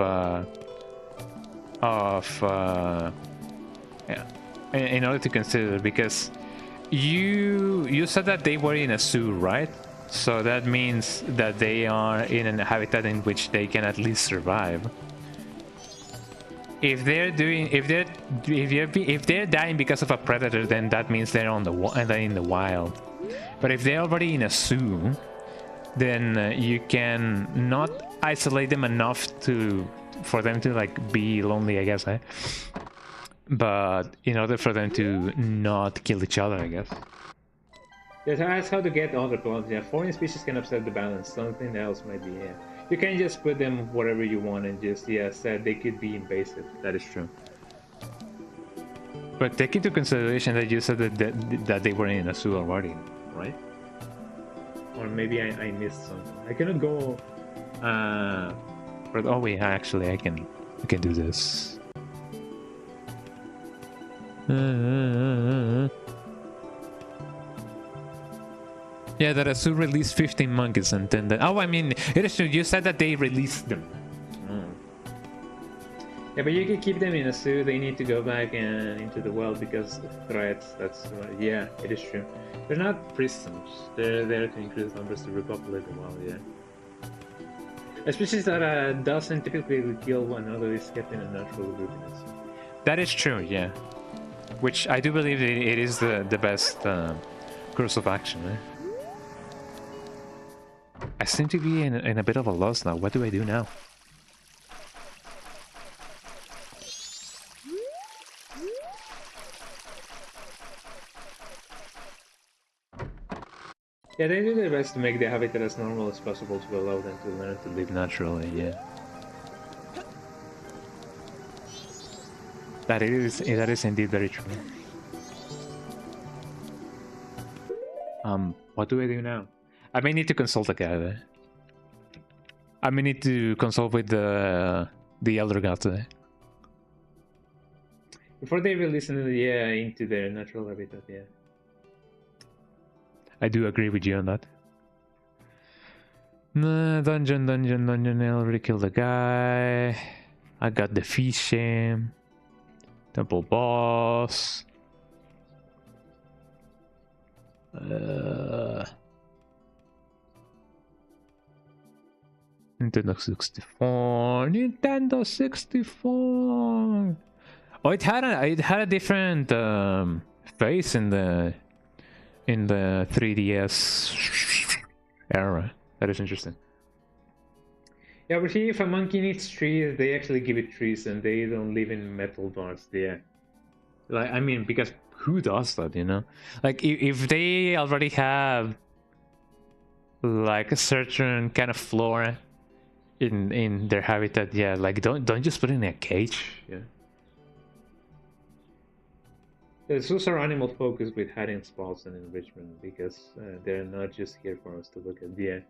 yeah, in order to consider, because you said that they were in a zoo, right? So that means that they are in a habitat in which they can at least survive. If they're dying because of a predator, then that means they're in the wild. But if they're already in a zoo, then you can not isolate them enough for them to like be lonely, I guess. But in order for them to not kill each other, I guess. Yeah, so that's how to get other plants. Yeah, foreign species can upset the balance. Something else might be. Yeah. You can just put them wherever you want and just, yeah, said they could be invasive. That is true. But take into consideration that you said that they were in a zoo already, right? Or maybe I missed something. I cannot go. But oh wait, actually I can do this. Yeah, that a zoo released 15 monkeys and then oh, I mean, it is true. You said that they released them. Yeah, but you can keep them in a zoo. They need to go back into the wild because of threats. That's yeah, it is true. They're not prisons. They're there to increase numbers to repopulate the wild. Yeah. A species that doesn't typically kill another is kept in a natural wilderness. That is true, yeah. Which I do believe it is the best course of action. I seem to be in a bit of a loss now. What do I do now? Yeah, they do their best to make the habitat as normal as possible to allow them to learn to live Naturally, yeah. That is indeed very true. What do I do now? I may need to consult a guy there. I may need to consult with the elder god today. before they release into their natural habitat. Yeah. I do agree with you on that. Dungeon. I already killed the guy. I got the fishing. Temple boss. Nintendo 64. Nintendo 64. Oh, it had a different face in the 3DS era. That is interesting. Yeah, but see, if a monkey needs trees, they actually give it trees, and they don't live in metal bars. Yeah. Like, I mean, because who does that, you know? Like, if they already have like a certain kind of flora in their habitat, yeah, like don't just put it in a cage. Yeah. The zoos are animal focused with hiding spots and enrichment because they're not just here for us to look at. Yeah.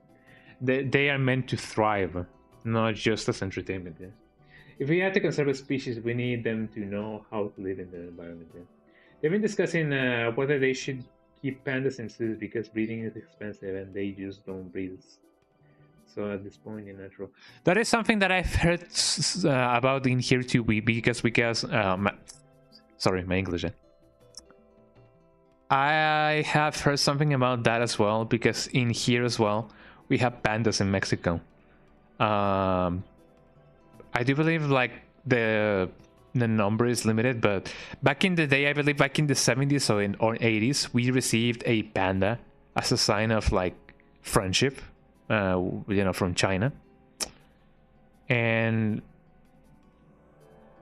They are meant to thrive, not just as entertainment. Yeah. If we had to conserve a species, we need them to know how to live in their environment. Yeah. They've been discussing whether they should keep pandas in zoos because breeding is expensive and they just don't breed. So at this point, in natural. That is something that I've heard about in here too. Because sorry, my English. I have heard something about that as well, because in here as well we have pandas in Mexico. I do believe like the number is limited, but back in the day, I believe back in the 70s or 80s, we received a panda as a sign of like friendship, you know, from China. And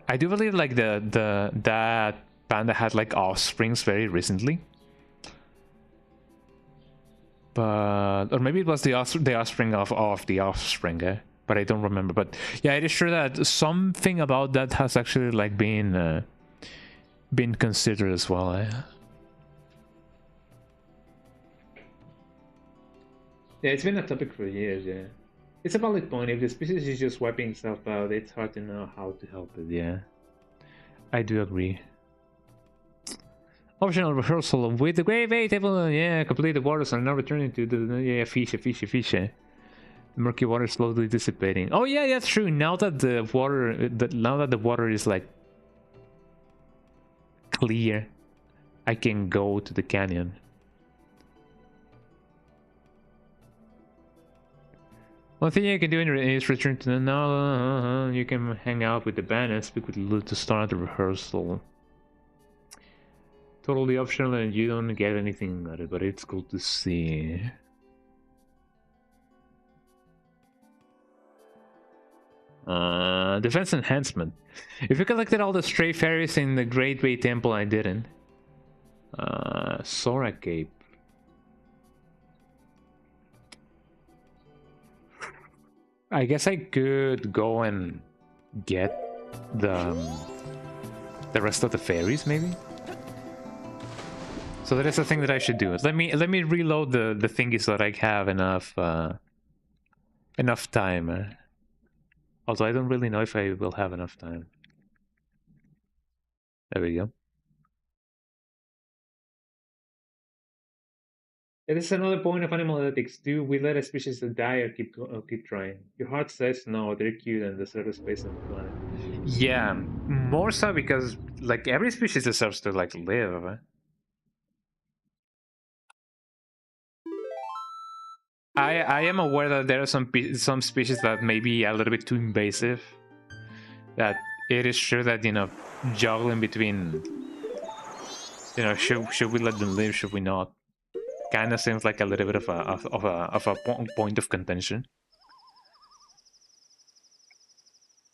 I do believe like that panda had like offsprings very recently. But, or maybe it was the offspring of the offspring, but I don't remember. But yeah, it is true that something about that has actually like been considered as well. Yeah, it's been a topic for years. Yeah, it's a valid point. If the species is just wiping itself out, it's hard to know how to help it. Yeah, I do agree. Optional rehearsal with the grave table. Yeah, complete the waters and now returning to the fish. The murky water slowly dissipating. Oh yeah, that's true. Now that the water is like clear, I can go to the canyon. One thing you can do is return to the now. You can hang out with the band and speak with Lou to start the rehearsal. Totally optional and you don't get anything out of it, but it's cool to see. Defense enhancement. If you collected all the stray fairies in the Great Way Temple, I didn't. Sora Cape. I guess I could go and get the rest of the fairies, maybe. So that is the thing that I should do. Let me reload the thingies so that I have enough time. Although I don't really know if I will have enough time. There we go. It is another point of animal ethics. Do we let a species die or keep trying? Your heart says no, they're cute and deserve a space on the planet. Yeah, more so because like every species deserves to like live. I am aware that there are some species that may be a little bit too invasive. That it is true that, you know, juggling between, you know, should we let them live, should we not, kind of seems like a little bit of a point of contention.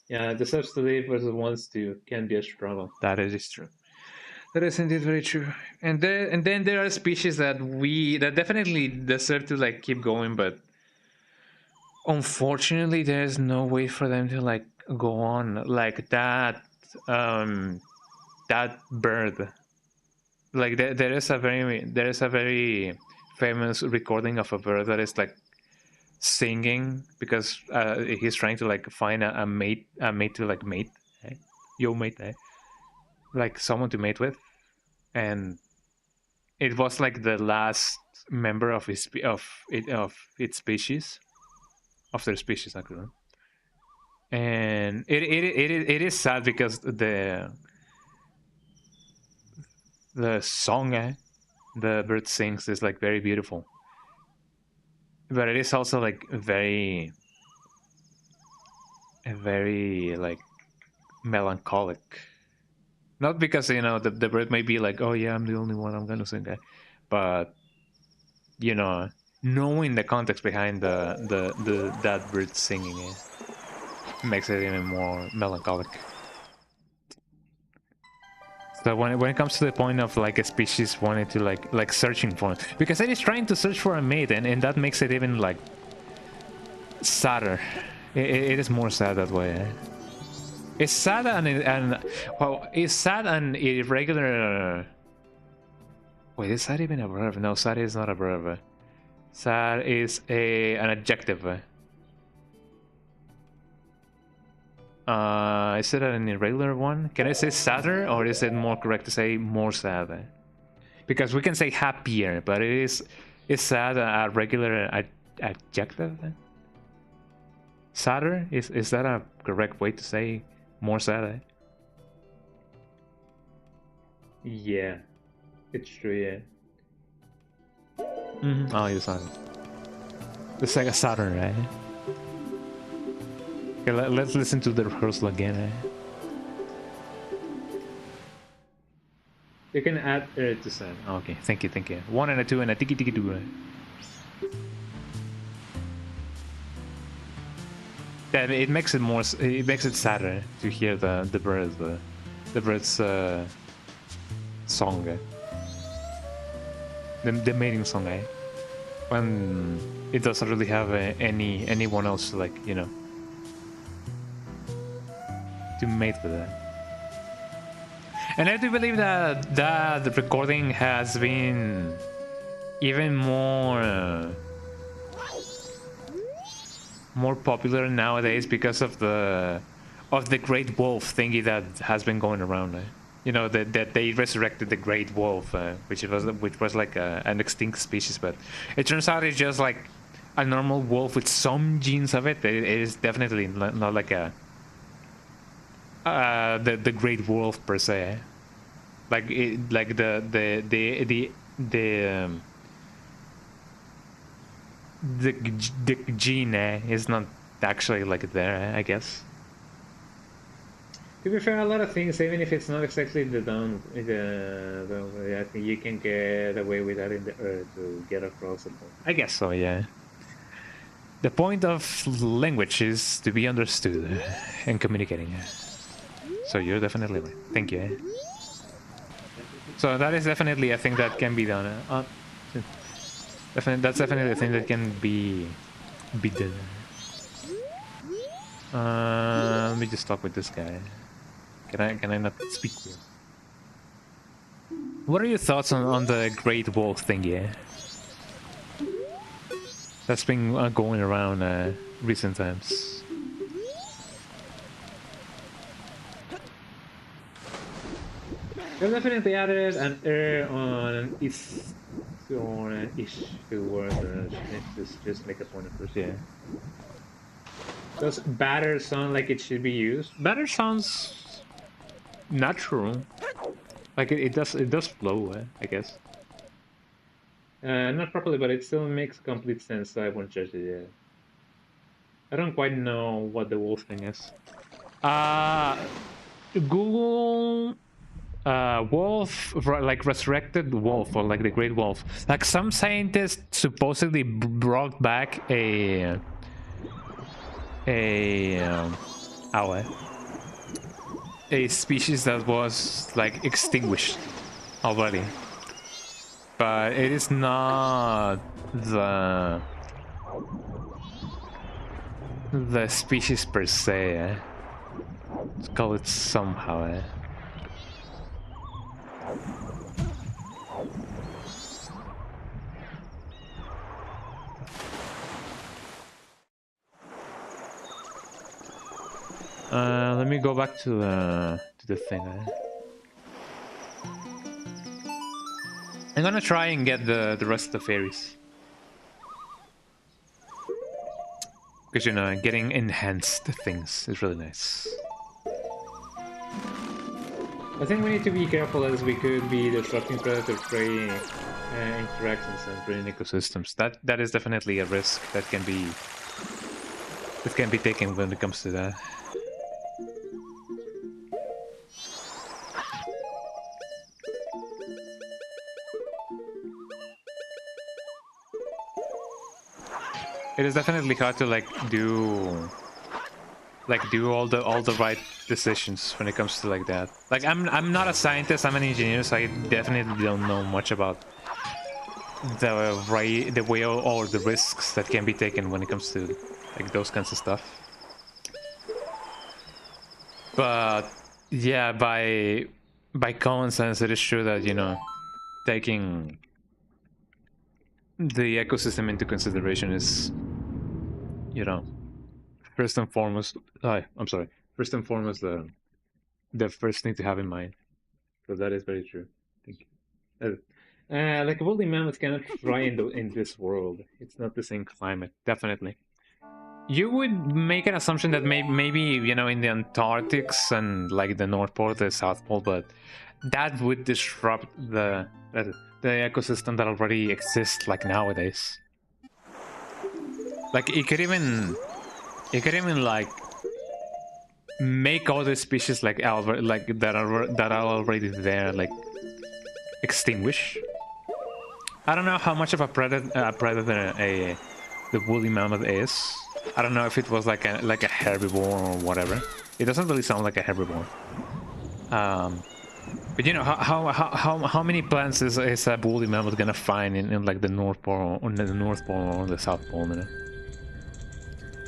Yeah, deserves to live versus wants to can be a struggle. That is true. That is indeed very true. And then there are species that definitely deserve to like keep going, but unfortunately there's no way for them to like go on. Like um that bird. Like there is a very famous recording of a bird that is like singing because he's trying to like find a mate to like mate, eh? Yo mate, eh? Like someone to mate with, and it was like the last member of of its species, of their species actually. And it is sad because the song, the bird sings, is like very beautiful, but it is also like very like melancholic. Not because, you know, the bird may be like, oh yeah, I'm the only one, I'm gonna sing that, but you know, knowing the context behind the that bird singing it makes it even more melancholic. So when it comes to the point of like a species wanting to like searching for it, because it is trying to search for a mate, and that makes it even like sadder. It is more sad that way. Eh? It's sad and well, it's sad and irregular. Wait, is sad even a verb? No, sad is not a verb. Sad is an adjective. Is it an irregular one? Can I say sadder, or is it more correct to say more sad? Because we can say happier, but is sad a regular adjective? Sadder, is that a correct way to say more sad? Yeah, it's true. Yeah. Oh, you're sad. It's like a sadder, right? Okay, let's listen to the rehearsal again. You can add to sad. Okay, thank you. 1 and a 2 and a tiki tiki do. Yeah, it makes it more. It makes it sadder to hear the bird's song. The mating song, when it doesn't really have anyone else to, like, you know, to mate with it. And I do believe that the recording has been even more popular nowadays because of the great wolf thingy that has been going around. You know, that they resurrected the great wolf, which was like an extinct species, but it turns out it's just like a normal wolf with some genes of it. It is definitely not like a the great wolf per se. Like the gene is not actually like there, I guess. To be fair, a lot of things, even if it's not exactly the I think you can get away with that in the earth to get across the point. I guess so, yeah. The point of language is to be understood and communicating. So you're definitely right. Thank you. So that is definitely a thing that can be done. That's definitely a thing that can be done. Let me just talk with this guy. Can I not speak here? What are your thoughts on the Great Wolf thing? Yeah, that's been going around recent times. They've definitely added an error on is or an issue where just make a point of course. Yeah. Does batter sound like it should be used? Batter sounds natural. Like it does flow, I guess. Not properly, but it still makes complete sense, so I won't judge it yet. I don't quite know what the wolf thing is. Google wolf, like resurrected wolf, or like the great wolf. Like some scientists supposedly brought back a owl, a species that was like extinguished already, but it is not the species per se. Let's call it somehow. Let me go back to the thing. I'm gonna try and get the rest of the fairies. Because, you know, getting enhanced things is really nice. I think we need to be careful, as we could be disrupting predator-prey interactions and breeding Ecosystems. That is definitely a risk that can be taken when it comes to that. It is definitely hard to do all the right decisions when it comes to like that. Like I'm not a scientist, I'm an engineer, so I definitely don't know much about the way or the risks that can be taken when it comes to like those kinds of stuff. But yeah, by common sense, it is true that, you know, taking the ecosystem into consideration is, you know, first and foremost. First and foremost, the first thing to have in mind. So that is very true. Thank you. Like a woolly mammoth cannot fly in this world. It's not the same climate. Definitely. You would make an assumption that maybe, you know, in the Antarctics and like the North Pole, the South Pole, but that would disrupt the ecosystem that already exists like nowadays. Like it could even like make other species like that are already there like extinguish. I don't know how much of a predator the woolly mammoth is. I don't know if it was like a herbivore or whatever. It doesn't really sound like a herbivore. But you know, how many plants is a woolly mammoth gonna find in like the North Pole or the South Pole? You know?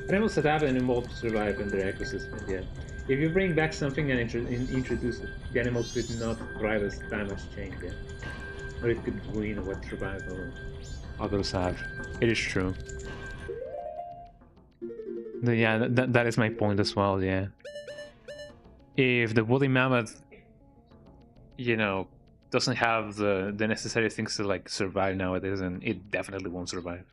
Animals adapt and evolve to survive in their ecosystem. Yeah. If you bring back something and introduce it, the animal could not thrive as time has changed. Yeah. Or it could ruin what survival Others have. It is true. Yeah, that is my point as well. Yeah. If the woolly mammoth, you know, doesn't have the necessary things to like survive nowadays, and it definitely won't survive.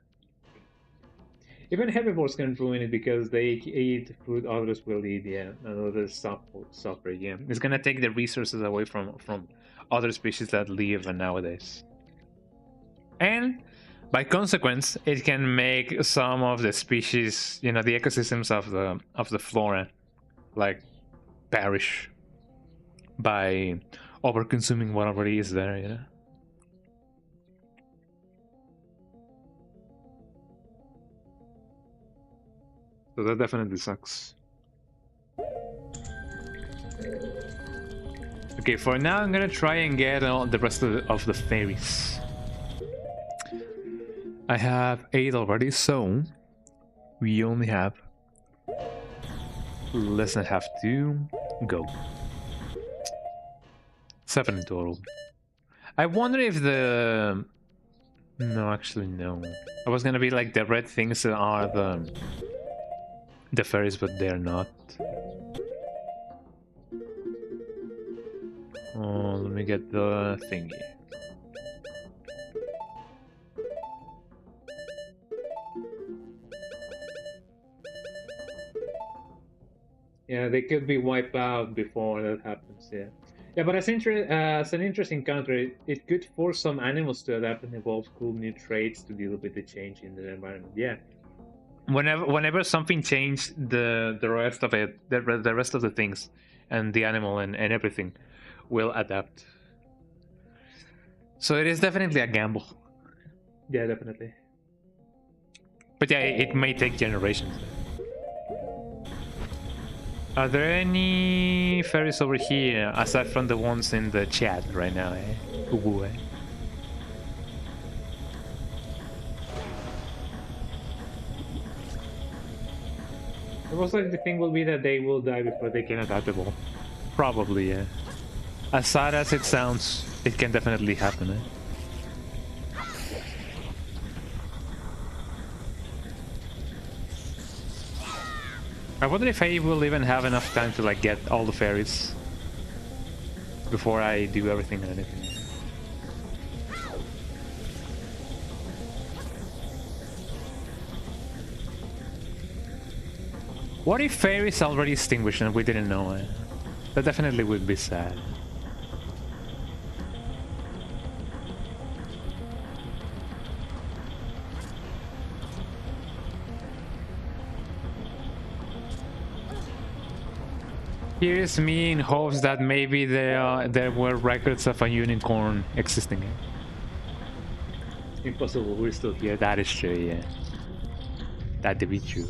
Even herbivores can ruin it because they eat food others will eat. Yeah, and others suffer. Yeah. It's gonna take the resources away from other species that live nowadays, and by consequence, it can make some of the species, you know, the ecosystems of the flora, like perish by over consuming what already is there. You know. So that definitely sucks. Okay, for now I'm gonna try and get all the rest of the fairies. I have 8 already, so we only have less than half to go. 7 in total. I wonder if the... No, actually no. I was gonna be like the red things are the fairies, but they're not. Oh, let me get the thingy. Yeah, they could be wiped out before that happens. Yeah. Yeah, but as an interesting counter, it could force some animals to adapt and evolve cool new traits to deal with the change in the environment. Yeah, Whenever something changed, the rest of it, the rest of the things, and the animal and everything, will adapt. So it is definitely a gamble. yeah, definitely. But yeah, it may take generations. Are there any fairies over here aside from the ones in the chat right now? Ubu, The most likely thing will be that they will die before they can adapt. Adaptable. Probably, yeah. As sad as it sounds, it can definitely happen. I wonder if I will even have enough time to like get all the fairies before I do everything and anything. What if fairies already extinguished and we didn't know it? That definitely would be sad. Here's me in hopes that maybe there were records of a unicorn existing. Impossible. We're still here. Yeah, that is true, yeah. That would be true.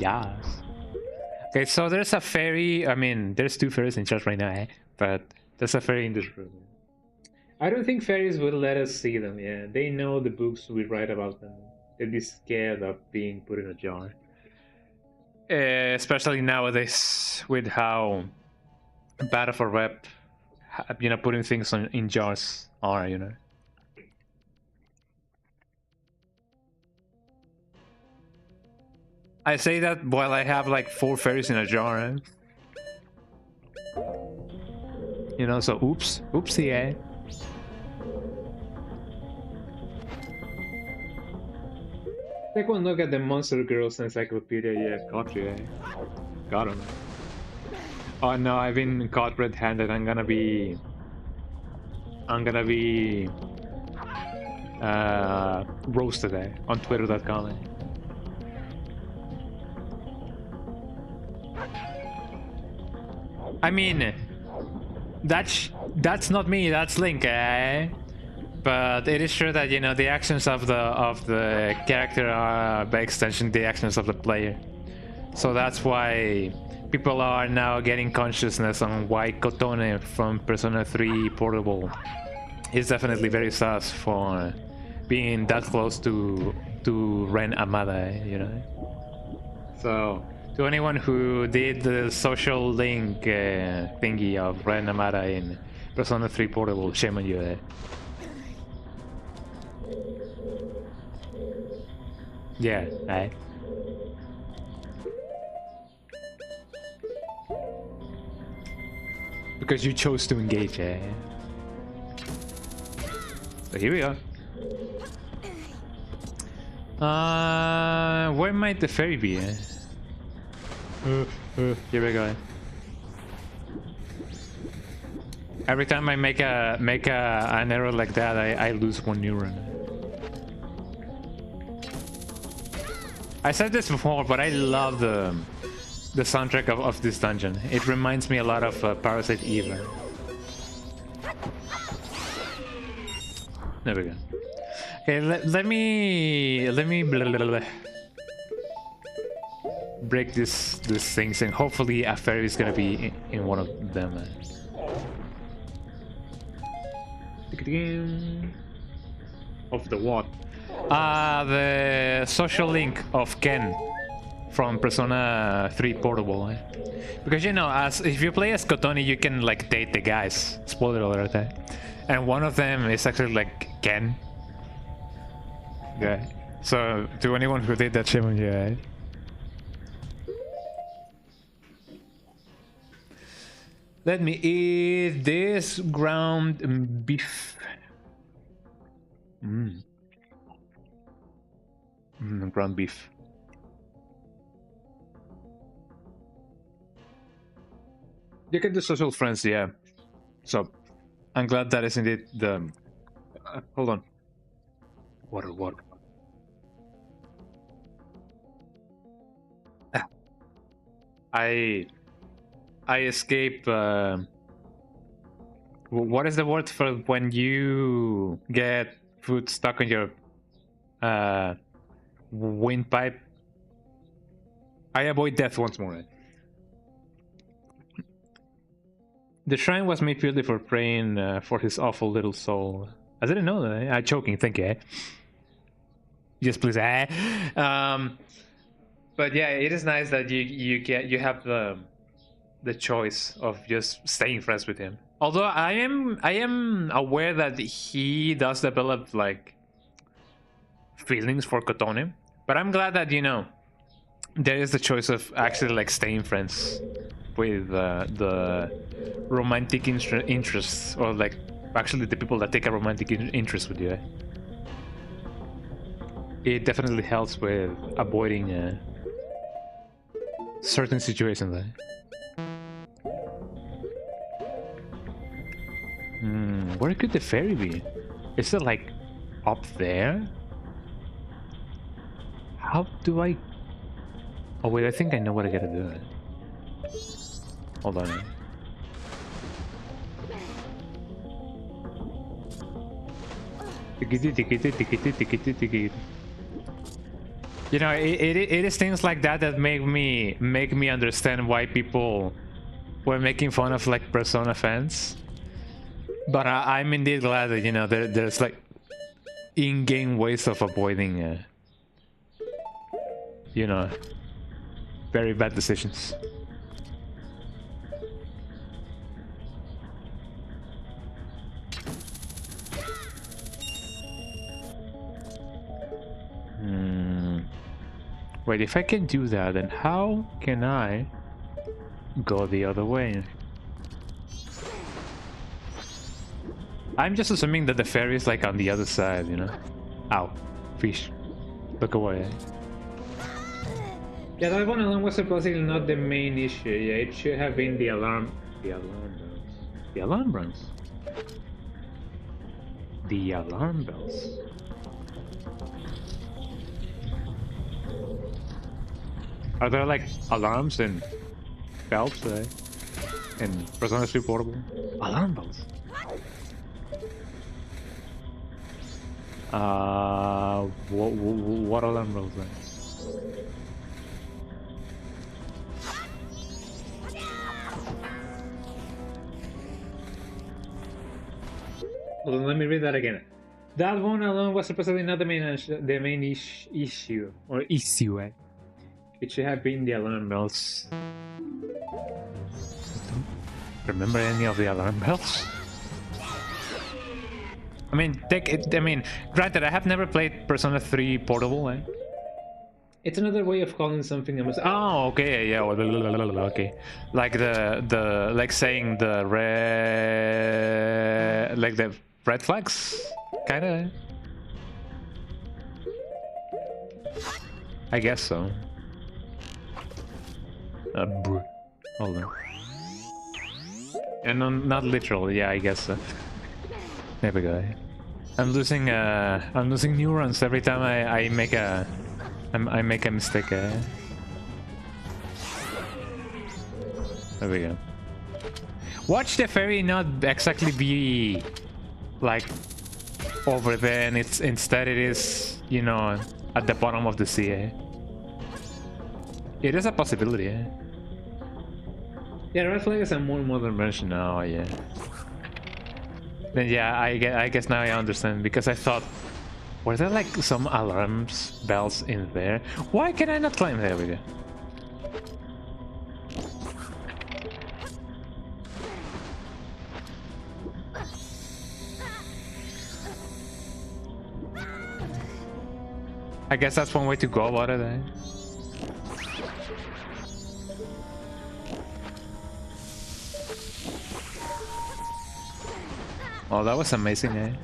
Yes. Okay, so there's a fairy. I mean, there's two fairies in church right now, but there's a fairy in this room. I don't think fairies will let us see them. Yeah, they know the books we write about them. They'd be scared of being put in a jar. Especially nowadays with how bad of a rep, putting things in jars are. I say that while I have like 4 fairies in a jar. So oopsie, eh? Take one look at the Monster Girls Encyclopedia. Yeah, caught you. Got him. Oh no, I've been caught red-handed. I'm gonna be roasted on Twitter.com. I mean, that's not me. That's Link, eh? But it is true that the actions of the character are by extension the actions of the player. So that's why people are now getting consciousness on why Kotone from Persona 3 Portable is definitely very sus for being that close to Ren Amada. So to anyone who did the social link thingy of Ren Amada in Persona 3 Portable, shame on you. Yeah, right. Because you chose to engage, eh? So here we are. Where might the fairy be? Here we go. Every time I make an error like that, I lose 1 neuron. I said this before, but I love the soundtrack of this dungeon. It reminds me a lot of Parasite Eve. There we go. Okay, let me blah, blah, blah, break this things, and hopefully a fairy is gonna be in one of them. Of the what? The social link of Ken from Persona 3 Portable. Because as if you play as Kotoni, you can like date the guys. Spoiler alert, and one of them is actually like Ken. Yeah. So to anyone who did that, shame on you. Let me eat this ground beef. Ground beef. You can do social friends, yeah. So I'm glad that is indeed the. Hold on. Water, water. I escape. What is the word for when you get food stuck on your windpipe? I avoid death once more. The shrine was made purely for praying for his awful little soul. I didn't know that. I'm choking. Thank you. Yes, please. But yeah, it is nice that you have the choice of just staying friends with him. Although I am aware that he does develop like feelings for Kotone, but I'm glad that there is the choice of actually like staying friends with the romantic interests, or like actually the people that take a romantic interest with you. It definitely helps with avoiding certain situations. Where could the ferry be? Is it like up there? How do I... Oh wait, I think I know what I gotta do. Hold on. You know, it is things like that that make me understand why people were making fun of like Persona fans. But I'm indeed glad that there's like in-game ways of avoiding very bad decisions. Wait, if I can do that, then how can I go the other way? I'm just assuming that the ferry is like on the other side, Ow, fish. Look away. Yeah, that one alone was supposedly not the main issue. Yeah, it should have been the alarm. The alarm bells. The alarm bells. The alarm bells. Are there like alarms and bells in Persona 3 Portable? Alarm bells. What alarm bells then? Hold on, let me read that again. That one alone was supposedly not the main issue or issue. It should have been the alarm bells. Remember any of the alarm bells? I mean, granted, I have never played Persona 3 Portable. It's another way of calling something. Oh, okay, yeah. Okay, like like saying the red, like the red flags, kind of. I guess so. Hold on. And not literal. Yeah, I guess so. There we go. I'm losing neurons every time I make a mistake. There we go. Watch the ferry not exactly be like over there, and instead it is at the bottom of the sea. It is a possibility. Yeah, red flag is a more modern version. Oh yeah. Then yeah, I guess now I understand, because I thought, were there like some alarms bells in there? Why can I not climb? There we go. I guess that's one way to go about it. Oh, that was amazing,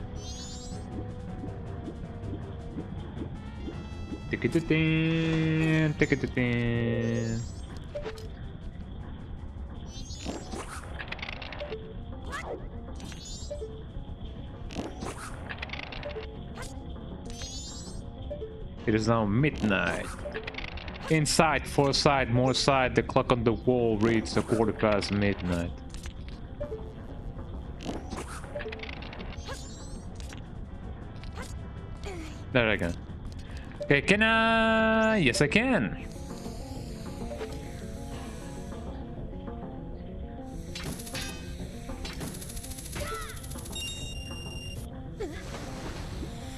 It is now midnight. Inside, foresight, more sight. The clock on the wall reads a quarter past midnight. There I go. Okay, can I? Yes, I can.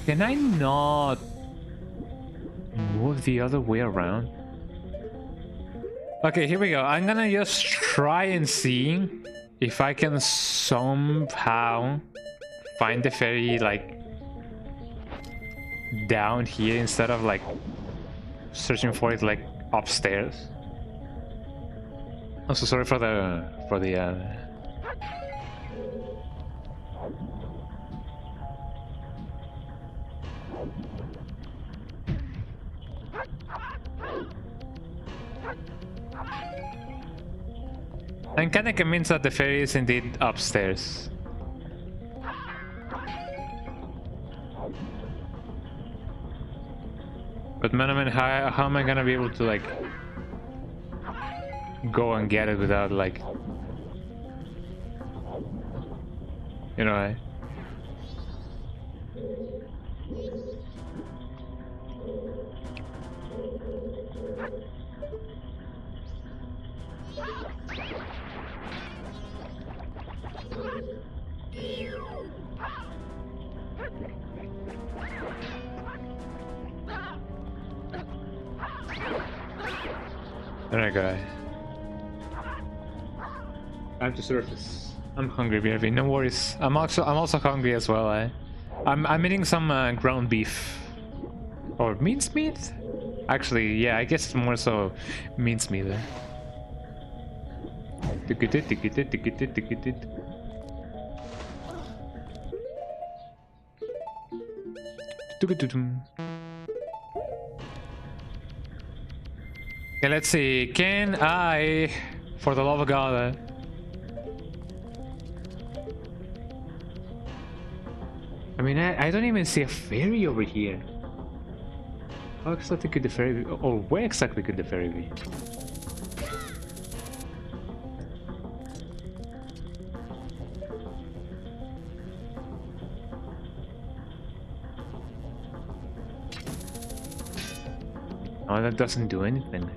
Can I not move the other way around? Okay, here we go. I'm gonna just try and see if I can somehow find the ferry like down here instead of like searching for it like upstairs. I'm so sorry for the I'm kinda convinced that the ferry is indeed upstairs. But man, I mean, how am I gonna be able to like go and get it without like, you know, There I go. Time to surface. I'm hungry, baby. No worries. I'm also hungry as well. I'm eating some ground beef or mincemeat. Actually, yeah, I guess it's more so mincemeat. Okay, let's see. Can I, for the love of God, I mean, I don't even see a ferry over here. How exactly could the ferry be? Or where exactly could the ferry be? Oh, that doesn't do anything.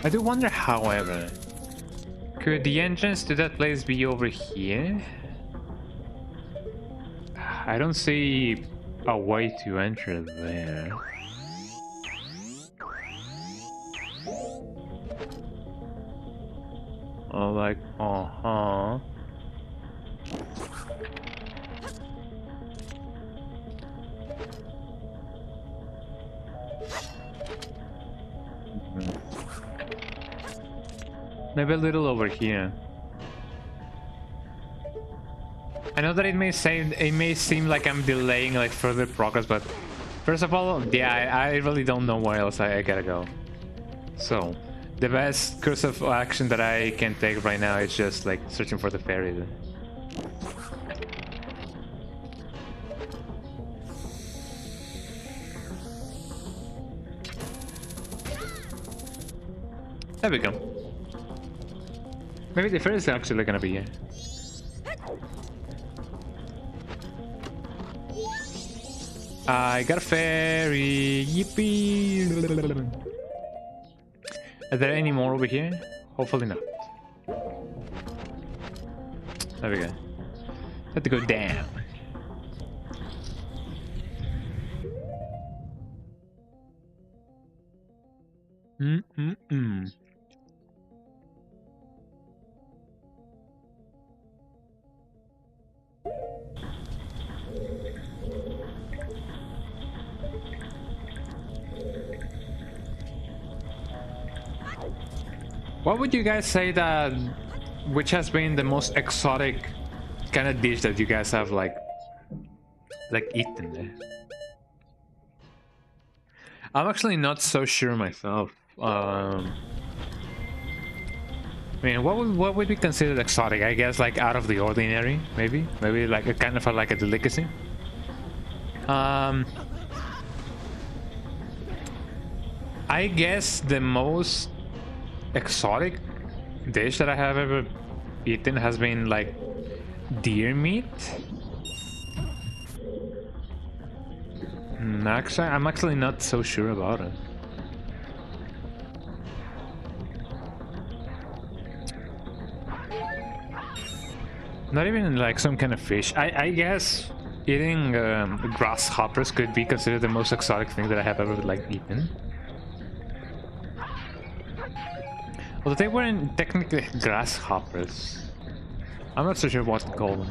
I do wonder, however, could the entrance to that place be over here? I don't see a way to enter there. Oh, like, uh-huh. Maybe a little over here. I know that it may seem like I'm delaying like further progress, but first of all, yeah, I really don't know where else I gotta go. So the best course of action that I can take right now is just like searching for the ferry. There we go. Maybe the ferry is actually gonna be here. I got a ferry. Yippee! Are there any more over here? Hopefully not. There we go. Have to go down. What would you guys say that, which has been the most exotic kind of dish that you guys have like eaten there? I'm actually not so sure myself. mean, what would be considered exotic? I guess like out of the ordinary, maybe like a kind of like a delicacy. I guess the most exotic dish that I have ever eaten has been like deer meat. Actually, I'm actually not so sure about it. Not even like some kind of fish. I guess eating grasshoppers could be considered the most exotic thing that I have ever like eaten. Although they weren't technically grasshoppers. I'm not so sure what to call them.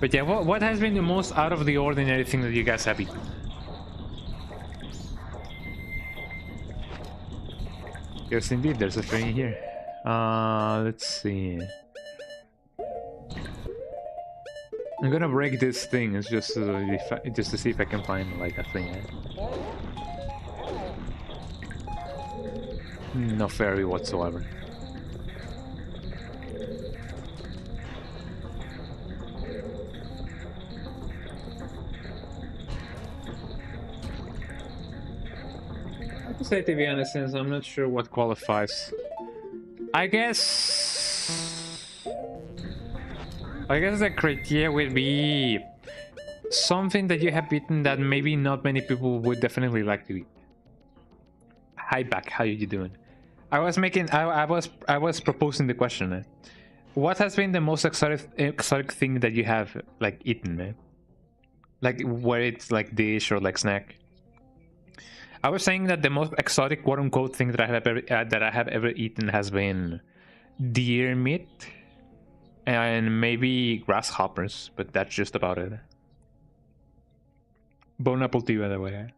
But yeah, what has been the most out of the ordinary thing that you guys have eaten? Yes, indeed, there's a thing here. Let's see. I'm gonna break this thing. It's just just to see if I can find like a thing. No fairy whatsoever. I have to say, to be honest, since I'm not sure what Qualifies. I guess the criteria would be something that you have eaten that maybe not many people would definitely like to eat. Hi back, how are you doing? I was proposing the question. What has been the most exotic thing that you have like eaten? Like where it's like dish or like snack. I was saying that the most exotic quote-unquote thing that I have ever eaten has been deer meat and maybe grasshoppers, but that's just about it. Bon appetit, by the way.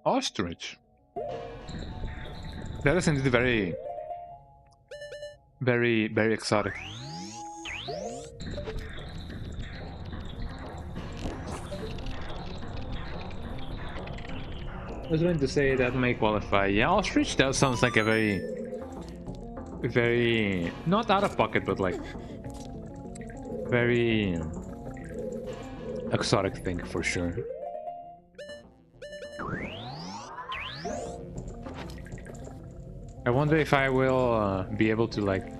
Ostrich. That is indeed very exotic. I was going to say that may qualify. Yeah, ostrich, that sounds like a very not out of pocket, but like very exotic thing for sure. I wonder if I will be able to like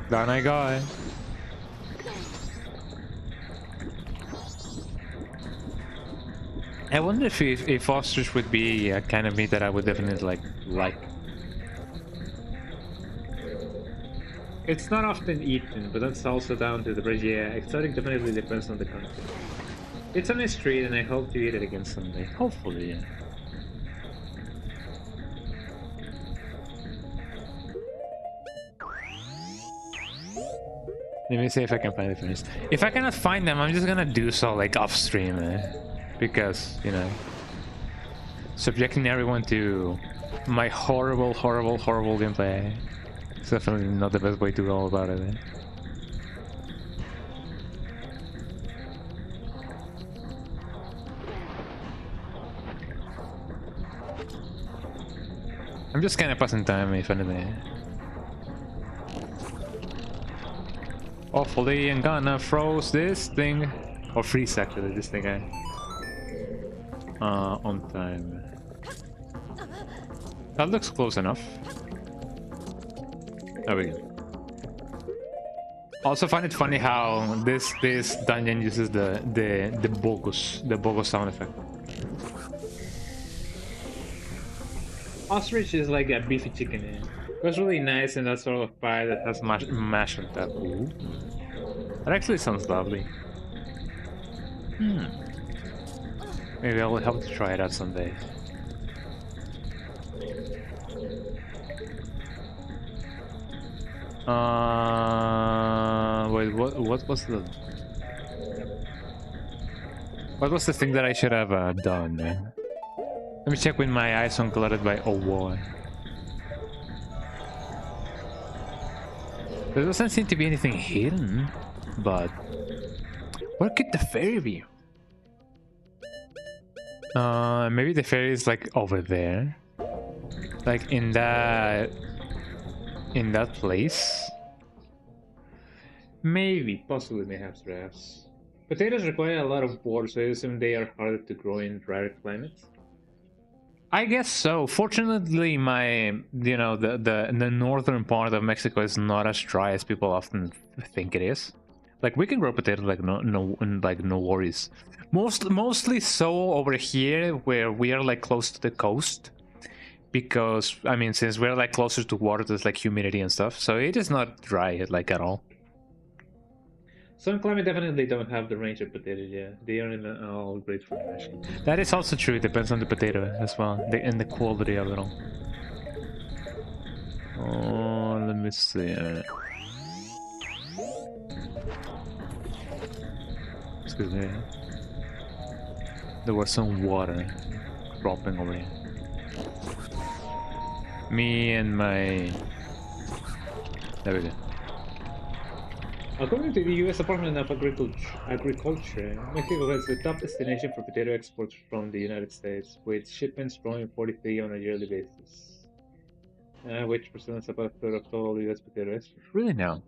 down I go. I wonder if ostrich would be a kind of meat that I would definitely like. It's not often eaten, but that's also down to the bridge. Yeah, exotic definitely depends on the country. It's on a street, and I hope to eat it again someday. Hopefully, yeah. Let me see if I can find it first. If I cannot find them, I'm just gonna do so like off stream, because you know, subjecting everyone to my horrible gameplay is definitely not the best way to go about it. I'm just kind of passing time, if anything. Hopefully I'm gonna froze this thing, or freeze actually this thing on time. That looks close enough. There we go. Also find it funny how this dungeon uses the bogus sound effect. Ostrich is like a beefy chicken. It was really nice in that sort of pie that has Mash on top. Ooh. That actually sounds lovely. Maybe I will have to try it out someday. Wait, what was the thing that I should have done? Let me check with my eyes unclouded by oh boy. There doesn't seem to be anything hidden, but where could the ferry be? Maybe the ferry is like over there, like in that place. Maybe, possibly, perhaps. Potatoes require a lot of water, so I assume they are harder to grow in drier climates. I guess so. Fortunately, the northern part of Mexico is not as dry as people often think it is. Like we can grow potatoes like no worries. Mostly so over here where we are like close to the coast, because I mean since we're like closer to water, there's like humidity and stuff, so it is not dry like at all. Some climates definitely don't have the range of potatoes, yeah. They are in all great for mashing. That is also true. It depends on the potato as well, and the quality of it all. Oh, let me see. Excuse me. There was some water dropping over here. Me and my... There we go. According to the U.S. Department of Agriculture, Mexico has the top destination for potato exports from the United States, with shipments growing 43 on a yearly basis, which represents about a third of total U.S. potato exports. Really now?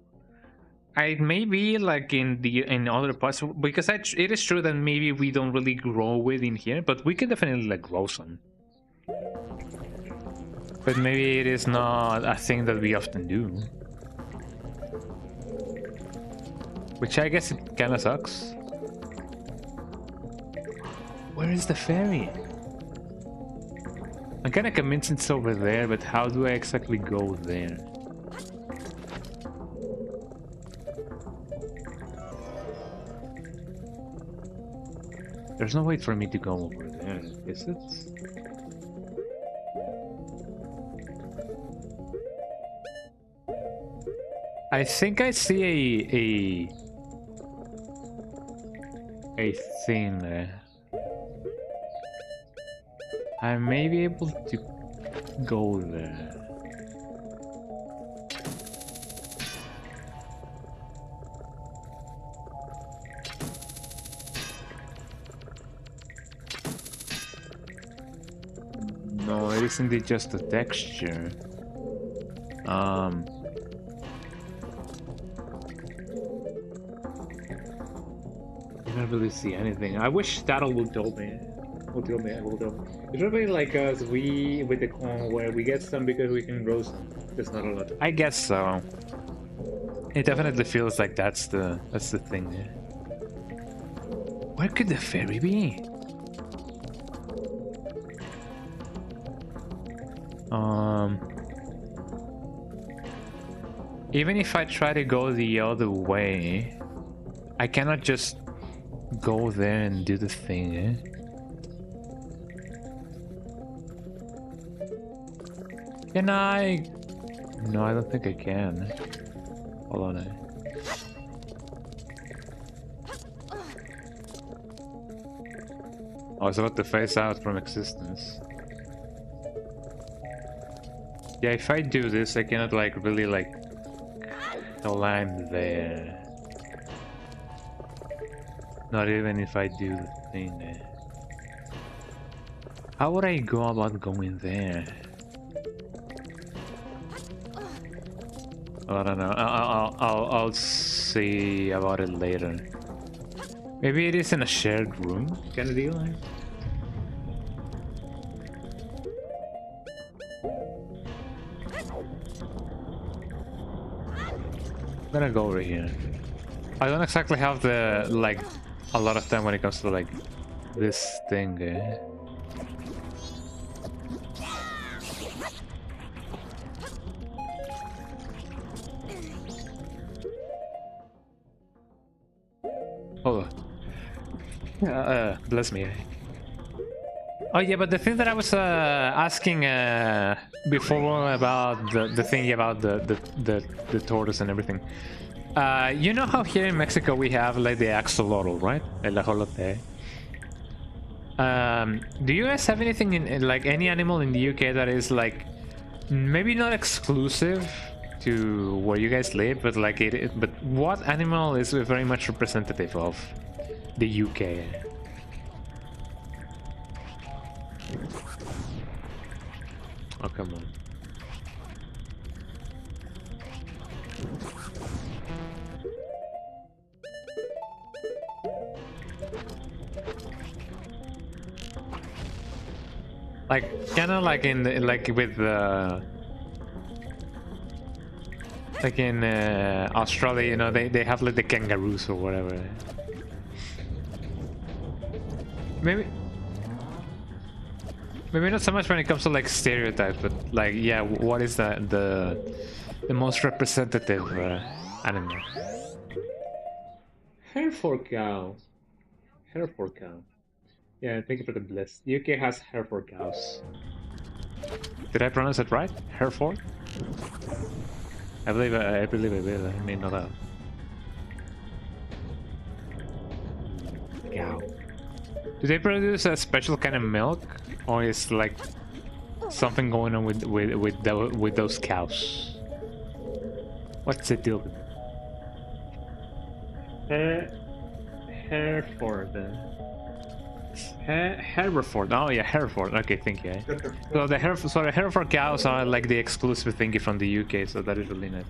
I maybe like in other parts, because it is true that maybe we don't really grow it in here, but we can definitely like grow some. But maybe it is not a thing that we often do. Which I guess it kinda sucks. Where is the ferry? I'm kinda convinced it's over there, but how do I exactly go there? There's no way for me to go over there, is it? I think I see a thing there. I may be able to go there. No, it is indeed just a texture. I don't really see anything. I wish that'll would tell me. It's probably like us, we with the corn where we get some because we can grow some. There's not a lot. I guess so. It definitely feels like that's the thing there. Where could the ferry be? Even if I try to go the other way, I cannot just go there and do the thing, eh? Can I? No, I don't think I can. Hold on. I was about to phase out from existence. Yeah, if I do this, I cannot like really like land there. Not even if I do the thing there. How would I go about going there? I don't know. I'll see about it later. Maybe it is in a shared room kind of deal. I'm gonna go over here. I don't exactly have the like a lot of time when it comes to like this thing. Oh, bless me. Oh yeah, but the thing that I was asking before about the thing about the tortoise and everything. You know how here in Mexico we have like the axolotl, right? El ajolote. Do you guys have anything in like any animal in the UK that is like maybe not exclusive to where you guys live, but like but what animal is very much representative of the UK? Oh, come on. Like, kind of like in the, like with like in Australia, you know, they have like the kangaroos or whatever. Maybe not so much when it comes to like stereotypes, but like, yeah, what is the most representative animal? Hereford cow. Hereford cow. Yeah, thank you for the bless. UK has Hereford cows. Did I pronounce it right? Hereford? I believe I will. I may know that. Cow. Do they produce a special kind of milk, or is like something going on with those cows? What's the deal? Hereford. Hereford. Oh yeah, Hereford. Okay, thank you. So the Hereford cows are like the exclusive thingy from the UK, so that is really nice.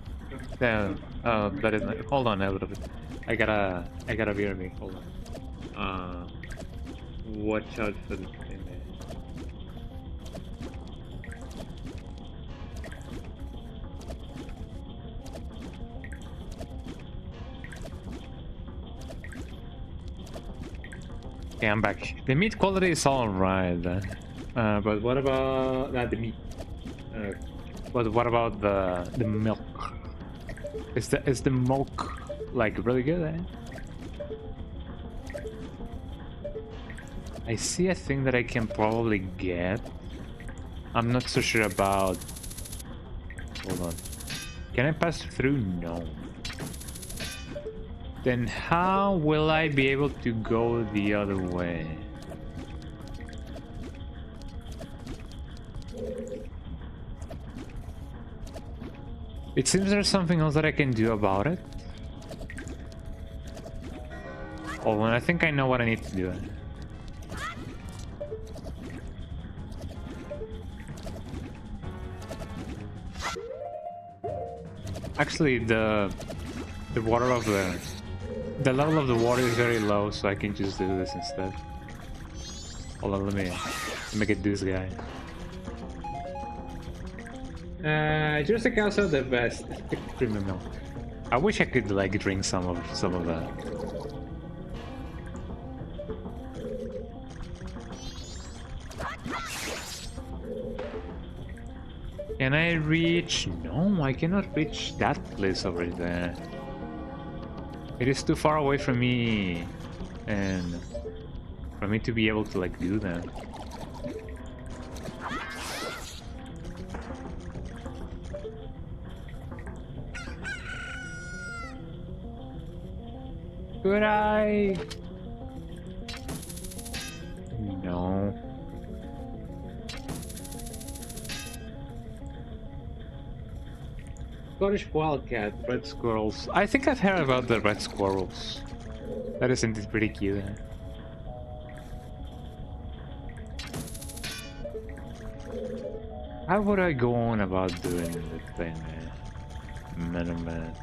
Yeah. That is nice. Hold on a little bit. I gotta beer me. Hold on. Watch out for the thing. Okay, I'm back. The meat quality is alright, but what about the meat? But what about the milk? Is the milk like really good? I see a thing that I can probably get. I'm not so sure about. Hold on. Can I pass through? No. Then how will I be able to go the other way? It seems there's something else that I can do about it. Hold on, I think I know what I need to do. Actually, the water of the level of the water is very low, so I can just do this instead. Hold on, let me get this guy. Jersey cows are the best. Premium milk. I wish I could like drink some of that. Can I reach? No, I cannot reach that place over there. It is too far away from me, and for me to be able to like do that. Could I? No. Scottish wildcat. Red squirrels. I think I've heard about the red squirrels. That is indeed pretty cute. How would I go on about doing this thing, man? Man.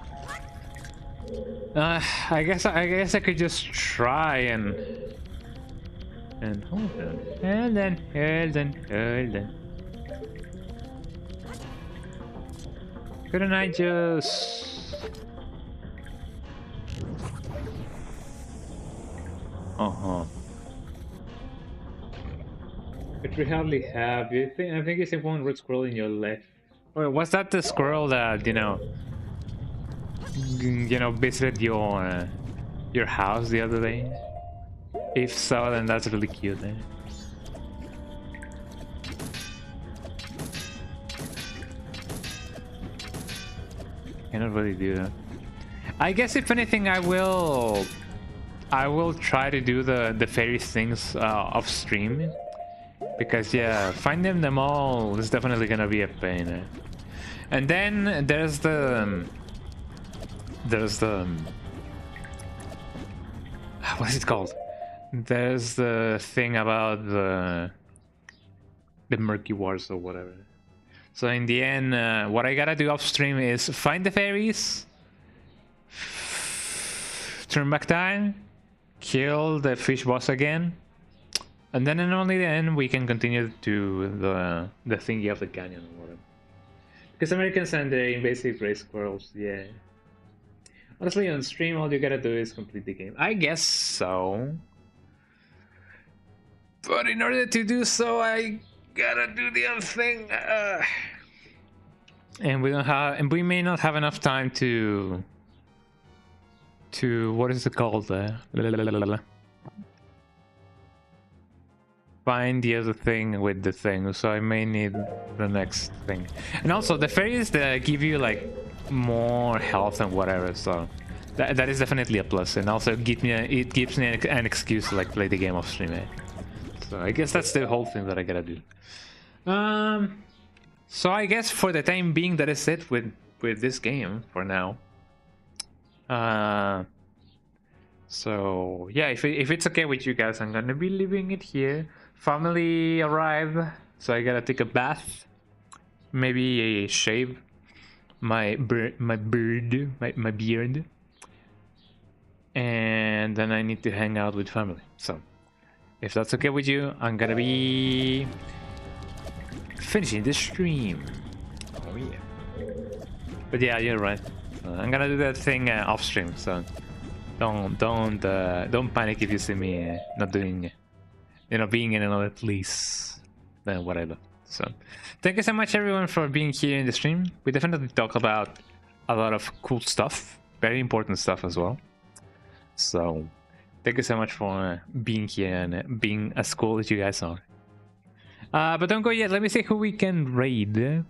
I guess I could just try and hold on. Couldn't I just? But we hardly have. I think it's one red squirrel in your left. Wait, was that the squirrel that visited your house the other day? If so, then that's really cute. Cannot really do that. I guess if anything, I will try to do the fairy things off stream, because yeah, finding them all is definitely gonna be a pain. And then there's the what is it called? There's the thing about the murky wars or whatever. So in the end, what I gotta do off stream is find the fairies, turn back time, kill the fish boss again, and then and only then we can continue to the thingy of the canyon or whatever. Because Americans and the invasive gray squirrels, yeah. Honestly, on stream, all you gotta do is complete the game. I guess so. But in order to do so, I gotta do the other thing. And we may not have enough time to what is it called? Find the other thing with the thing, so I may need the next thing. And also the fairies that give you like more health and whatever, so that is definitely a plus. And also it gives me an excuse to like play the game off stream. So I guess that's the whole thing that I gotta do. So I guess for the time being, that is it with this game for now. So yeah, if it's okay with you guys, I'm gonna be leaving it here. Family arrived, so I gotta take a bath, maybe a shave my beard, and then I need to hang out with family. So if that's okay with you, I'm gonna be finishing the stream. Oh yeah. But yeah, you're right. I'm gonna do that thing off stream, so don't panic if you see me not doing, being in another place than whatever. So thank you so much everyone for being here in the stream. We definitely talk about a lot of cool stuff, very important stuff as well. So thank you so much for being here and being as cool as you guys are. But don't go yet. Let me see who we can raid,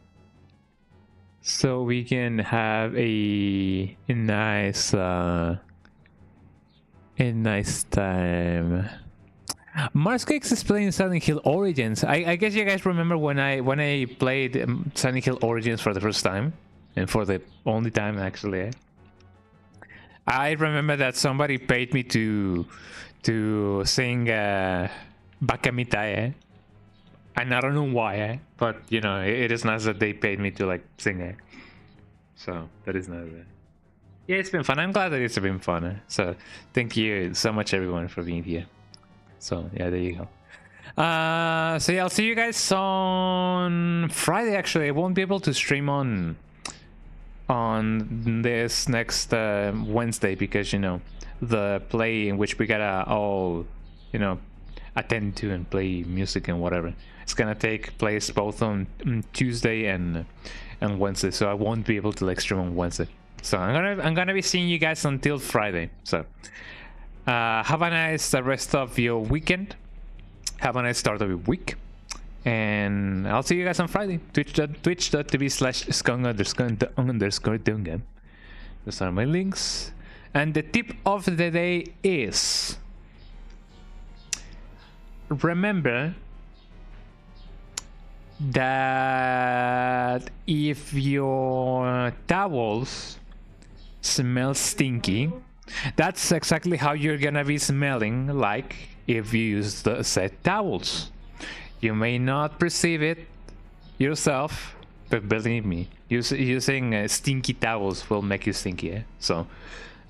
so we can have a nice time. Marscakes is playing Silent Hill Origins. I guess you guys remember when I played Silent Hill Origins for the first time, and for the only time actually. I remember that somebody paid me to sing Bakamitae. And I don't know why, but it is nice that they paid me to like sing it. So that is nice. Yeah, it's been fun. I'm glad that it's been fun. So thank you so much everyone for being here. So yeah, there you go. So yeah, I'll see you guys on Friday. Actually, I won't be able to stream on this next Wednesday because the play in which we gotta all attend to and play music and whatever. It's gonna take place both on Tuesday and Wednesday, so I won't be able to like stream on Wednesday. So I'm gonna be seeing you guys until Friday. So have a nice rest of your weekend. Have a nice start of your week, and I'll see you guys on Friday. Twitch.tv/skung__dungan. Those are my links. And the tip of the day is, remember that if your towels smell stinky, that's exactly how you're gonna be smelling like if you use the said towels. You may not perceive it yourself, but believe me, using stinky towels will make you stinky. So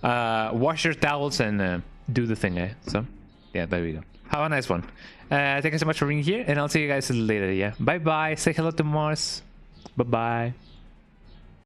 wash your towels and do the thing. So yeah, there we go. Have a nice one. Thank you so much for being here, and I'll see you guys later. Yeah, bye bye. Say hello to Mars. Bye bye.